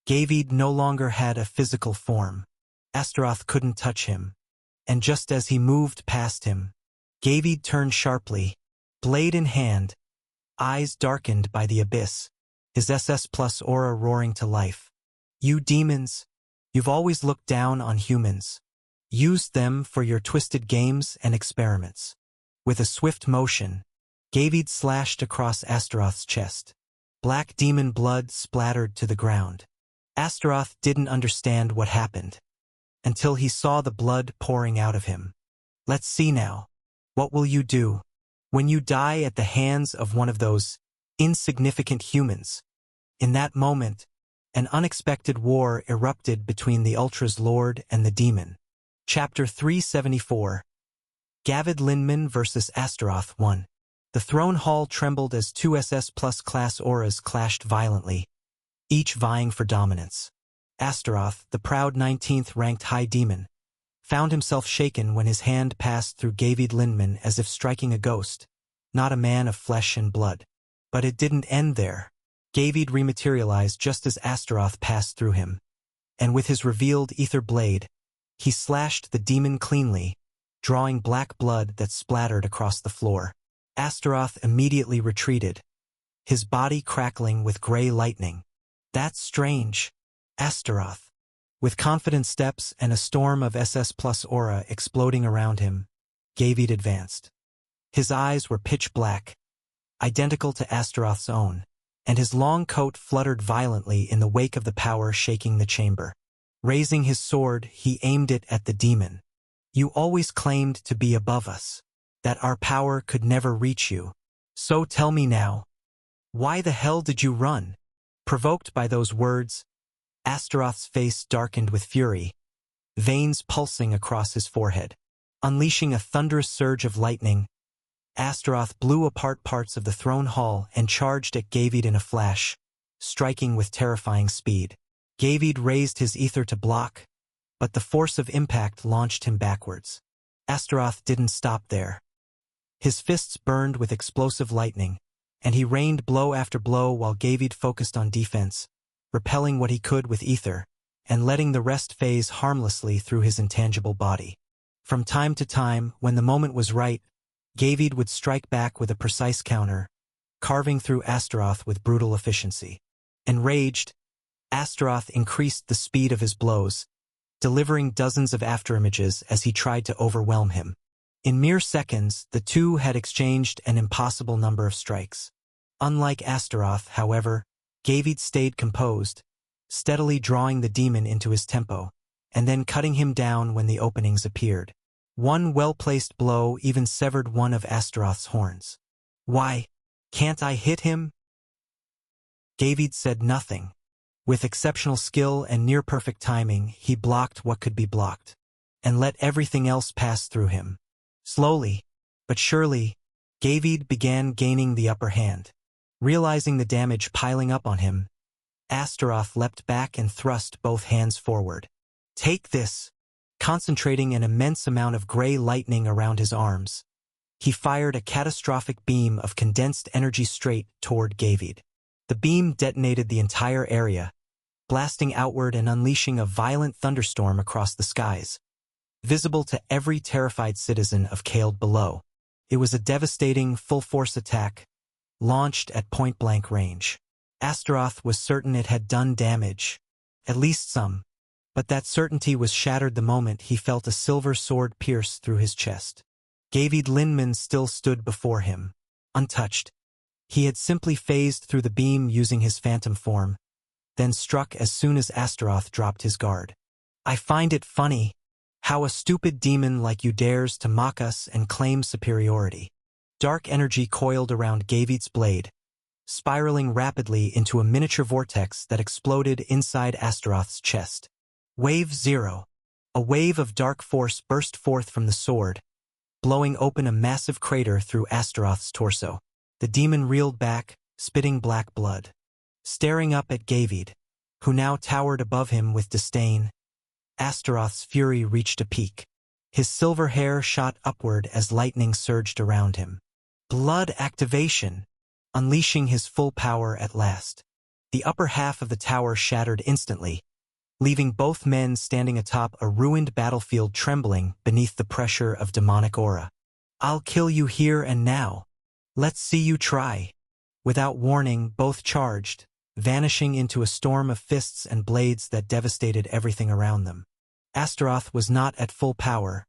Speaker 1: Gavid no longer had a physical form. Astaroth couldn't touch him. And just as he moved past him, Gavid turned sharply, blade in hand, eyes darkened by the abyss, his SS Plus aura roaring to life. You demons, you've always looked down on humans. Used them for your twisted games and experiments. With a swift motion, Gavid slashed across Astaroth's chest. Black demon blood splattered to the ground. Astaroth didn't understand what happened, until he saw the blood pouring out of him. Let's see now. What will you do when you die at the hands of one of those insignificant humans? In that moment, an unexpected war erupted between the Ultra's Lord and the demon. Chapter 374. Gavid Linman vs. Astaroth 1. The throne hall trembled as two SS Plus class auras clashed violently, each vying for dominance. Astaroth, the proud 19th ranked high demon, found himself shaken when his hand passed through Gavid Linman as if striking a ghost, not a man of flesh and blood. But it didn't end there. Gavid rematerialized just as Astaroth passed through him, and with his revealed ether blade, he slashed the demon cleanly, drawing black blood that splattered across the floor. Astaroth immediately retreated, his body crackling with gray lightning. That's strange. Astaroth. With confident steps and a storm of SS Plus aura exploding around him, Gavid advanced. His eyes were pitch black, identical to Astaroth's own, and his long coat fluttered violently in the wake of the power shaking the chamber. Raising his sword, he aimed it at the demon. You always claimed to be above us, that our power could never reach you. So tell me now, why the hell did you run? Provoked by those words, Astaroth's face darkened with fury, veins pulsing across his forehead. Unleashing a thunderous surge of lightning, Astaroth blew apart parts of the throne hall and charged at Gavid in a flash, striking with terrifying speed. Gavid raised his ether to block, but the force of impact launched him backwards. Astaroth didn't stop there. His fists burned with explosive lightning, and he rained blow after blow while Gavid focused on defense, repelling what he could with ether, and letting the rest phase harmlessly through his intangible body. From time to time, when the moment was right, Gavid would strike back with a precise counter, carving through Astaroth with brutal efficiency. Enraged, Astaroth increased the speed of his blows, delivering dozens of afterimages as he tried to overwhelm him. In mere seconds, the two had exchanged an impossible number of strikes. Unlike Astaroth, however, Gavid stayed composed, steadily drawing the demon into his tempo, and then cutting him down when the openings appeared. One well-placed blow even severed one of Astaroth's horns. Why, can't I hit him? Gavid said nothing. With exceptional skill and near-perfect timing, he blocked what could be blocked, and let everything else pass through him. Slowly, but surely, Gavid began gaining the upper hand. Realizing the damage piling up on him, Astaroth leapt back and thrust both hands forward. Take this! Concentrating an immense amount of gray lightning around his arms, he fired a catastrophic beam of condensed energy straight toward Gavid. The beam detonated the entire area, blasting outward and unleashing a violent thunderstorm across the skies, visible to every terrified citizen of Kald below. It was a devastating, full-force attack, launched at point-blank range. Astaroth was certain it had done damage, at least some, but that certainty was shattered the moment he felt a silver sword pierce through his chest. Gavid Linman still stood before him, untouched. He had simply phased through the beam using his phantom form, then struck as soon as Astaroth dropped his guard. I find it funny how a stupid demon like you dares to mock us and claim superiority. dark energy coiled around Gavid's blade, spiraling rapidly into a miniature vortex that exploded inside Astaroth's chest. Wave 0. A wave of dark force burst forth from the sword, blowing open a massive crater through Astaroth's torso. The demon reeled back, spitting black blood. Staring up at Gavid, who now towered above him with disdain, Astaroth's fury reached a peak. His silver hair shot upward as lightning surged around him. Blood activation, unleashing his full power at last. The upper half of the tower shattered instantly, leaving both men standing atop a ruined battlefield trembling beneath the pressure of demonic aura. "I'll kill you here and now. Let's see you try." Without warning, both charged, vanishing into a storm of fists and blades that devastated everything around them. Astaroth was not at full power,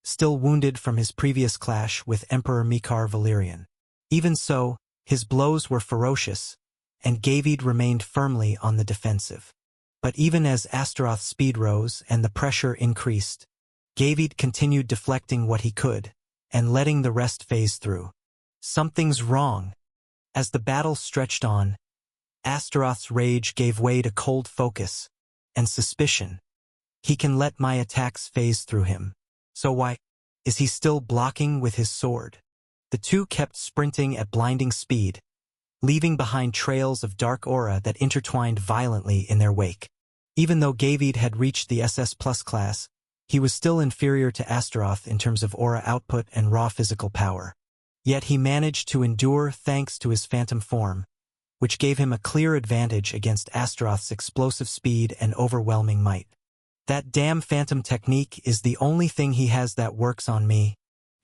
Speaker 1: still wounded from his previous clash with Emperor Mikar Valerian. Even so, his blows were ferocious, and Gavid remained firmly on the defensive. But even as Astaroth's speed rose and the pressure increased, Gavid continued deflecting what he could, and letting the rest phase through. Something's wrong. As the battle stretched on, Astaroth's rage gave way to cold focus and suspicion. He can let my attacks phase through him. So why is he still blocking with his sword? The two kept sprinting at blinding speed, leaving behind trails of dark aura that intertwined violently in their wake. Even though Gavid had reached the SS Plus class, he was still inferior to Astaroth in terms of aura output and raw physical power. Yet he managed to endure thanks to his phantom form, which gave him a clear advantage against Astaroth's explosive speed and overwhelming might. That damn phantom technique is the only thing he has that works on me.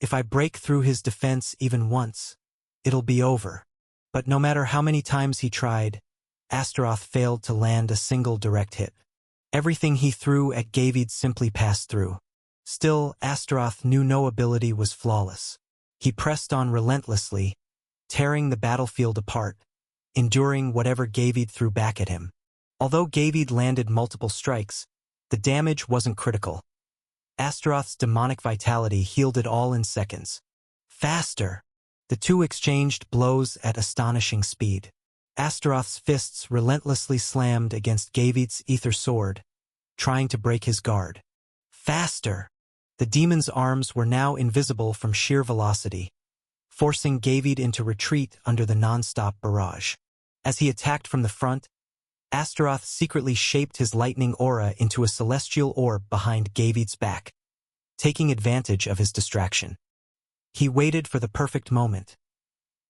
Speaker 1: If I break through his defense even once, it'll be over. But no matter how many times he tried, Astaroth failed to land a single direct hit. Everything he threw at Gavid simply passed through. Still, Astaroth knew no ability was flawless. He pressed on relentlessly, tearing the battlefield apart, enduring whatever Gavid threw back at him. Although Gavid landed multiple strikes, the damage wasn't critical. Astaroth's demonic vitality healed it all in seconds. Faster! The two exchanged blows at astonishing speed. Astaroth's fists relentlessly slammed against Gavid's ether sword, trying to break his guard. Faster! The demon's arms were now invisible from sheer velocity, forcing Gavid into retreat under the non-stop barrage. As he attacked from the front, Astaroth secretly shaped his lightning aura into a celestial orb behind Gavid's back, taking advantage of his distraction. He waited for the perfect moment,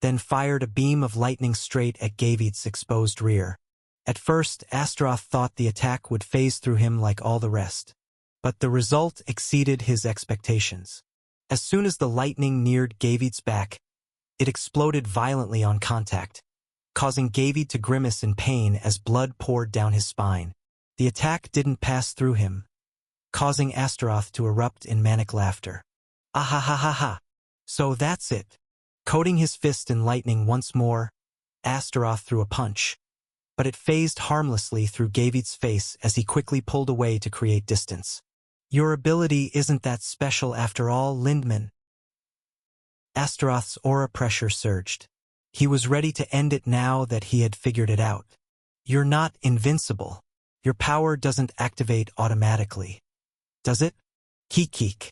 Speaker 1: then fired a beam of lightning straight at Gavid's exposed rear. At first, Astaroth thought the attack would phase through him like all the rest, but the result exceeded his expectations. As soon as the lightning neared Gavid's back, it exploded violently on contact, causing Gavid to grimace in pain as blood poured down his spine. The attack didn't pass through him, causing Astaroth to erupt in manic laughter. Ah ha ha ha ha! So that's it. Coating his fist in lightning once more, Astaroth threw a punch, but it phased harmlessly through Gavid's face as he quickly pulled away to create distance. Your ability isn't that special after all, Lindman. Astaroth's aura pressure surged. He was ready to end it now that he had figured it out. You're not invincible. Your power doesn't activate automatically. Does it? Keek.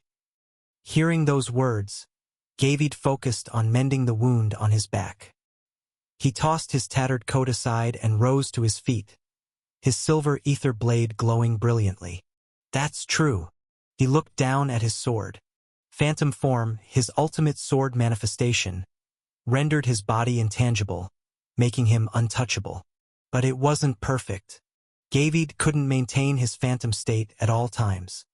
Speaker 1: Hearing those words, Gavid focused on mending the wound on his back. He tossed his tattered coat aside and rose to his feet, his silver ether blade glowing brilliantly. That's true. He looked down at his sword. Phantom form, his ultimate sword manifestation, rendered his body intangible, making him untouchable. But it wasn't perfect. Gavid couldn't maintain his phantom state at all times.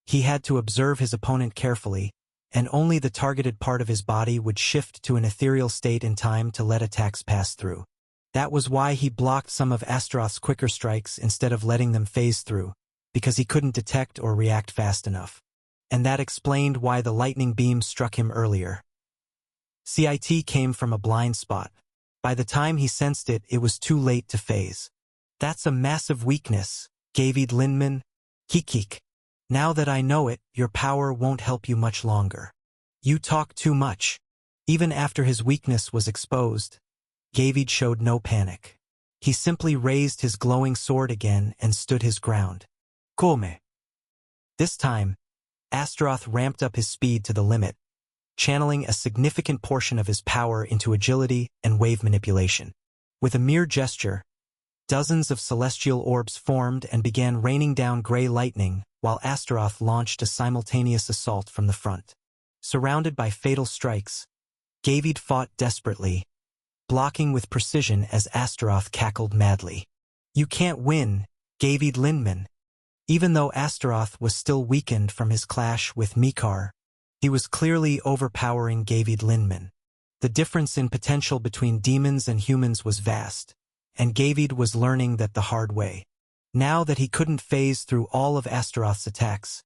Speaker 1: He had to observe his opponent carefully, and only the targeted part of his body would shift to an ethereal state in time to let attacks pass through. That was why he blocked some of Astaroth's quicker strikes instead of letting them phase through, because he couldn't detect or react fast enough. And that explained why the lightning beam struck him earlier. CIT came from a blind spot. By the time he sensed it, it was too late to phase. That's a massive weakness, Gavid Lindman. Keek. Now that I know it, your power won't help you much longer. You talk too much. Even after his weakness was exposed, Gavid showed no panic. He simply raised his glowing sword again and stood his ground. Come. This time, Astaroth ramped up his speed to the limit, channeling a significant portion of his power into agility and wave manipulation. With a mere gesture, dozens of celestial orbs formed and began raining down gray lightning, while Astaroth launched a simultaneous assault from the front. Surrounded by fatal strikes, Gavid fought desperately, blocking with precision as Astaroth cackled madly. "You can't win, Gavid Lindman." Even though Astaroth was still weakened from his clash with Mikar, he was clearly overpowering Gavid Lindman. The difference in potential between demons and humans was vast, and Gavid was learning that the hard way. Now that he couldn't phase through all of Astaroth's attacks,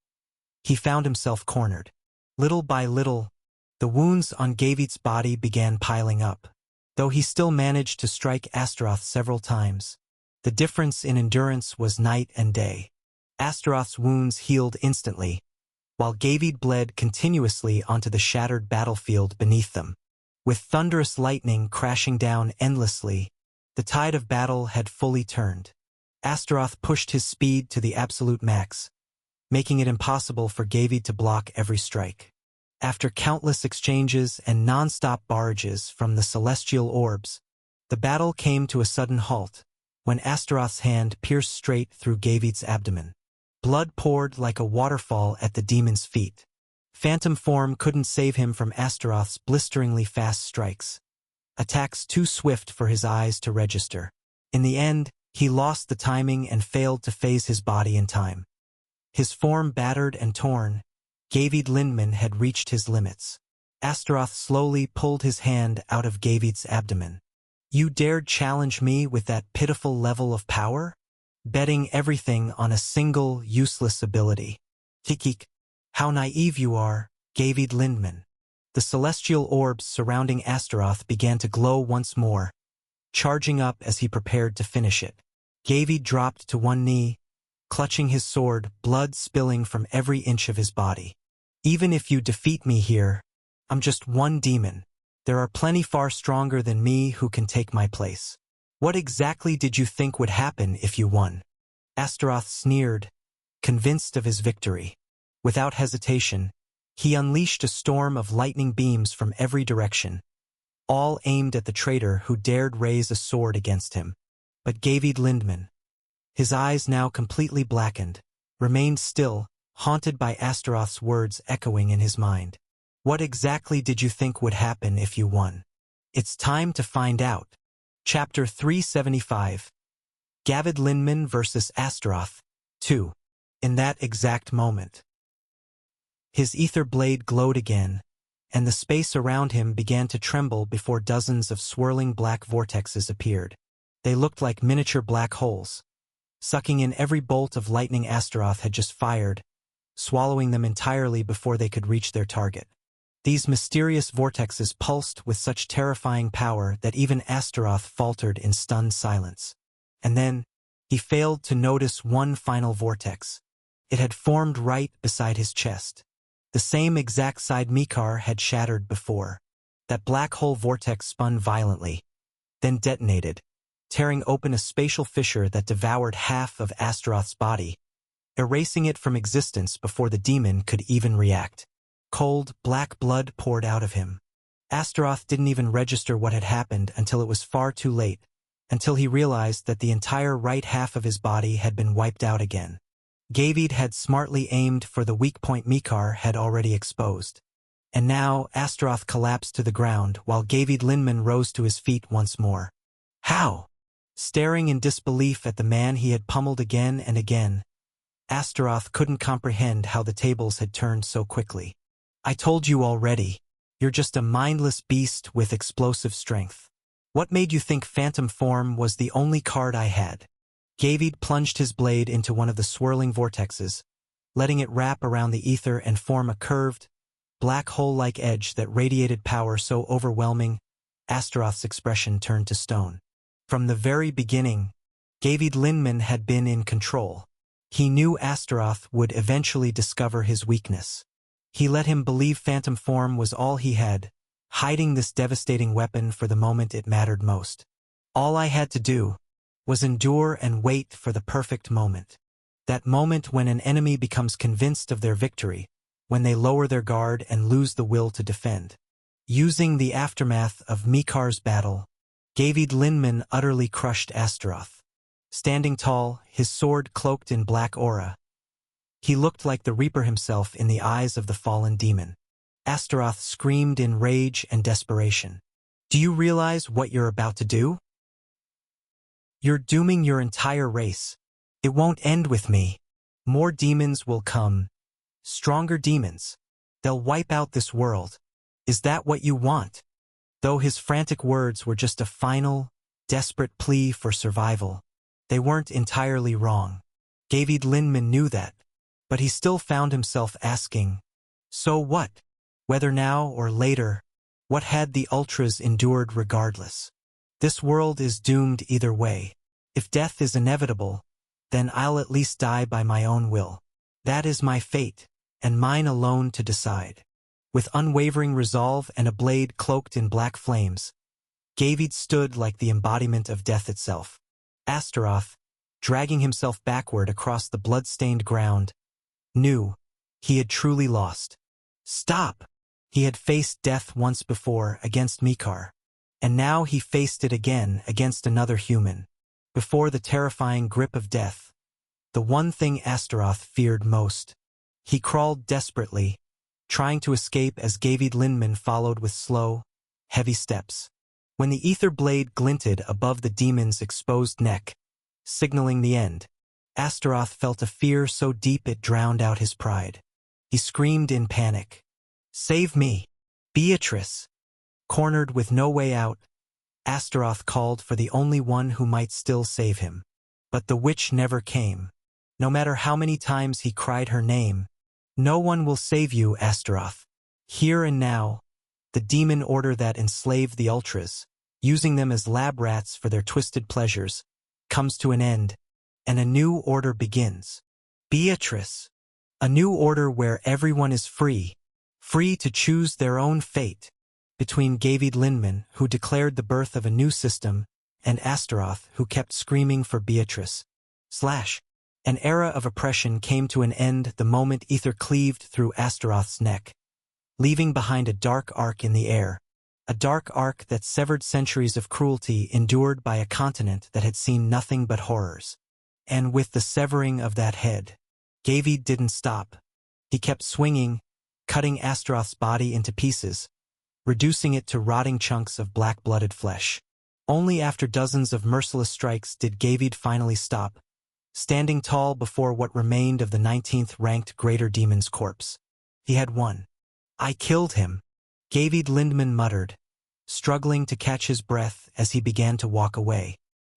Speaker 1: he found himself cornered. Little by little, the wounds on Gavid's body began piling up. Though he still managed to strike Astaroth several times, the difference in endurance was night and day. Astaroth's wounds healed instantly, while Gavid bled continuously onto the shattered battlefield beneath them. With thunderous lightning crashing down endlessly, the tide of battle had fully turned. Astaroth pushed his speed to the absolute max, making it impossible for Gavid to block every strike. After countless exchanges and non-stop barrages from the celestial orbs, the battle came to a sudden halt when Astaroth's hand pierced straight through Gavid's abdomen. Blood poured like a waterfall at the demon's feet. Phantom form couldn't save him from Astaroth's blisteringly fast strikes, attacks too swift for his eyes to register. In the end, he lost the timing and failed to phase his body in time. His form battered and torn, Gavid Lindman had reached his limits. Astaroth slowly pulled his hand out of Gavid's abdomen. "You dared challenge me with that pitiful level of power? Betting everything on a single, useless ability. Tikik, how naive you are, Gavid Lindman." The celestial orbs surrounding Astaroth began to glow once more, charging up as he prepared to finish it. Gavid dropped to one knee, clutching his sword, blood spilling from every inch of his body. "Even if you defeat me here, I'm just one demon. There are plenty far stronger than me who can take my place. What exactly did you think would happen if you won?" Astaroth sneered, convinced of his victory. Without hesitation, he unleashed a storm of lightning beams from every direction, all aimed at the traitor who dared raise a sword against him. But Gavid Lindman, his eyes now completely blackened, remained still, haunted by Astaroth's words echoing in his mind. "What exactly did you think would happen if you won? It's time to find out." Chapter 375. Gavid Lindman vs. Astaroth 2. In that exact moment, his ether blade glowed again, and the space around him began to tremble before dozens of swirling black vortexes appeared. They looked like miniature black holes, sucking in every bolt of lightning Astaroth had just fired, swallowing them entirely before they could reach their target. These mysterious vortexes pulsed with such terrifying power that even Astaroth faltered in stunned silence. And then, he failed to notice one final vortex. It had formed right beside his chest, the same exact side Mikar had shattered before. That black hole vortex spun violently, then detonated, tearing open a spatial fissure that devoured half of Astaroth's body, erasing it from existence before the demon could even react. Cold, black blood poured out of him. Astaroth didn't even register what had happened until it was far too late, until he realized that the entire right half of his body had been wiped out again. Gavid had smartly aimed for the weak point Mikar had already exposed. And now Astaroth collapsed to the ground while Gavid Lindman rose to his feet once more. How? Staring in disbelief at the man he had pummeled again and again, Astaroth couldn't comprehend how the tables had turned so quickly. "I told you already, you're just a mindless beast with explosive strength. What made you think Phantom Form was the only card I had?" Gavid plunged his blade into one of the swirling vortexes, letting it wrap around the ether and form a curved, black hole-like edge that radiated power so overwhelming, Astaroth's expression turned to stone. From the very beginning, Gavid Lindman had been in control. He knew Astaroth would eventually discover his weakness. He let him believe Phantom Form was all he had, hiding this devastating weapon for the moment it mattered most. All I had to do was endure and wait for the perfect moment. That moment when an enemy becomes convinced of their victory, when they lower their guard and lose the will to defend. Using the aftermath of Mikar's battle, Gavid Linman utterly crushed Astaroth. Standing tall, his sword cloaked in black aura, he looked like the Reaper himself in the eyes of the fallen demon. Astaroth screamed in rage and desperation. Do you realize what you're about to do? You're dooming your entire race. It won't end with me. More demons will come. Stronger demons. They'll wipe out this world. Is that what you want? Though his frantic words were just a final, desperate plea for survival, they weren't entirely wrong. Gavid Linman knew that, but he still found himself asking, so what? Whether now or later, what had the Ultras endured regardless? This world is doomed either way. If death is inevitable, then I'll at least die by my own will. That is my fate, and mine alone to decide. With unwavering resolve and a blade cloaked in black flames, Gavid stood like the embodiment of death itself. Astaroth, dragging himself backward across the blood-stained ground, knew he had truly lost. Stop! He had faced death once before against Mikar, and now he faced it again against another human. Before the terrifying grip of death, the one thing Astaroth feared most. He crawled desperately, trying to escape as Gavid Linman followed with slow, heavy steps. When the ether blade glinted above the demon's exposed neck, signaling the end, Astaroth felt a fear so deep it drowned out his pride. He screamed in panic. Save me! Beatrice! Cornered with no way out, Astaroth called for the only one who might still save him. But the witch never came. No matter how many times he cried her name, no one will save you, Astaroth. Here and now, the demon order that enslaved the Ultras, using them as lab rats for their twisted pleasures, comes to an end, and a new order begins. Beatrice. A new order where everyone is free to choose their own fate. Between Gavid Linman, who declared the birth of a new system, and Astaroth, who kept screaming for Beatrice. An era of oppression came to an end the moment ether cleaved through Astaroth's neck, leaving behind a dark arc in the air, a dark arc that severed centuries of cruelty endured by a continent that had seen nothing but horrors. And with the severing of that head, Gavid didn't stop. He kept swinging, cutting Astaroth's body into pieces, reducing it to rotting chunks of black-blooded flesh. Only after dozens of merciless strikes did Gavid finally stop, standing tall before what remained of the 19th-ranked Greater Demon's corpse. He had won. I killed him, Gavid Linman muttered, struggling to catch his breath as he began to walk away.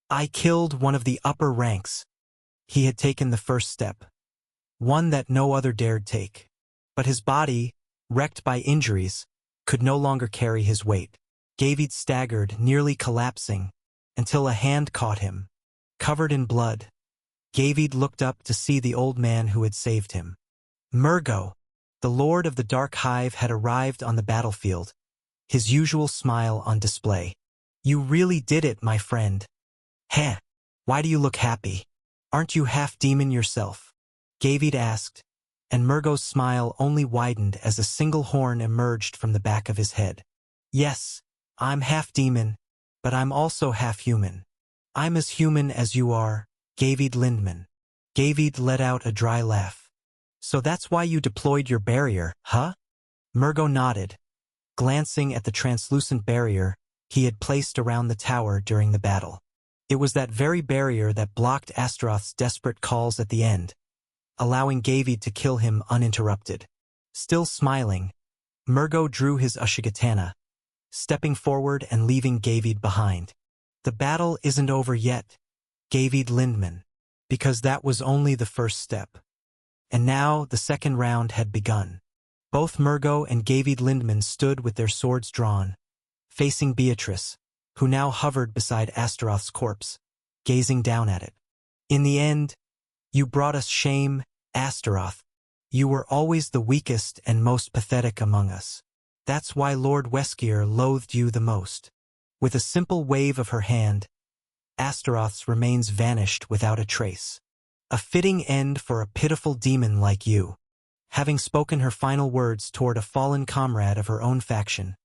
Speaker 1: I killed one of the upper ranks. He had taken the first step, one that no other dared take. But his body, wrecked by injuries, could no longer carry his weight. Gavid staggered, nearly collapsing, until a hand caught him. Covered in blood, Gavid looked up to see the old man who had saved him. Murgo, the Lord of the Dark Hive, had arrived on the battlefield, his usual smile on display. You really did it, my friend. Heh, why do you look happy? Aren't you half demon yourself? Gavid asked, and Murgo's smile only widened as a single horn emerged from the back of his head. Yes, I'm half demon, but I'm also half human. I'm as human as you are, Gavid Linman. Gavid let out a dry laugh. So that's why you deployed your barrier, huh? Murgo nodded, glancing at the translucent barrier he had placed around the tower during the battle. It was that very barrier that blocked Astaroth's desperate calls at the end, allowing Gavid to kill him uninterrupted. Still smiling, Murgo drew his Ushigatana, stepping forward and leaving Gavid behind. The battle isn't over yet, Gavid Linman, because that was only the first step. And now the second round had begun. Both Murgo and Gavid Linman stood with their swords drawn, facing Beatrice, who now hovered beside Astaroth's corpse, gazing down at it. In the end, you brought us shame, Astaroth. You were always the weakest and most pathetic among us. That's why Lord Weskier loathed you the most. With a simple wave of her hand, Astaroth's remains vanished without a trace. A fitting end for a pitiful demon like you. Having spoken her final words toward a fallen comrade of her own faction,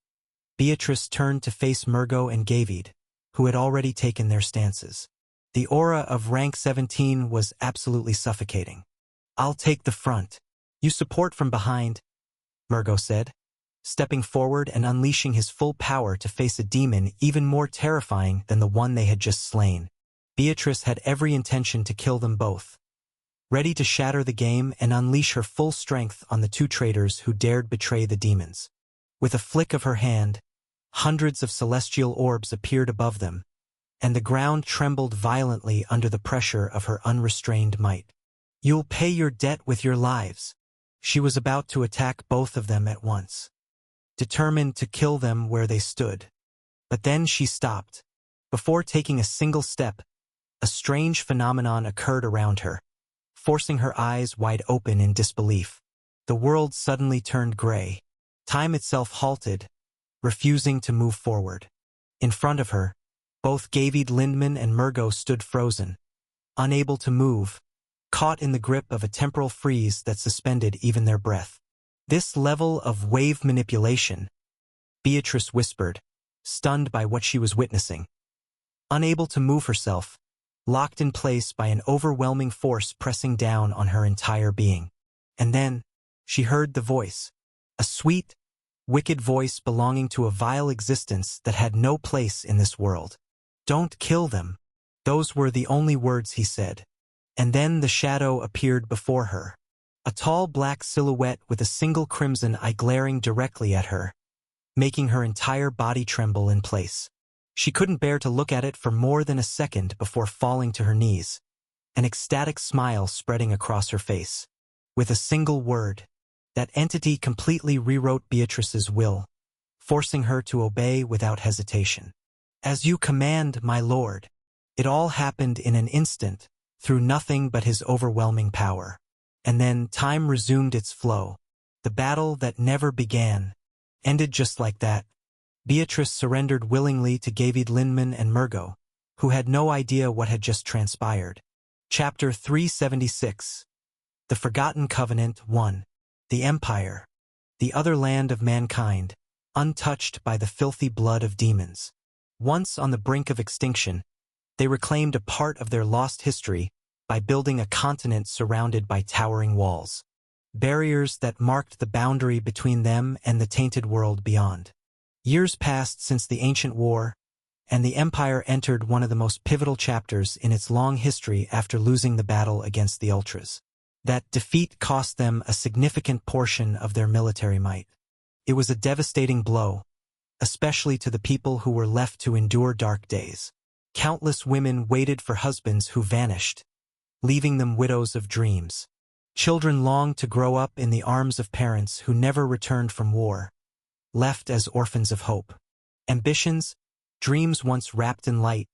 Speaker 1: Beatrice turned to face Murgo and Gavid, who had already taken their stances. The aura of rank 17 was absolutely suffocating. "I'll take the front. You support from behind," Murgo said, stepping forward and unleashing his full power to face a demon even more terrifying than the one they had just slain. Beatrice had every intention to kill them both, ready to shatter the game and unleash her full strength on the two traitors who dared betray the demons. With a flick of her hand, hundreds of celestial orbs appeared above them, and the ground trembled violently under the pressure of her unrestrained might. "You'll pay your debt with your lives." She was about to attack both of them at once, determined to kill them where they stood. But then she stopped. Before taking a single step, a strange phenomenon occurred around her, forcing her eyes wide open in disbelief. The world suddenly turned gray. Time itself halted, refusing to move forward. In front of her, both Gavid Lindman and Murgo stood frozen, unable to move, caught in the grip of a temporal freeze that suspended even their breath. "This level of wave manipulation," Beatrice whispered, stunned by what she was witnessing. Unable to move herself, locked in place by an overwhelming force pressing down on her entire being. And then, she heard the voice, a sweet, wicked voice belonging to a vile existence that had no place in this world. "Don't kill them." Those were the only words he said. And then the shadow appeared before her. A tall black silhouette with a single crimson eye glaring directly at her, making her entire body tremble in place. She couldn't bear to look at it for more than a second before falling to her knees, an ecstatic smile spreading across her face. With a single word, that entity completely rewrote Beatrice's will, forcing her to obey without hesitation. "As you command, my lord." It all happened in an instant, through nothing but his overwhelming power. And then time resumed its flow. The battle that never began ended just like that. Beatrice surrendered willingly to Gavid Lindman and Murgo, who had no idea what had just transpired. Chapter 376. The Forgotten Covenant 1. The Empire. The other land of mankind, untouched by the filthy blood of demons. Once on the brink of extinction, they reclaimed a part of their lost history by building a continent surrounded by towering walls, barriers that marked the boundary between them and the tainted world beyond. Years passed since the ancient war, and the Empire entered one of the most pivotal chapters in its long history after losing the battle against the Ultras. That defeat cost them a significant portion of their military might. It was a devastating blow, especially to the people who were left to endure dark days. Countless women waited for husbands who vanished, leaving them widows of dreams. Children longed to grow up in the arms of parents who never returned from war, left as orphans of hope. Ambitions, dreams once wrapped in light,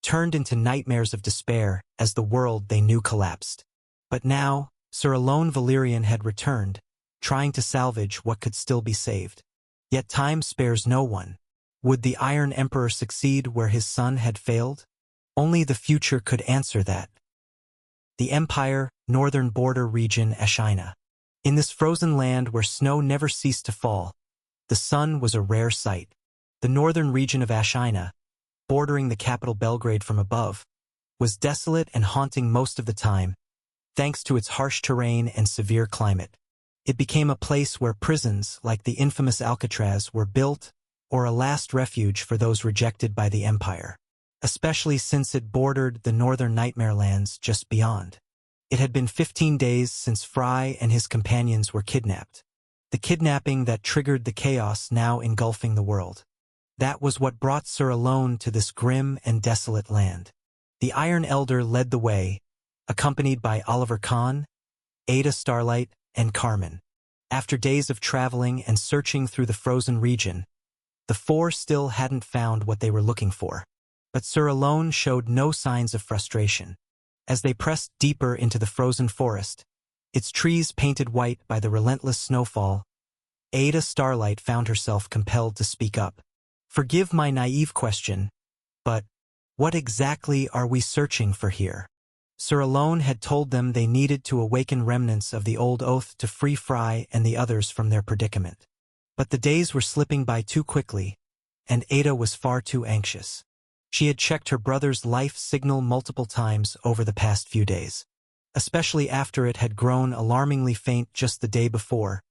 Speaker 1: turned into nightmares of despair as the world they knew collapsed. But now, Sir Alone Valyrian had returned, trying to salvage what could still be saved. Yet time spares no one. Would the Iron Emperor succeed where his son had failed? Only the future could answer that. The Empire, northern border region Ashina. In this frozen land where snow never ceased to fall, the sun was a rare sight. The northern region of Ashina, bordering the capital Belgrade from above, was desolate and haunting most of the time, thanks to its harsh terrain and severe climate. It became a place where prisons like the infamous Alcatraz were built, or a last refuge for those rejected by the Empire, especially since it bordered the northern nightmare lands just beyond. It had been 15 days since Fry and his companions were kidnapped. The kidnapping that triggered the chaos now engulfing the world. That was what brought Sir Alone to this grim and desolate land. The Iron Elder led the way, accompanied by Oliver Kahn, Ada Starlight, and Carmen. After days of traveling and searching through the frozen region, the four still hadn't found what they were looking for. But Sir Alone showed no signs of frustration. As they pressed deeper into the frozen forest, its trees painted white by the relentless snowfall, Ada Starlight found herself compelled to speak up. Forgive my naive question, but what exactly are we searching for here? Sir Alone had told them they needed to awaken remnants of the old oath to free Fry and the others from their predicament. But the days were slipping by too quickly, and Ada was far too anxious. She had checked her brother's life signal multiple times over the past few days, especially after it had grown alarmingly faint just the day before,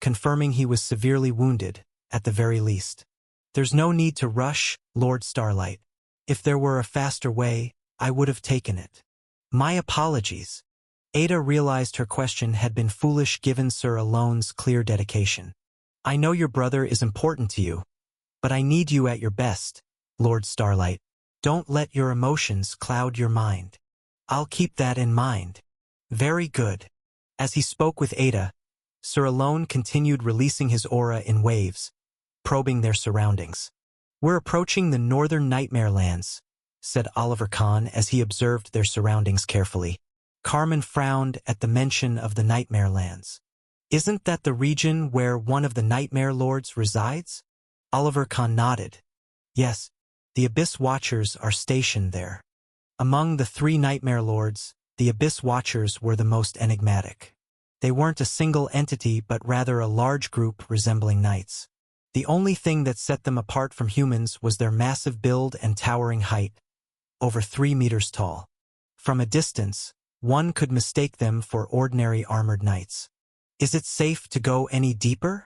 Speaker 1: confirming he was severely wounded, at the very least. There's no need to rush, Lord Starlight. If there were a faster way, I would have taken it. My apologies. Ada realized her question had been foolish given Sir Alone's clear dedication. I know your brother is important to you, but I need you at your best, Lord Starlight. Don't let your emotions cloud your mind. I'll keep that in mind. Very good. As he spoke with Ada, Sir Alone continued releasing his aura in waves, probing their surroundings. We're approaching the northern Nightmare Lands, said Oliver Kahn as he observed their surroundings carefully. Carmen frowned at the mention of the Nightmare Lands. Isn't that the region where one of the Nightmare Lords resides? Oliver Kahn nodded. Yes, the Abyss Watchers are stationed there. Among the 3 Nightmare Lords, the Abyss Watchers were the most enigmatic. They weren't a single entity but rather a large group resembling knights. The only thing that set them apart from humans was their massive build and towering height, over 3 meters tall. From a distance, one could mistake them for ordinary armored knights. Is it safe to go any deeper?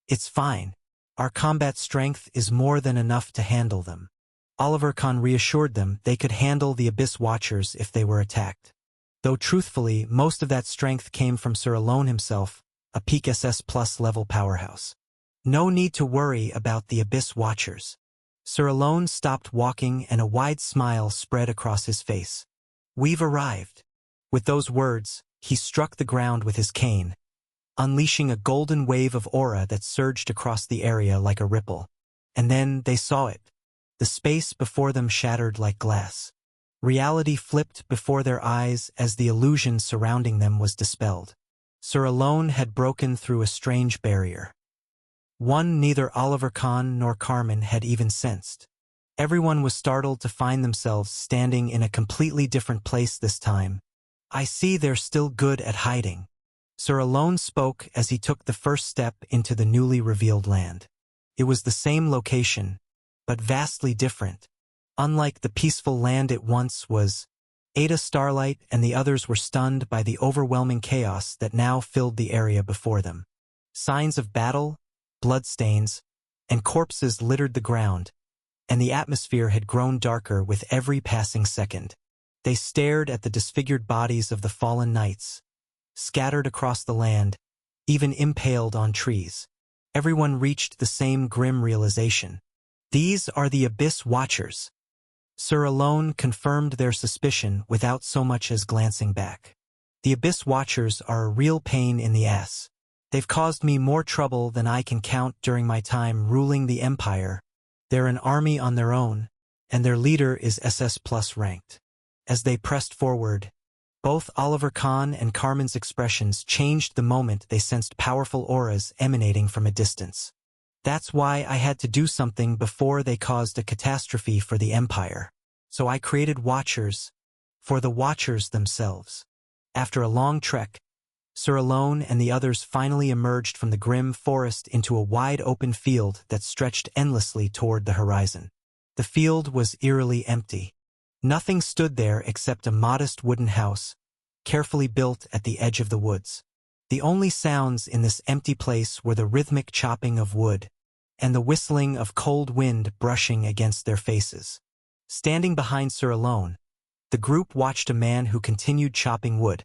Speaker 1: It's fine. Our combat strength is more than enough to handle them. Oliver Kahn reassured them they could handle the Abyss Watchers if they were attacked. Though truthfully, most of that strength came from Sir Alone himself, a peak SS Plus level powerhouse. No need to worry about the Abyss Watchers. Sir Alone stopped walking and a wide smile spread across his face. We've arrived. With those words, he struck the ground with his cane, unleashing a golden wave of aura that surged across the area like a ripple. And then they saw it. The space before them shattered like glass. Reality flipped before their eyes as the illusion surrounding them was dispelled. Sir Alone had broken through a strange barrier. One neither Oliver Kahn nor Carmen had even sensed. Everyone was startled to find themselves standing in a completely different place this time. I see they're still good at hiding. Sir Alone spoke as he took the first step into the newly revealed land. It was the same location, but vastly different. Unlike the peaceful land it once was, Ada Starlight and the others were stunned by the overwhelming chaos that now filled the area before them. Signs of battle, bloodstains, and corpses littered the ground, and the atmosphere had grown darker with every passing second. They stared at the disfigured bodies of the fallen knights, scattered across the land, even impaled on trees. Everyone reached the same grim realization. These are the Abyss Watchers. Sir Alone confirmed their suspicion without so much as glancing back. The Abyss Watchers are a real pain in the ass. They've caused me more trouble than I can count during my time ruling the Empire. They're an army on their own, and their leader is SS Plus ranked. As they pressed forward, both Oliver Kahn and Carmen's expressions changed the moment they sensed powerful auras emanating from a distance. That's why I had to do something before they caused a catastrophe for the Empire. So I created Watchers, for the Watchers themselves. After a long trek, Sir Alone and the others finally emerged from the grim forest into a wide open field that stretched endlessly toward the horizon. The field was eerily empty. Nothing stood there except a modest wooden house, carefully built at the edge of the woods. The only sounds in this empty place were the rhythmic chopping of wood, and the whistling of cold wind brushing against their faces. Standing behind Sir Alone, the group watched a man who continued chopping wood,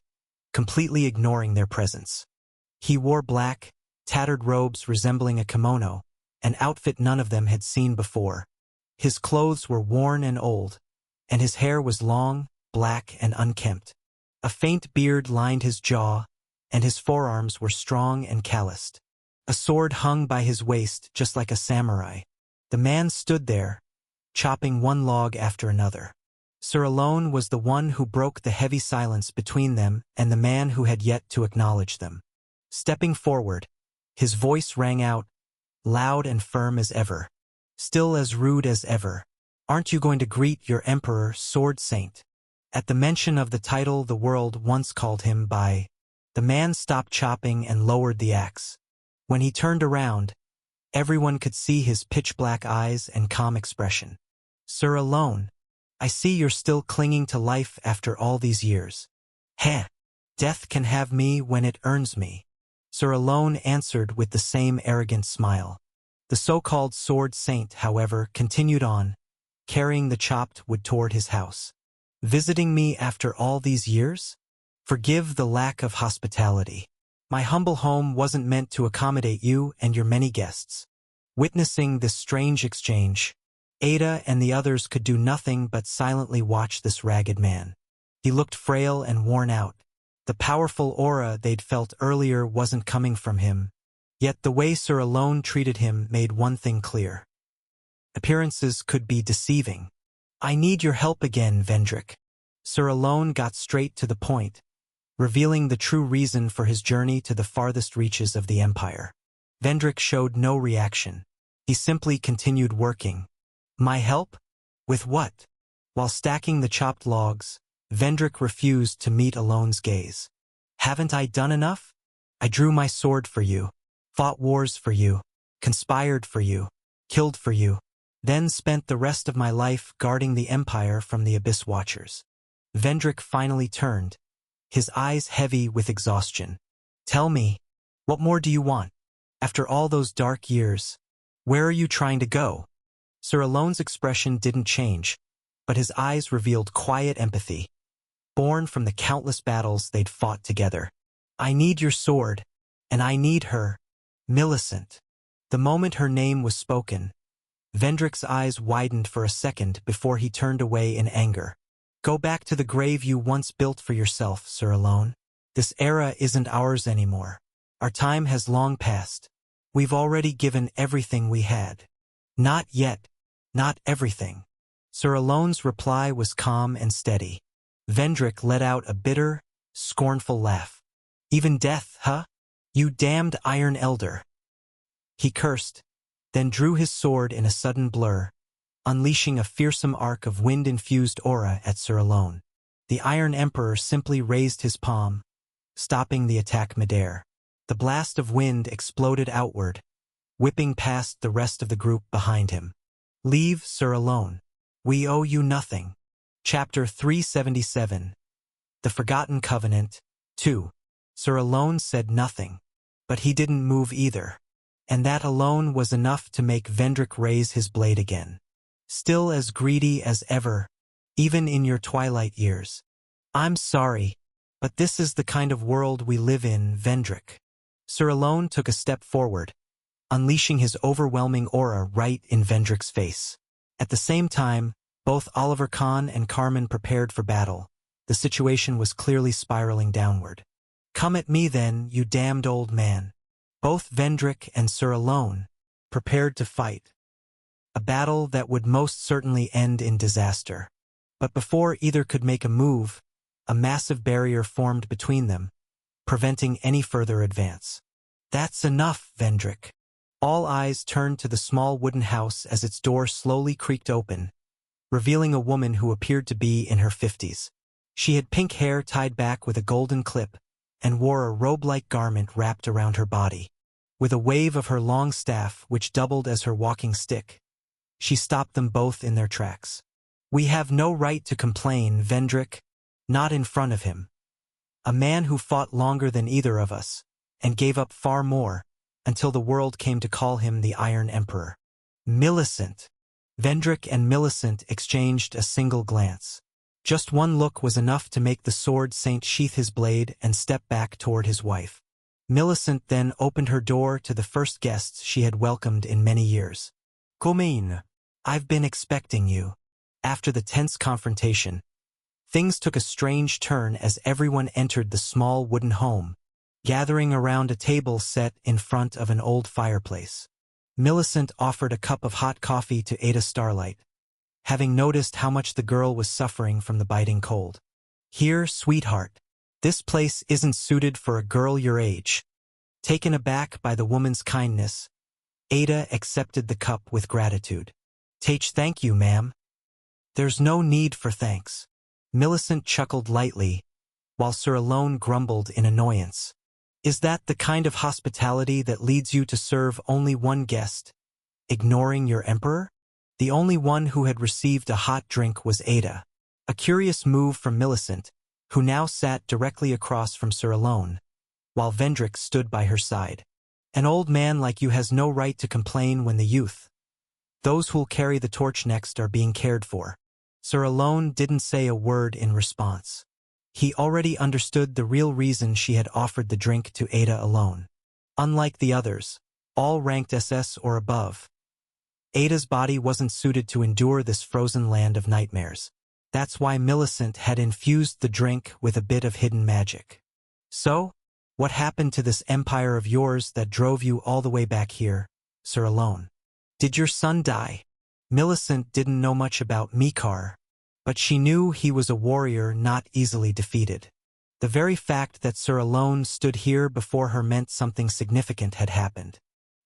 Speaker 1: completely ignoring their presence. He wore black, tattered robes resembling a kimono, an outfit none of them had seen before. His clothes were worn and old, and his hair was long, black, and unkempt. A faint beard lined his jaw, and his forearms were strong and calloused. A sword hung by his waist just like a samurai. The man stood there, chopping one log after another. Sir Alone was the one who broke the heavy silence between them and the man who had yet to acknowledge them. Stepping forward, His voice rang out, loud and firm as ever, still as rude as ever. Aren't you going to greet your emperor, Sword Saint? At the mention of the title the world once called him by, the man stopped chopping and lowered the axe. When he turned around, everyone could see his pitch-black eyes and calm expression. Sir Alone, I see you're still clinging to life after all these years. Heh, death can have me when it earns me. Sir Alone answered with the same arrogant smile. The so-called Sword Saint, however, continued on, carrying the chopped wood toward his house. Visiting me after all these years? Forgive the lack of hospitality. My humble home wasn't meant to accommodate you and your many guests. Witnessing this strange exchange, Ada and the others could do nothing but silently watch this ragged man. He looked frail and worn out. The powerful aura they'd felt earlier wasn't coming from him, yet the way Sir Alone treated him made one thing clear. Appearances could be deceiving. I need your help again, Vendrick. Sir Alone got straight to the point, revealing the true reason for his journey to the farthest reaches of the Empire. Vendrick showed no reaction. He simply continued working. My help? With what? While stacking the chopped logs, Vendrick refused to meet Alone's gaze. Haven't I done enough? I drew my sword for you, fought wars for you, conspired for you, killed for you, then spent the rest of my life guarding the Empire from the Abyss Watchers. Vendrick finally turned, his eyes heavy with exhaustion. Tell me, what more do you want? After all those dark years, where are you trying to go? Sir Alone's expression didn't change, but his eyes revealed quiet empathy, born from the countless battles they'd fought together. I need your sword, and I need her, Millicent. The moment her name was spoken, Vendrick's eyes widened for a second before he turned away in anger. Go back to the grave you once built for yourself, Sir Alone. This era isn't ours anymore. Our time has long passed. We've already given everything we had. Not yet. Not everything. Sir Alone's reply was calm and steady. Vendrick let out a bitter, scornful laugh. Even death, huh? You damned Iron Elder. He cursed, then drew his sword in a sudden blur, unleashing a fearsome arc of wind-infused aura at Sir Alone. The Iron Emperor simply raised his palm, stopping the attack midair. The blast of wind exploded outward, whipping past the rest of the group behind him. Leave, Sir Alone. We owe you nothing. Chapter 377. The Forgotten Covenant, 2. Sir Alone said nothing, but he didn't move either, and that alone was enough to make Vendrick raise his blade again. Still as greedy as ever, even in your twilight years. I'm sorry, but this is the kind of world we live in, Vendrick. Sir Alone took a step forward, unleashing his overwhelming aura right in Vendrick's face. At the same time, both Oliver Kahn and Carmen prepared for battle. The situation was clearly spiraling downward. Come at me then, you damned old man. Both Vendrick and Sir Alone prepared to fight. A battle that would most certainly end in disaster. But before either could make a move, a massive barrier formed between them, preventing any further advance. That's enough, Vendrick. All eyes turned to the small wooden house as its door slowly creaked open, revealing a woman who appeared to be in her 50s. She had pink hair tied back with a golden clip, and wore a robe-like garment wrapped around her body. With a wave of her long staff, which doubled as her walking stick, she stopped them both in their tracks. We have no right to complain, Vendrick, not in front of him. A man who fought longer than either of us, and gave up far more, until the world came to call him the Iron Emperor. Millicent. Vendrick and Millicent exchanged a single glance. Just one look was enough to make the Sword Saint sheath his blade and step back toward his wife. Millicent then opened her door to the first guests she had welcomed in many years. Come in. I've been expecting you. After the tense confrontation, things took a strange turn as everyone entered the small wooden home, gathering around a table set in front of an old fireplace. Millicent offered a cup of hot coffee to Ada Starlight, having noticed how much the girl was suffering from the biting cold. Here, sweetheart. This place isn't suited for a girl your age. Taken aback by the woman's kindness, Ada accepted the cup with gratitude. Thank you, ma'am. There's no need for thanks. Millicent chuckled lightly, while Sir Alone grumbled in annoyance. Is that the kind of hospitality that leads you to serve only one guest, ignoring your emperor? The only one who had received a hot drink was Ada. A curious move from Millicent, who now sat directly across from Sir Alone, while Vendrick stood by her side. An old man like you has no right to complain when the youth, those who'll carry the torch next, are being cared for. Sir Alone didn't say a word in response. He already understood the real reason she had offered the drink to Ada alone. Unlike the others, all ranked SS or above, Ada's body wasn't suited to endure this frozen land of nightmares. That's why Millicent had infused the drink with a bit of hidden magic. So, what happened to this empire of yours that drove you all the way back here, Sir Alone? Did your son die? Millicent didn't know much about Mikar, but she knew he was a warrior not easily defeated. The very fact that Sir Alone stood here before her meant something significant had happened.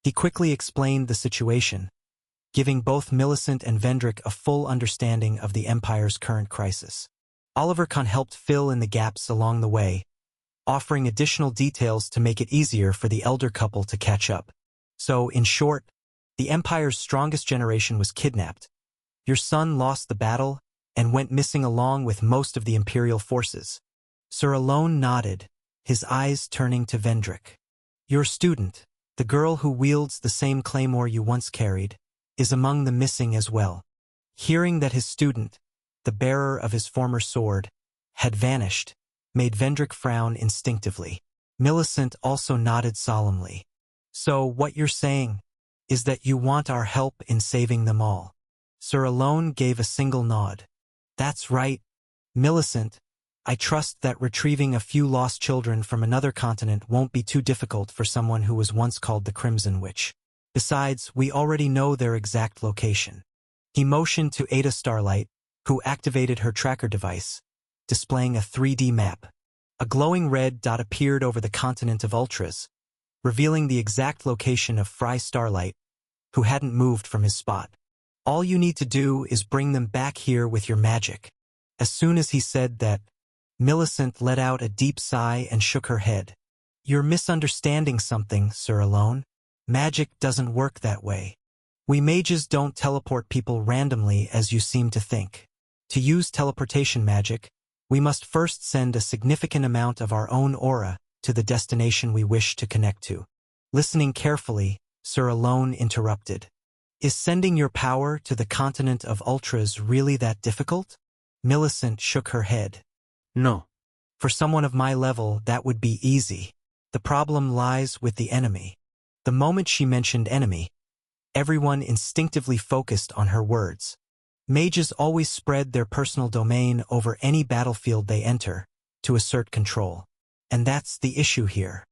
Speaker 1: He quickly explained the situation, giving both Millicent and Vendrick a full understanding of the Empire's current crisis. Oliver Kahn helped fill in the gaps along the way, offering additional details to make it easier for the elder couple to catch up. So, in short, the Empire's strongest generation was kidnapped. Your son lost the battle and went missing along with most of the Imperial forces. Sir Alone nodded, his eyes turning to Vendrick. Your student, the girl who wields the same claymore you once carried, is among the missing as well. Hearing that his student, the bearer of his former sword, had vanished, made Vendrick frown instinctively. Millicent also nodded solemnly. So what you're saying is that you want our help in saving them all? Sir Alone gave a single nod. That's right, Millicent. I trust that retrieving a few lost children from another continent won't be too difficult for someone who was once called the Crimson Witch. Besides, we already know their exact location. He motioned to Ada Starlight, who activated her tracker device, displaying a 3D map. A glowing red dot appeared over the continent of Ultras, revealing the exact location of Fry Starlight, who hadn't moved from his spot. All you need to do is bring them back here with your magic. As soon as he said that, Millicent let out a deep sigh and shook her head. You're misunderstanding something, Sir Alone. Magic doesn't work that way. We mages don't teleport people randomly as you seem to think. To use teleportation magic, we must first send a significant amount of our own aura to the destination we wish to connect to. Listening carefully, Sir Alone interrupted. Is sending your power to the continent of Ultras really that difficult? Millicent shook her head.
Speaker 2: No.
Speaker 1: For someone of my level, that would be easy. The problem lies with the enemy. The moment she mentioned enemy, everyone instinctively focused on her words. Mages always spread their personal domain over any battlefield they enter, to assert control. And that's the issue here.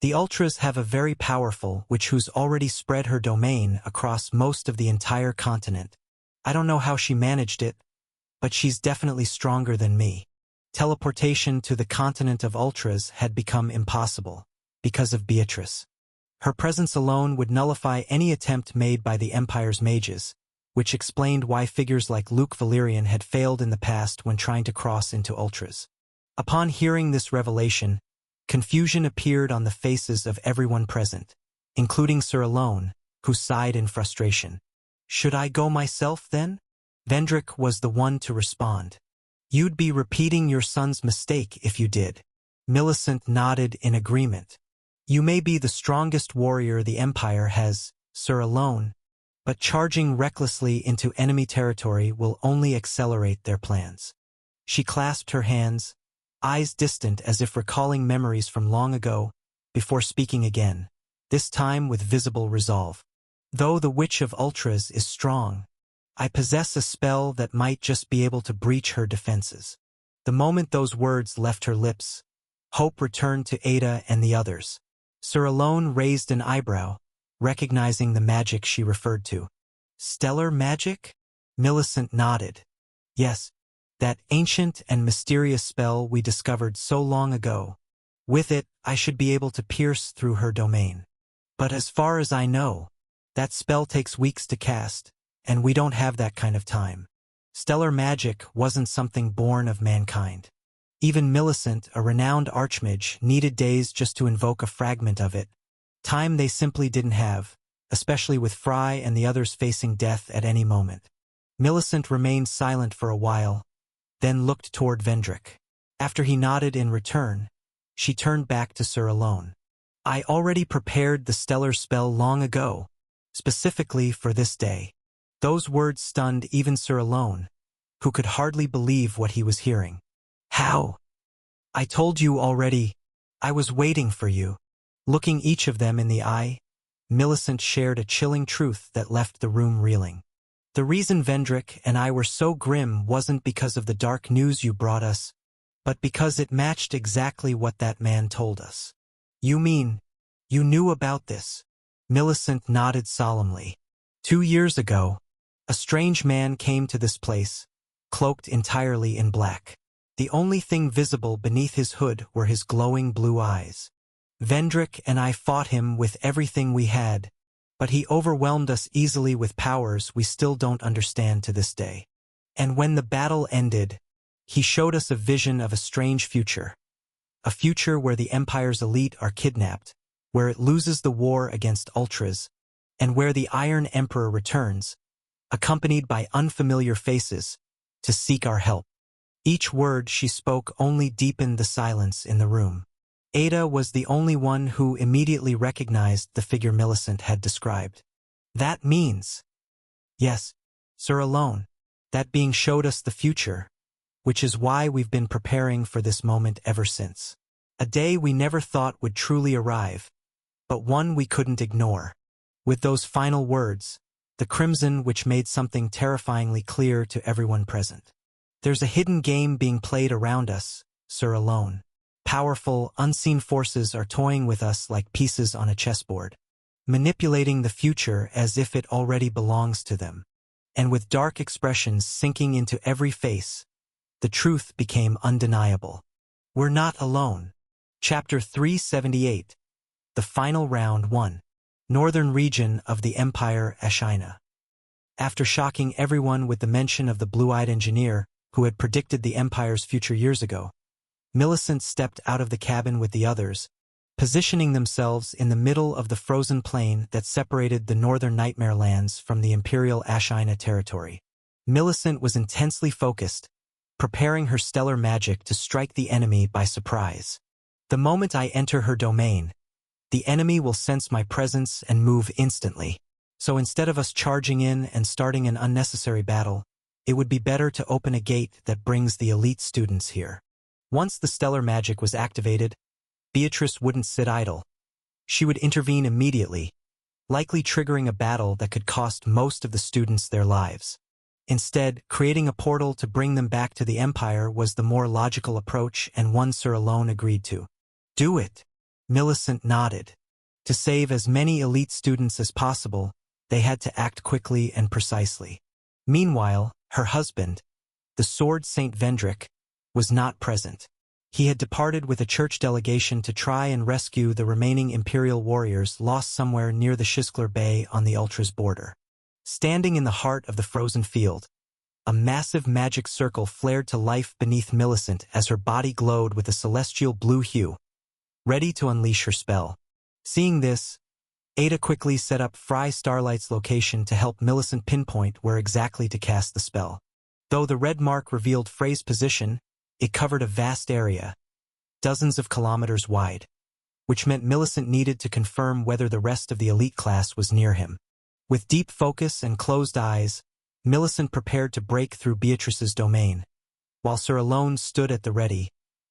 Speaker 1: The Ultras have a very powerful witch who's already spread her domain across most of the entire continent. I don't know how she managed it, but she's definitely stronger than me. Teleportation to the continent of Ultras had become impossible, because of Beatrice. Her presence alone would nullify any attempt made by the Empire's mages, which explained why figures like Luke Valerian had failed in the past when trying to cross into Ultras. Upon hearing this revelation, confusion appeared on the faces of everyone present, including Sir Alone, who sighed in frustration. Should I go myself, then? Vendrick was the one to respond. You'd be repeating your son's mistake if you did. Millicent nodded in agreement. You may be the strongest warrior the Empire has, Sir Alone, but charging recklessly into enemy territory will only accelerate their plans. She clasped her hands, eyes distant as if recalling memories from long ago, before speaking again, this time with visible resolve. Though the Witch of Ultras is strong, I possess a spell that might just be able to breach her defenses. The moment those words left her lips, hope returned to Ada and the others. Sir Alone raised an eyebrow, recognizing the magic she referred to. Stellar magic? Millicent nodded. Yes, that ancient and mysterious spell we discovered so long ago. With it, I should be able to pierce through her domain. But as far as I know, that spell takes weeks to cast, and we don't have that kind of time. Stellar magic wasn't something born of mankind. Even Millicent, a renowned archmage, needed days just to invoke a fragment of it. Time they simply didn't have, especially with Fry and the others facing death at any moment. Millicent remained silent for a while, then looked toward Vendrick. After he nodded in return, she turned back to Sir Alone. I already prepared the stellar spell long ago, specifically for this day. Those words stunned even Sir Alone, who could hardly believe what he was hearing. How? I told you already. I was waiting for you. Looking each of them in the eye, Millicent shared a chilling truth that left the room reeling. The reason Vendrick and I were so grim wasn't because of the dark news you brought us, but because it matched exactly what that man told us. You mean, you knew about this? Millicent nodded solemnly. 2 years ago, a strange man came to this place, cloaked entirely in black. The only thing visible beneath his hood were his glowing blue eyes. Vendrick and I fought him with everything we had, but he overwhelmed us easily with powers we still don't understand to this day. And when the battle ended, he showed us a vision of a strange future. A future where the Empire's elite are kidnapped, where it loses the war against Ultras, and where the Iron Emperor returns, accompanied by unfamiliar faces, to seek our help. Each word she spoke only deepened the silence in the room. Ada was the only one who immediately recognized the figure Millicent had described. That means, yes, Sir Alone, that being showed us the future, which is why we've been preparing for this moment ever since. A day we never thought would truly arrive, but one we couldn't ignore. With those final words, the crimson which made something terrifyingly clear to everyone present. There's a hidden game being played around us, Sir Alone. Powerful, unseen forces are toying with us like pieces on a chessboard, manipulating the future as if it already belongs to them. And with dark expressions sinking into every face, the truth became undeniable. We're not alone. Chapter 378. The Final Round 1. Northern Region of the Empire Ashina. After shocking everyone with the mention of the blue-eyed engineer who had predicted the Empire's future years ago, Millicent stepped out of the cabin with the others, positioning themselves in the middle of the frozen plain that separated the northern Nightmare Lands from the Imperial Ashina territory. Millicent was intensely focused, preparing her stellar magic to strike the enemy by surprise. The moment I enter her domain, the enemy will sense my presence and move instantly. So instead of us charging in and starting an unnecessary battle, it would be better to open a gate that brings the elite students here. Once the stellar magic was activated, Beatrice wouldn't sit idle. She would intervene immediately, likely triggering a battle that could cost most of the students their lives. Instead, creating a portal to bring them back to the Empire was the more logical approach, and one Sir Alone agreed to. Do it. Millicent nodded. To save as many elite students as possible, they had to act quickly and precisely. Meanwhile, her husband, the Sword Saint Vendrick, was not present. He had departed with a church delegation to try and rescue the remaining Imperial warriors lost somewhere near the Shiskler Bay on the Ultras' border. Standing in the heart of the frozen field, a massive magic circle flared to life beneath Millicent as her body glowed with a celestial blue hue, ready to unleash her spell. Seeing this, Ada quickly set up Fry Starlight's location to help Millicent pinpoint where exactly to cast the spell. Though the red mark revealed Frey's position, it covered a vast area, dozens of kilometers wide, which meant Millicent needed to confirm whether the rest of the elite class was near him. With deep focus and closed eyes, Millicent prepared to break through Beatrice's domain, while Sir Alone stood at the ready,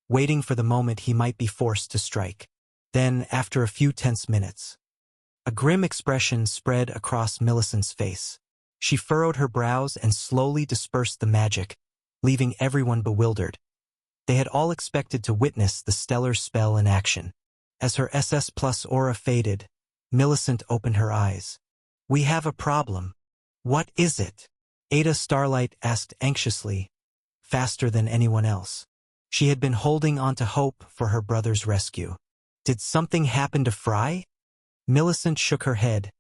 Speaker 1: waiting for the moment he might be forced to strike. Then, after a few tense minutes, a grim expression spread across Millicent's face. She furrowed her brows and slowly dispersed the magic, leaving everyone bewildered. They had all expected to witness the stellar spell in action. As her SS Plus aura faded, Millicent opened her eyes. We have a problem. What is it? Ada Starlight asked anxiously, faster than anyone else. She had been holding on to hope for her brother's rescue. Did something happen to Fry? Millicent shook her head,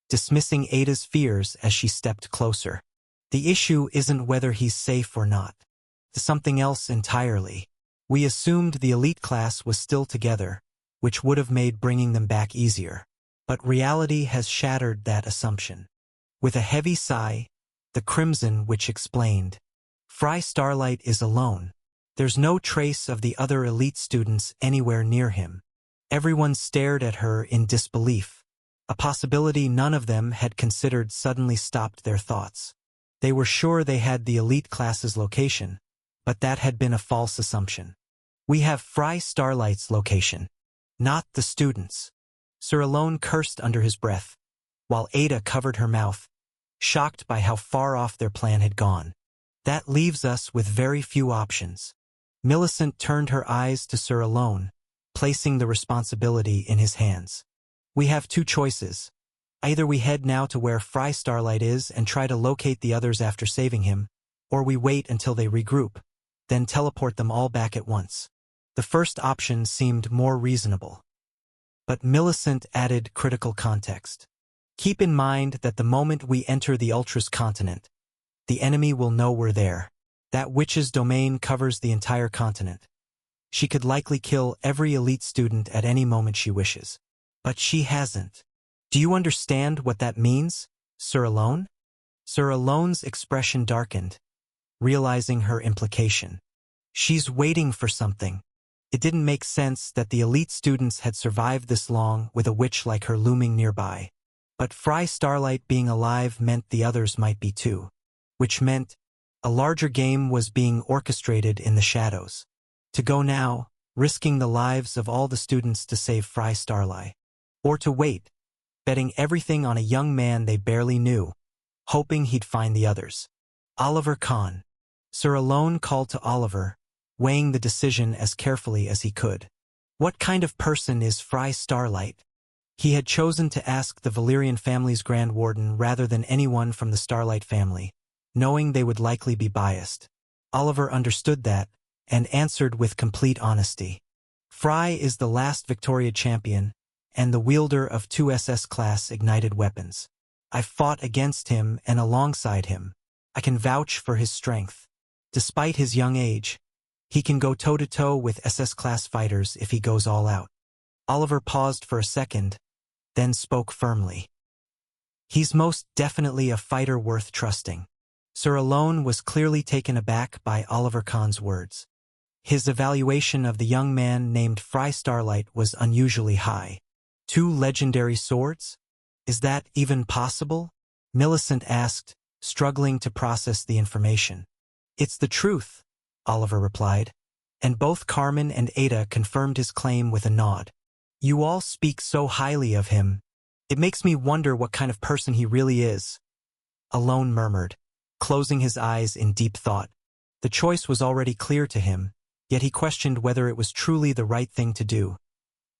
Speaker 1: dismissing Ada's fears as she stepped closer. The issue isn't whether he's safe or not. It's something else entirely. We assumed the elite class was still together, which would have made bringing them back easier. But reality has shattered that assumption. With a heavy sigh, the Crimson Witch explained, Fry Starlight is alone. There's no trace of the other elite students anywhere near him. Everyone stared at her in disbelief. A possibility none of them had considered suddenly stopped their thoughts. They were sure they had the elite class's location, but that had been a false assumption. We have Fry Starlight's location, not the students. Sir Alone cursed under his breath, while Ada covered her mouth, shocked by how far off their plan had gone. That leaves us with very few options. Millicent turned her eyes to Sir Alone, placing the responsibility in his hands. We have two choices. Either we head now to where Fry Starlight is and try to locate the others after saving him, or we wait until they regroup, then teleport them all back at once. The first option seemed more reasonable. But Millicent added critical context. Keep in mind that the moment we enter the Ultras continent, the enemy will know we're there. That witch's domain covers the entire continent. She could likely kill every elite student at any moment she wishes. But she hasn't. Do you understand what that means, Sir Alone? Sir Alone's expression darkened, realizing her implication. She's waiting for something. It didn't make sense that the elite students had survived this long with a witch like her looming nearby. But Fry Starlight being alive meant the others might be too. Which meant a larger game was being orchestrated in the shadows. To go now, risking the lives of all the students to save Fry Starlight. Or to wait, betting everything on a young man they barely knew, hoping he'd find the others. Oliver Kahn. Sir Alone called to Oliver, weighing the decision as carefully as he could. What kind of person is Fry Starlight? He had chosen to ask the Valyrian family's Grand Warden rather than anyone from the Starlight family, knowing they would likely be biased. Oliver understood that, and answered with complete honesty. Fry is the last Victoria champion, and the wielder of 2 SS-class ignited weapons. I fought against him and alongside him. I can vouch for his strength. Despite his young age, he can go toe-to-toe with SS-class fighters if he goes all out. Oliver paused for a second, then spoke firmly. He's most definitely a fighter worth trusting. Sir Alone was clearly taken aback by Oliver Kahn's words. His evaluation of the young man named Fry Starlight was unusually high. 2 legendary swords? Is that even possible? Millicent asked, struggling to process the information. It's the truth, Oliver replied, and both Carmen and Ada confirmed his claim with a nod. You all speak so highly of him. It makes me wonder what kind of person he really is. Alone murmured, closing his eyes in deep thought. The choice was already clear to him, yet he questioned whether it was truly the right thing to do.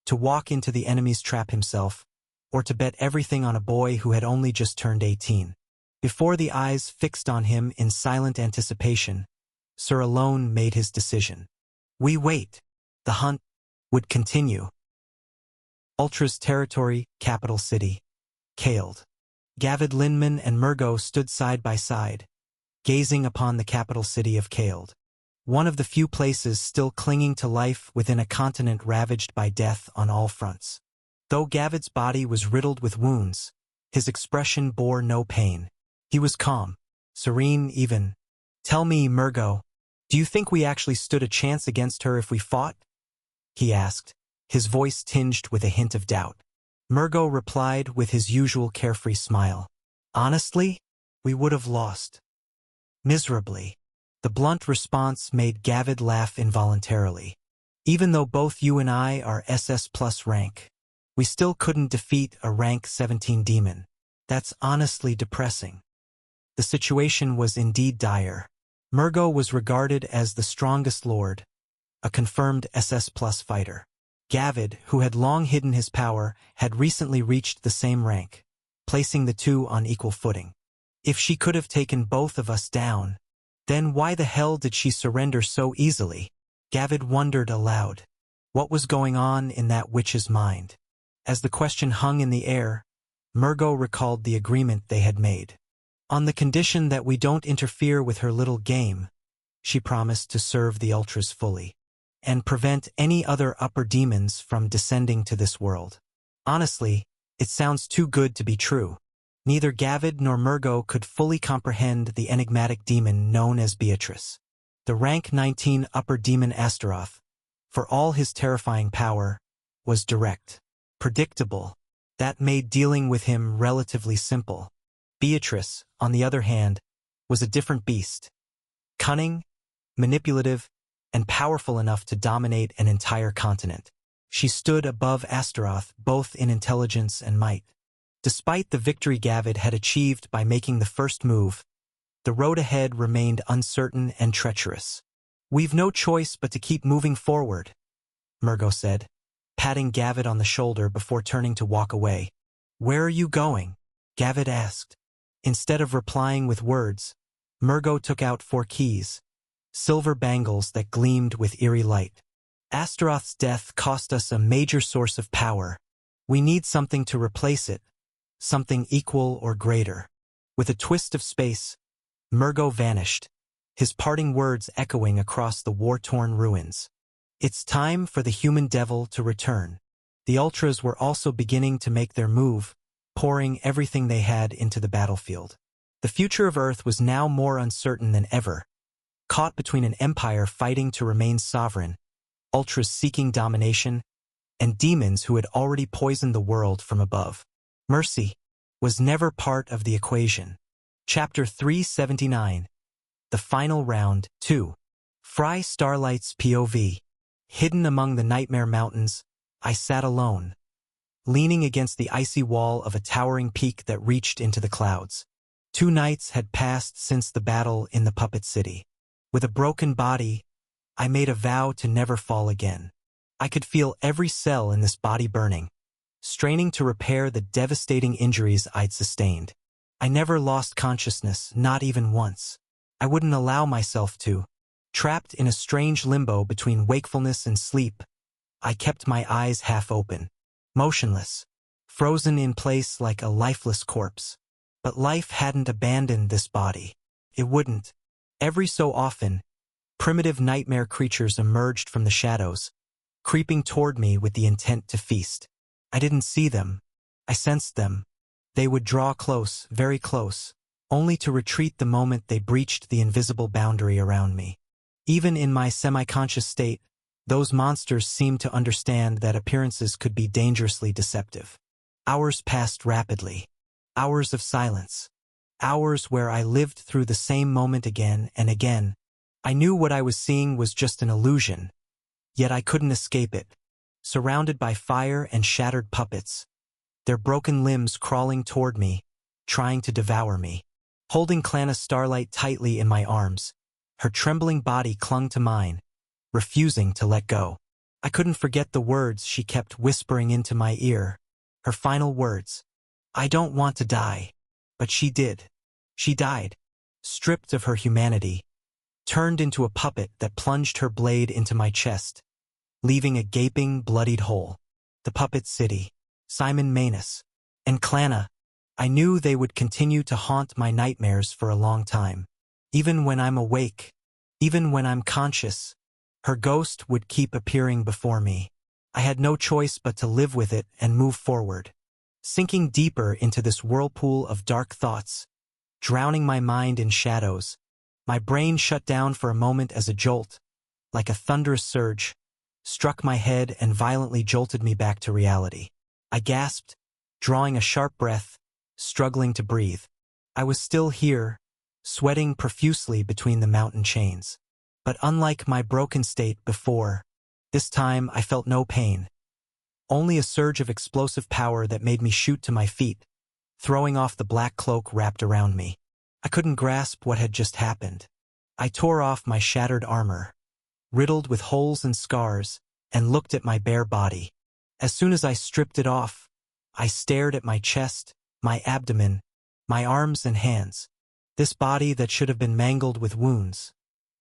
Speaker 1: To walk into the enemy's trap himself, or to bet everything on a boy who had only just turned 18. Before the eyes fixed on him in silent anticipation, Sir Alone made his decision. We wait. The hunt would continue. Ultra's territory, capital city. Caelid. Gavid Linman and Murgo stood side by side, gazing upon the capital city of Caelid. One of the few places still clinging to life within a continent ravaged by death on all fronts. Though Gavid's body was riddled with wounds, his expression bore no pain. He was calm, serene even. Tell me, Murgo, do you think we actually stood a chance against her if we fought? He asked, his voice tinged with a hint of doubt. Murgo replied with his usual carefree smile. Honestly, we would have lost. Miserably. The blunt response made Gavid laugh involuntarily. Even though both you and I are SS plus rank, we still couldn't defeat a rank 17 demon. That's honestly depressing. The situation was indeed dire. Murgo was regarded as the strongest lord, a confirmed SS plus fighter. Gavid, who had long hidden his power, had recently reached the same rank, placing the two on equal footing. If she could have taken both of us down, then why the hell did she surrender so easily? Gavid wondered aloud. What was going on in that witch's mind? As the question hung in the air, Murgo recalled the agreement they had made. On the condition that we don't interfere with her little game, she promised to serve the Ultras fully, and prevent any other upper demons from descending to this world. Honestly, it sounds too good to be true. Neither Gavid nor Murgo could fully comprehend the enigmatic demon known as Beatrice. The rank 19 upper demon Astaroth, for all his terrifying power, was direct, predictable. That made dealing with him relatively simple. Beatrice, on the other hand, was a different beast. Cunning, manipulative, and powerful enough to dominate an entire continent. She stood above Astaroth both in intelligence and might. Despite the victory Gavid had achieved by making the first move, the road ahead remained uncertain and treacherous. "We've no choice but to keep moving forward," Murgo said, patting Gavid on the shoulder before turning to walk away. "Where are you going?" Gavid asked. Instead of replying with words, Murgo took out 4 keys, silver bangles that gleamed with eerie light. "Astaroth's death cost us a major source of power. We need something to replace it, something equal or greater." With a twist of space, Murgo vanished, his parting words echoing across the war-torn ruins. It's time for the human devil to return. The Ultras were also beginning to make their move, pouring everything they had into the battlefield. The future of Earth was now more uncertain than ever. Caught between an empire fighting to remain sovereign, Ultras seeking domination, and demons who had already poisoned the world from above. Mercy was never part of the equation. Chapter 379. The Final Round 2. Fry Starlight's POV. Hidden among the Nightmare Mountains, I sat alone, leaning against the icy wall of a towering peak that reached into the clouds. 2 nights had passed since the battle in the Puppet City. With a broken body, I made a vow to never fall again. I could feel every cell in this body burning, straining to repair the devastating injuries I'd sustained. I never lost consciousness, not even once. I wouldn't allow myself to. Trapped in a strange limbo between wakefulness and sleep, I kept my eyes half open, motionless, frozen in place like a lifeless corpse. But life hadn't abandoned this body. It wouldn't. Every so often, primitive nightmare creatures emerged from the shadows, creeping toward me with the intent to feast. I didn't see them. I sensed them. They would draw close, very close, only to retreat the moment they breached the invisible boundary around me. Even in my semi-conscious state, those monsters seemed to understand that appearances could be dangerously deceptive. Hours passed rapidly. Hours of silence. Hours where I lived through the same moment again and again. I knew what I was seeing was just an illusion, yet I couldn't escape it. Surrounded by fire and shattered puppets, their broken limbs crawling toward me, trying to devour me. Holding Clana Starlight tightly in my arms, her trembling body clung to mine, refusing to let go. I couldn't forget the words she kept whispering into my ear, her final words. I don't want to die. But she did. She died, stripped of her humanity, turned into a puppet that plunged her blade into my chest, leaving a gaping, bloodied hole. The Puppet City, Simon Manus, and Clana. I knew they would continue to haunt my nightmares for a long time. Even when I'm awake, even when I'm conscious, her ghost would keep appearing before me. I had no choice but to live with it and move forward. Sinking deeper into this whirlpool of dark thoughts, drowning my mind in shadows, my brain shut down for a moment as a jolt, like a thunderous surge, struck my head and violently jolted me back to reality. I gasped, drawing a sharp breath, struggling to breathe. I was still here, sweating profusely between the mountain chains. But unlike my broken state before, this time I felt no pain. Only a surge of explosive power that made me shoot to my feet, throwing off the black cloak wrapped around me. I couldn't grasp what had just happened. I tore off my shattered armor, riddled with holes and scars, and looked at my bare body. As soon as I stripped it off, I stared at my chest, my abdomen, my arms and hands. This body that should have been mangled with wounds.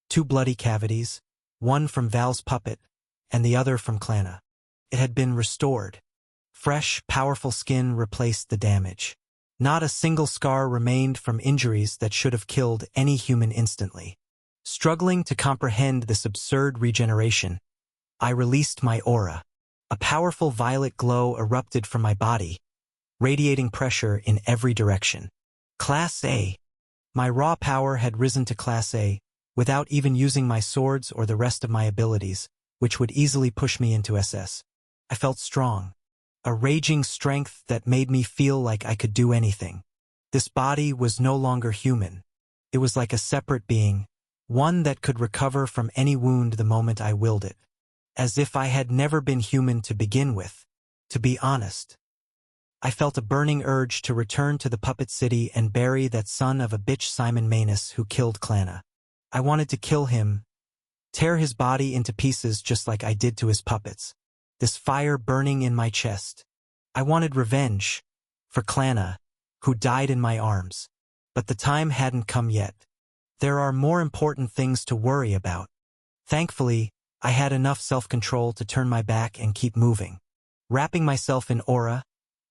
Speaker 1: 2 bloody cavities, one from Val's puppet, and the other from Clana. It had been restored. Fresh, powerful skin replaced the damage. Not a single scar remained from injuries that should have killed any human instantly. Struggling to comprehend this absurd regeneration, I released my aura. A powerful violet glow erupted from my body, radiating pressure in every direction. Class A. My raw power had risen to Class A, without even using my swords or the rest of my abilities, which would easily push me into SS. I felt strong. A raging strength that made me feel like I could do anything. This body was no longer human. It was like a separate being, one that could recover from any wound the moment I willed it. As if I had never been human to begin with. To be honest, I felt a burning urge to return to the puppet city and bury that son of a bitch Simon Manus who killed Clana. I wanted to kill him, tear his body into pieces just like I did to his puppets. This fire burning in my chest. I wanted revenge for Clana, who died in my arms. But the time hadn't come yet. There are more important things to worry about. Thankfully, I had enough self-control to turn my back and keep moving. Wrapping myself in aura,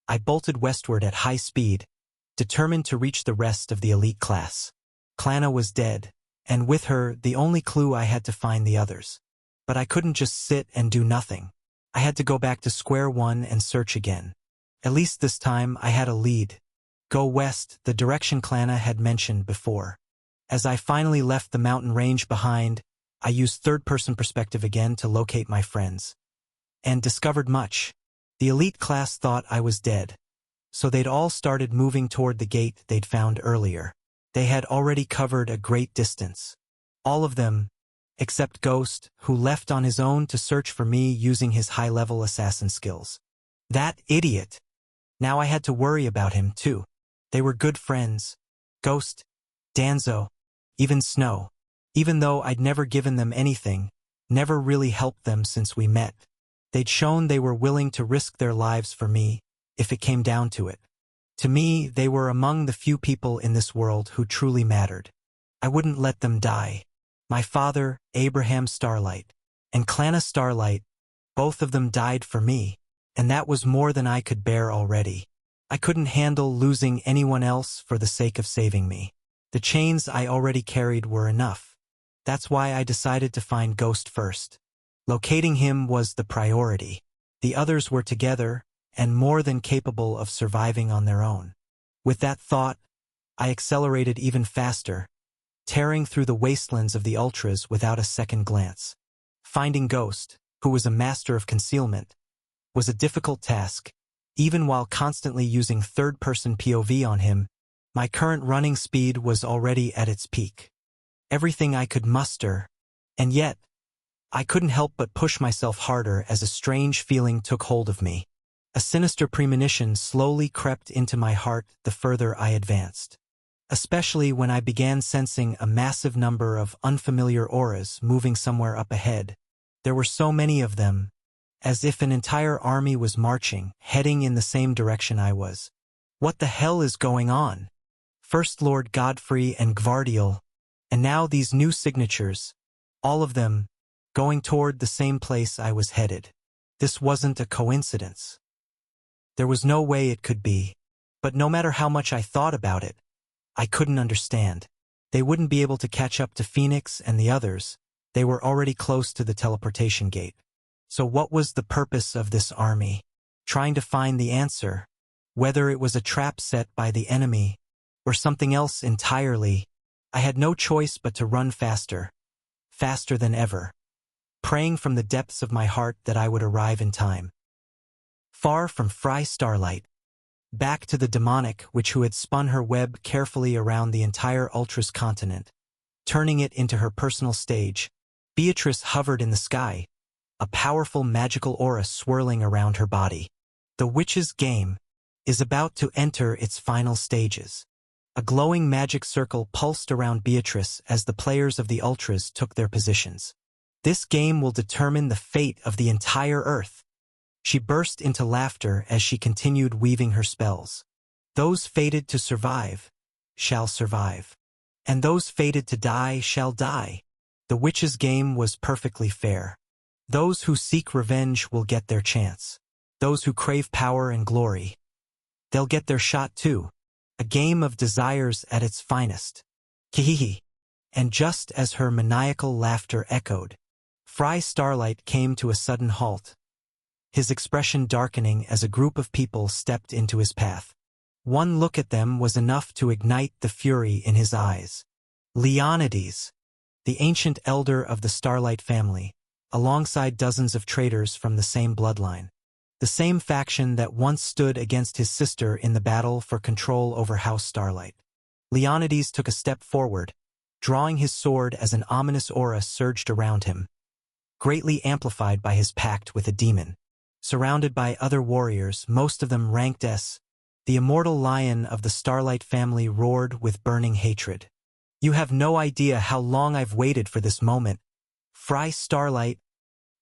Speaker 1: I bolted westward at high speed, determined to reach the rest of the elite class. Clana was dead, and with her, the only clue I had to find the others. But I couldn't just sit and do nothing. I had to go back to square one and search again. At least this time I had a lead. Go west, the direction Clana had mentioned before. As I finally left the mountain range behind, I used third-person perspective again to locate my friends. And discovered much. The elite class thought I was dead. So they'd all started moving toward the gate they'd found earlier. They had already covered a great distance. All of them, except Ghost, who left on his own to search for me using his high-level assassin skills. That idiot! Now I had to worry about him, too. They were good friends. Ghost, Danzo, even Snow. Even though I'd never given them anything, never really helped them since we met. They'd shown they were willing to risk their lives for me, if it came down to it. To me, they were among the few people in this world who truly mattered. I wouldn't let them die. My father, Abraham Starlight, and Clana Starlight, both of them died for me, and that was more than I could bear already. I couldn't handle losing anyone else for the sake of saving me. The chains I already carried were enough. That's why I decided to find Ghost first. Locating him was the priority. The others were together, and more than capable of surviving on their own. With that thought, I accelerated even faster, tearing through the wastelands of the Ultras without a second glance. Finding Ghost, who was a master of concealment, was a difficult task. Even while constantly using third-person POV on him, my current running speed was already at its peak. Everything I could muster, and yet, I couldn't help but push myself harder as a strange feeling took hold of me. A sinister premonition slowly crept into my heart the further I advanced. Especially when I began sensing a massive number of unfamiliar auras moving somewhere up ahead. There were so many of them, as if an entire army was marching, heading in the same direction I was. What the hell is going on? First Lord Godfrey and Gvardiel, and now these new signatures, all of them, going toward the same place I was headed. This wasn't a coincidence. There was no way it could be, but no matter how much I thought about it, I couldn't understand. They wouldn't be able to catch up to Phoenix and the others. They were already close to the teleportation gate. So what was the purpose of this army? Trying to find the answer. Whether it was a trap set by the enemy, or something else entirely, I had no choice but to run faster. Faster than ever. Praying from the depths of my heart that I would arrive in time. Far from Fry Starlight. Back to the demonic witch who had spun her web carefully around the entire Ultras continent, turning it into her personal stage. Beatrice hovered in the sky, a powerful magical aura swirling around her body. The witch's game is about to enter its final stages. A glowing magic circle pulsed around Beatrice as the players of the Ultras took their positions. This game will determine the fate of the entire Earth. She burst into laughter as she continued weaving her spells. Those fated to survive shall survive, and those fated to die shall die. The witch's game was perfectly fair. Those who seek revenge will get their chance. Those who crave power and glory, they'll get their shot too. A game of desires at its finest. Kihihi. And just as her maniacal laughter echoed, Fry Starlight came to a sudden halt, his expression darkening as a group of people stepped into his path. One look at them was enough to ignite the fury in his eyes. Leonidas, the ancient elder of the Starlight family, alongside dozens of traitors from the same bloodline. The same faction that once stood against his sister in the battle for control over House Starlight. Leonidas took a step forward, drawing his sword as an ominous aura surged around him, greatly amplified by his pact with a demon. Surrounded by other warriors, most of them ranked S, the immortal lion of the Starlight family roared with burning hatred. You have no idea how long I've waited for this moment. Fry Starlight,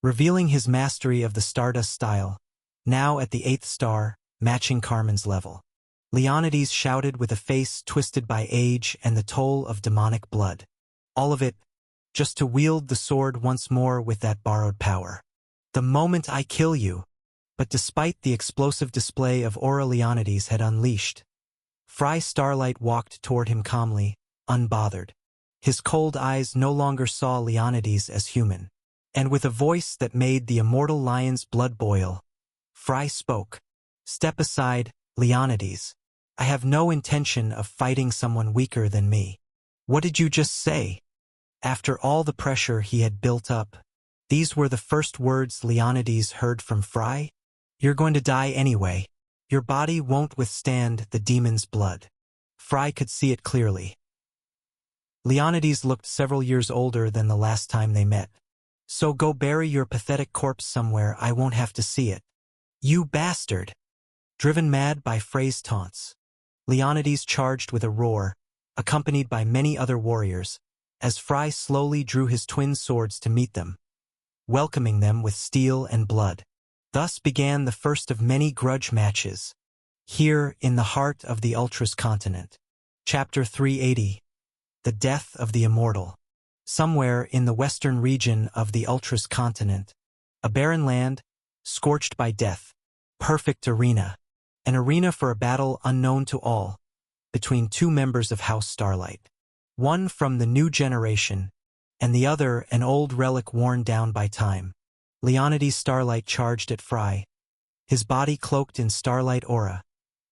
Speaker 1: revealing his mastery of the Stardust style, now at the 8th star, matching Carmen's level. Leonidas shouted with a face twisted by age and the toll of demonic blood. All of it, just to wield the sword once more with that borrowed power. The moment I kill you. But despite the explosive display of aura Leonidas had unleashed, Fry Starlight walked toward him calmly, unbothered. His cold eyes no longer saw Leonidas as human. And with a voice that made the immortal lion's blood boil, Fry spoke. Step aside, Leonidas. I have no intention of fighting someone weaker than me. What did you just say? After all the pressure he had built up, these were the first words Leonidas heard from Fry. You're going to die anyway. Your body won't withstand the demon's blood. Fry could see it clearly. Leonidas looked several years older than the last time they met. So go bury your pathetic corpse somewhere I won't have to see it. You bastard! Driven mad by Frey's taunts, Leonidas charged with a roar, accompanied by many other warriors, as Fry slowly drew his twin swords to meet them, welcoming them with steel and blood. Thus began the first of many grudge matches, here in the heart of the Ultras continent. Chapter 380. The Death of the Immortal. Somewhere in the western region of the Ultras continent, a barren land, scorched by death, perfect arena, an arena for a battle unknown to all, between two members of House Starlight. One from the new generation, and the other an old relic worn down by time. Leonidas Starlight charged at Fry, his body cloaked in starlight aura,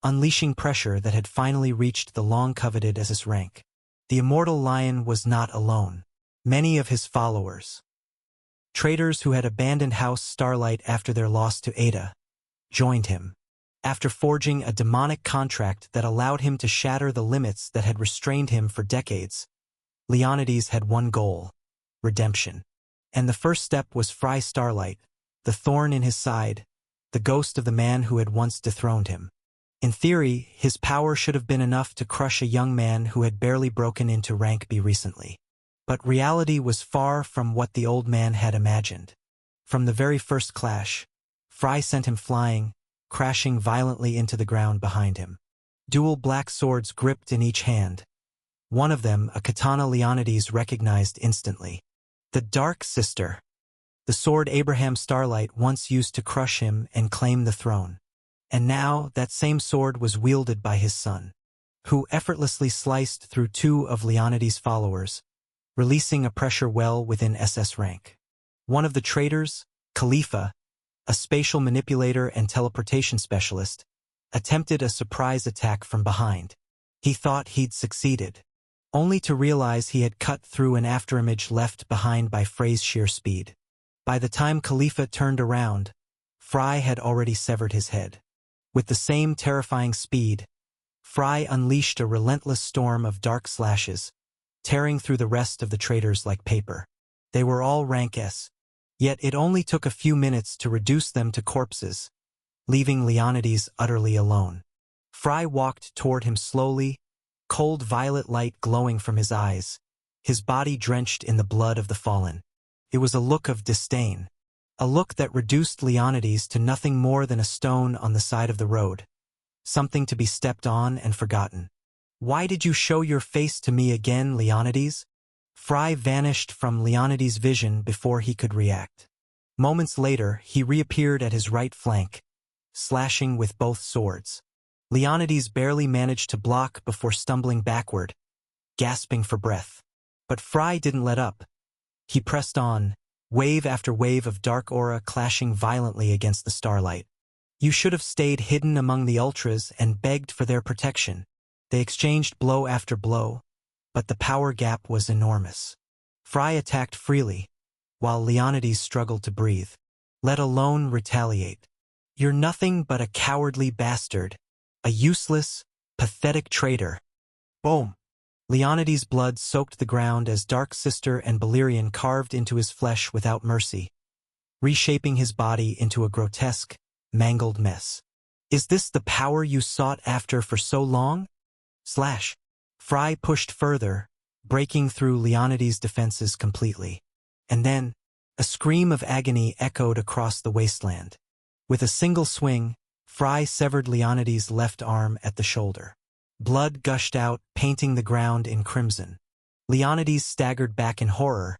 Speaker 1: unleashing pressure that had finally reached the long-coveted SS rank. The immortal lion was not alone. Many of his followers, traitors who had abandoned House Starlight after their loss to Ada, joined him. After forging a demonic contract that allowed him to shatter the limits that had restrained him for decades, Leonidas had one goal: redemption. And the first step was Fry Starlight, the thorn in his side, the ghost of the man who had once dethroned him. In theory, his power should have been enough to crush a young man who had barely broken into rank B recently. But reality was far from what the old man had imagined. From the very first clash, Fry sent him flying, crashing violently into the ground behind him. Dual black swords gripped in each hand. One of them, a katana, Leonidas recognized instantly. The Dark Sister, the sword Abraham Starlight once used to crush him and claim the throne. And now that same sword was wielded by his son, who effortlessly sliced through two of Leonidas' followers, releasing a pressure well within SS rank. One of the traitors, Khalifa, a spatial manipulator and teleportation specialist, attempted a surprise attack from behind. He thought he'd succeeded, only to realize he had cut through an afterimage left behind by Frey's sheer speed. By the time Khalifa turned around, Fry had already severed his head. With the same terrifying speed, Fry unleashed a relentless storm of dark slashes, tearing through the rest of the traitors like paper. They were all rank S, yet it only took a few minutes to reduce them to corpses, leaving Leonidas utterly alone. Fry walked toward him slowly, cold violet light glowing from his eyes, his body drenched in the blood of the fallen. It was a look of disdain, a look that reduced Leonidas to nothing more than a stone on the side of the road, something to be stepped on and forgotten. Why did you show your face to me again, Leonidas? Fry vanished from Leonidas' vision before he could react. Moments later, he reappeared at his right flank, slashing with both swords. Leonidas barely managed to block before stumbling backward, gasping for breath. But Fry didn't let up. He pressed on, wave after wave of dark aura clashing violently against the starlight. You should have stayed hidden among the ultras and begged for their protection. They exchanged blow after blow, but the power gap was enormous. Fry attacked freely, while Leonidas struggled to breathe, let alone retaliate. You're nothing but a cowardly bastard, a useless, pathetic traitor. Boom! Leonidas' blood soaked the ground as Dark Sister and Valerian carved into his flesh without mercy, reshaping his body into a grotesque, mangled mess. Is this the power you sought after for so long? Slash. Fry pushed further, breaking through Leonidas' defenses completely. And then, a scream of agony echoed across the wasteland. With a single swing, Fry severed Leonidas' left arm at the shoulder. Blood gushed out, painting the ground in crimson. Leonidas staggered back in horror,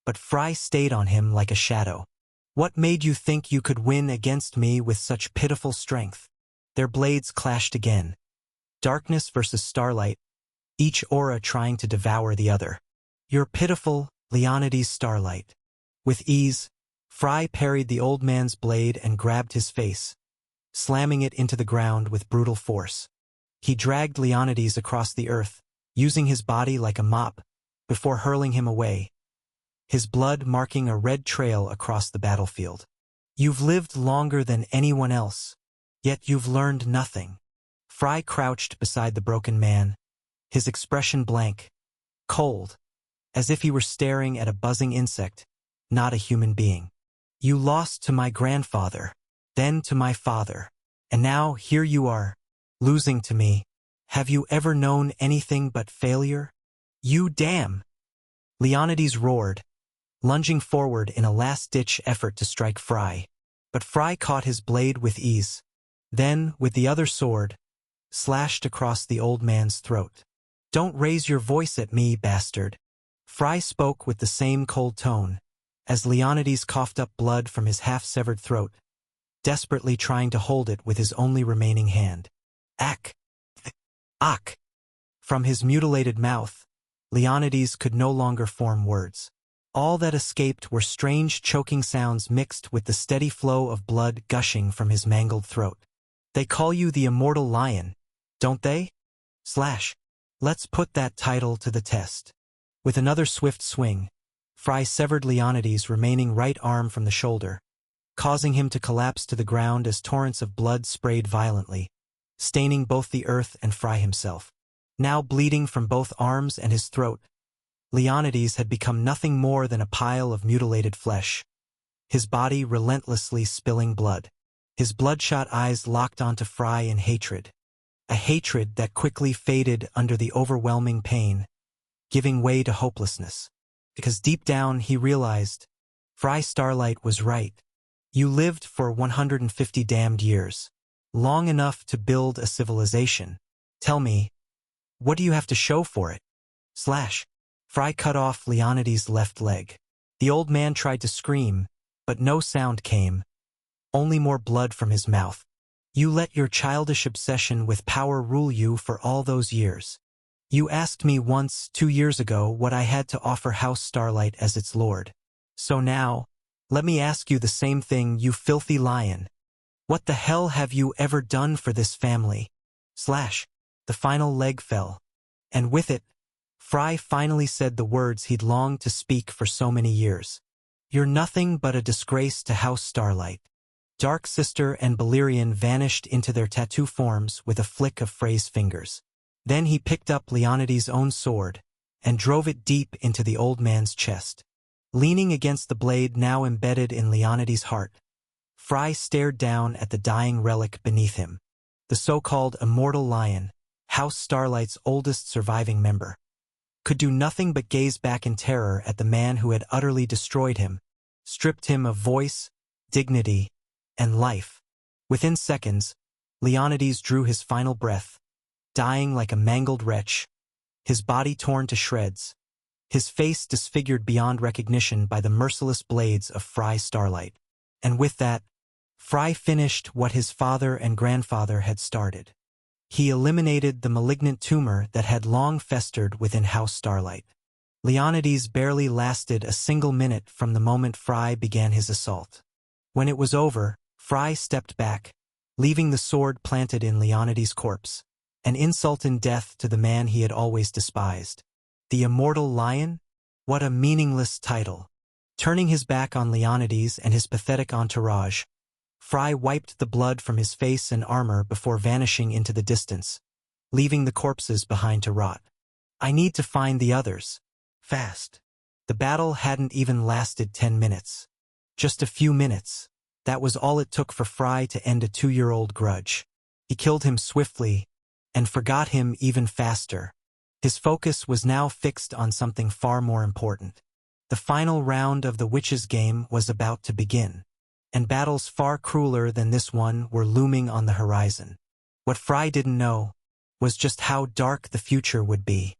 Speaker 1: but Fry stayed on him like a shadow. What made you think you could win against me with such pitiful strength? Their blades clashed again. Darkness versus starlight, each aura trying to devour the other. You're pitiful, Leonidas' starlight. With ease, Fry parried the old man's blade and grabbed his face, slamming it into the ground with brutal force. He dragged Leonidas across the earth, using his body like a mop, before hurling him away, his blood marking a red trail across the battlefield. You've lived longer than anyone else, yet you've learned nothing. Fry crouched beside the broken man, his expression blank, cold, as if he were staring at a buzzing insect, not a human being. You lost to my grandfather, then to my father, and now here you are, losing to me. Have you ever known anything but failure? You damn! Leonidas roared, lunging forward in a last-ditch effort to strike Fry. But Fry caught his blade with ease. Then, with the other sword, slashed across the old man's throat. Don't raise your voice at me, bastard. Fry spoke with the same cold tone, as Leonidas coughed up blood from his half-severed throat, desperately trying to hold it with his only remaining hand. Ack! Ack! From his mutilated mouth, Leonidas could no longer form words. All that escaped were strange choking sounds mixed with the steady flow of blood gushing from his mangled throat. They call you the Immortal Lion, don't they? Slash. Let's put that title to the test. With another swift swing, Fry severed Leonidas' remaining right arm from the shoulder, causing him to collapse to the ground as torrents of blood sprayed violently, staining both the earth and Fry himself. Now bleeding from both arms and his throat, Leonidas had become nothing more than a pile of mutilated flesh, his body relentlessly spilling blood. His bloodshot eyes locked onto Fry in hatred, a hatred that quickly faded under the overwhelming pain, giving way to hopelessness. Because deep down he realized, Fry Starlight was right. You lived for 150 damned years, long enough to build a civilization. Tell me, what do you have to show for it? Slash. Fry cut off Leonidas' left leg. The old man tried to scream, but no sound came, only more blood from his mouth. You let your childish obsession with power rule you for all those years. You asked me once, 2 years ago, what I had to offer House Starlight as its lord. So now, let me ask you the same thing, you filthy lion. What the hell have you ever done for this family? Slash. The final leg fell, and with it, Fry finally said the words he'd longed to speak for so many years. You're nothing but a disgrace to House Starlight. Dark Sister and Valerian vanished into their tattoo forms with a flick of Frey's fingers. Then he picked up Leonidas' own sword and drove it deep into the old man's chest. Leaning against the blade now embedded in Leonidas' heart, Fry stared down at the dying relic beneath him. The so-called Immortal Lion, House Starlight's oldest surviving member, could do nothing but gaze back in terror at the man who had utterly destroyed him, stripped him of voice, dignity, and life. Within seconds, Leonidas drew his final breath, dying like a mangled wretch, his body torn to shreds, his face disfigured beyond recognition by the merciless blades of Fry Starlight. And with that, Fry finished what his father and grandfather had started. He eliminated the malignant tumor that had long festered within House Starlight. Leonidas barely lasted a single minute from the moment Fry began his assault. When it was over, Fry stepped back, leaving the sword planted in Leonidas' corpse, an insult in death to the man he had always despised. The Immortal Lion? What a meaningless title. Turning his back on Leonidas and his pathetic entourage, Fry wiped the blood from his face and armor before vanishing into the distance, leaving the corpses behind to rot. I need to find the others. Fast. The battle hadn't even lasted 10 minutes. Just a few minutes. That was all it took for Fry to end a 2-year-old grudge. He killed him swiftly, and forgot him even faster. His focus was now fixed on something far more important. The final round of the Witches' game was about to begin, and battles far crueler than this one were looming on the horizon. What Fry didn't know was just how dark the future would be.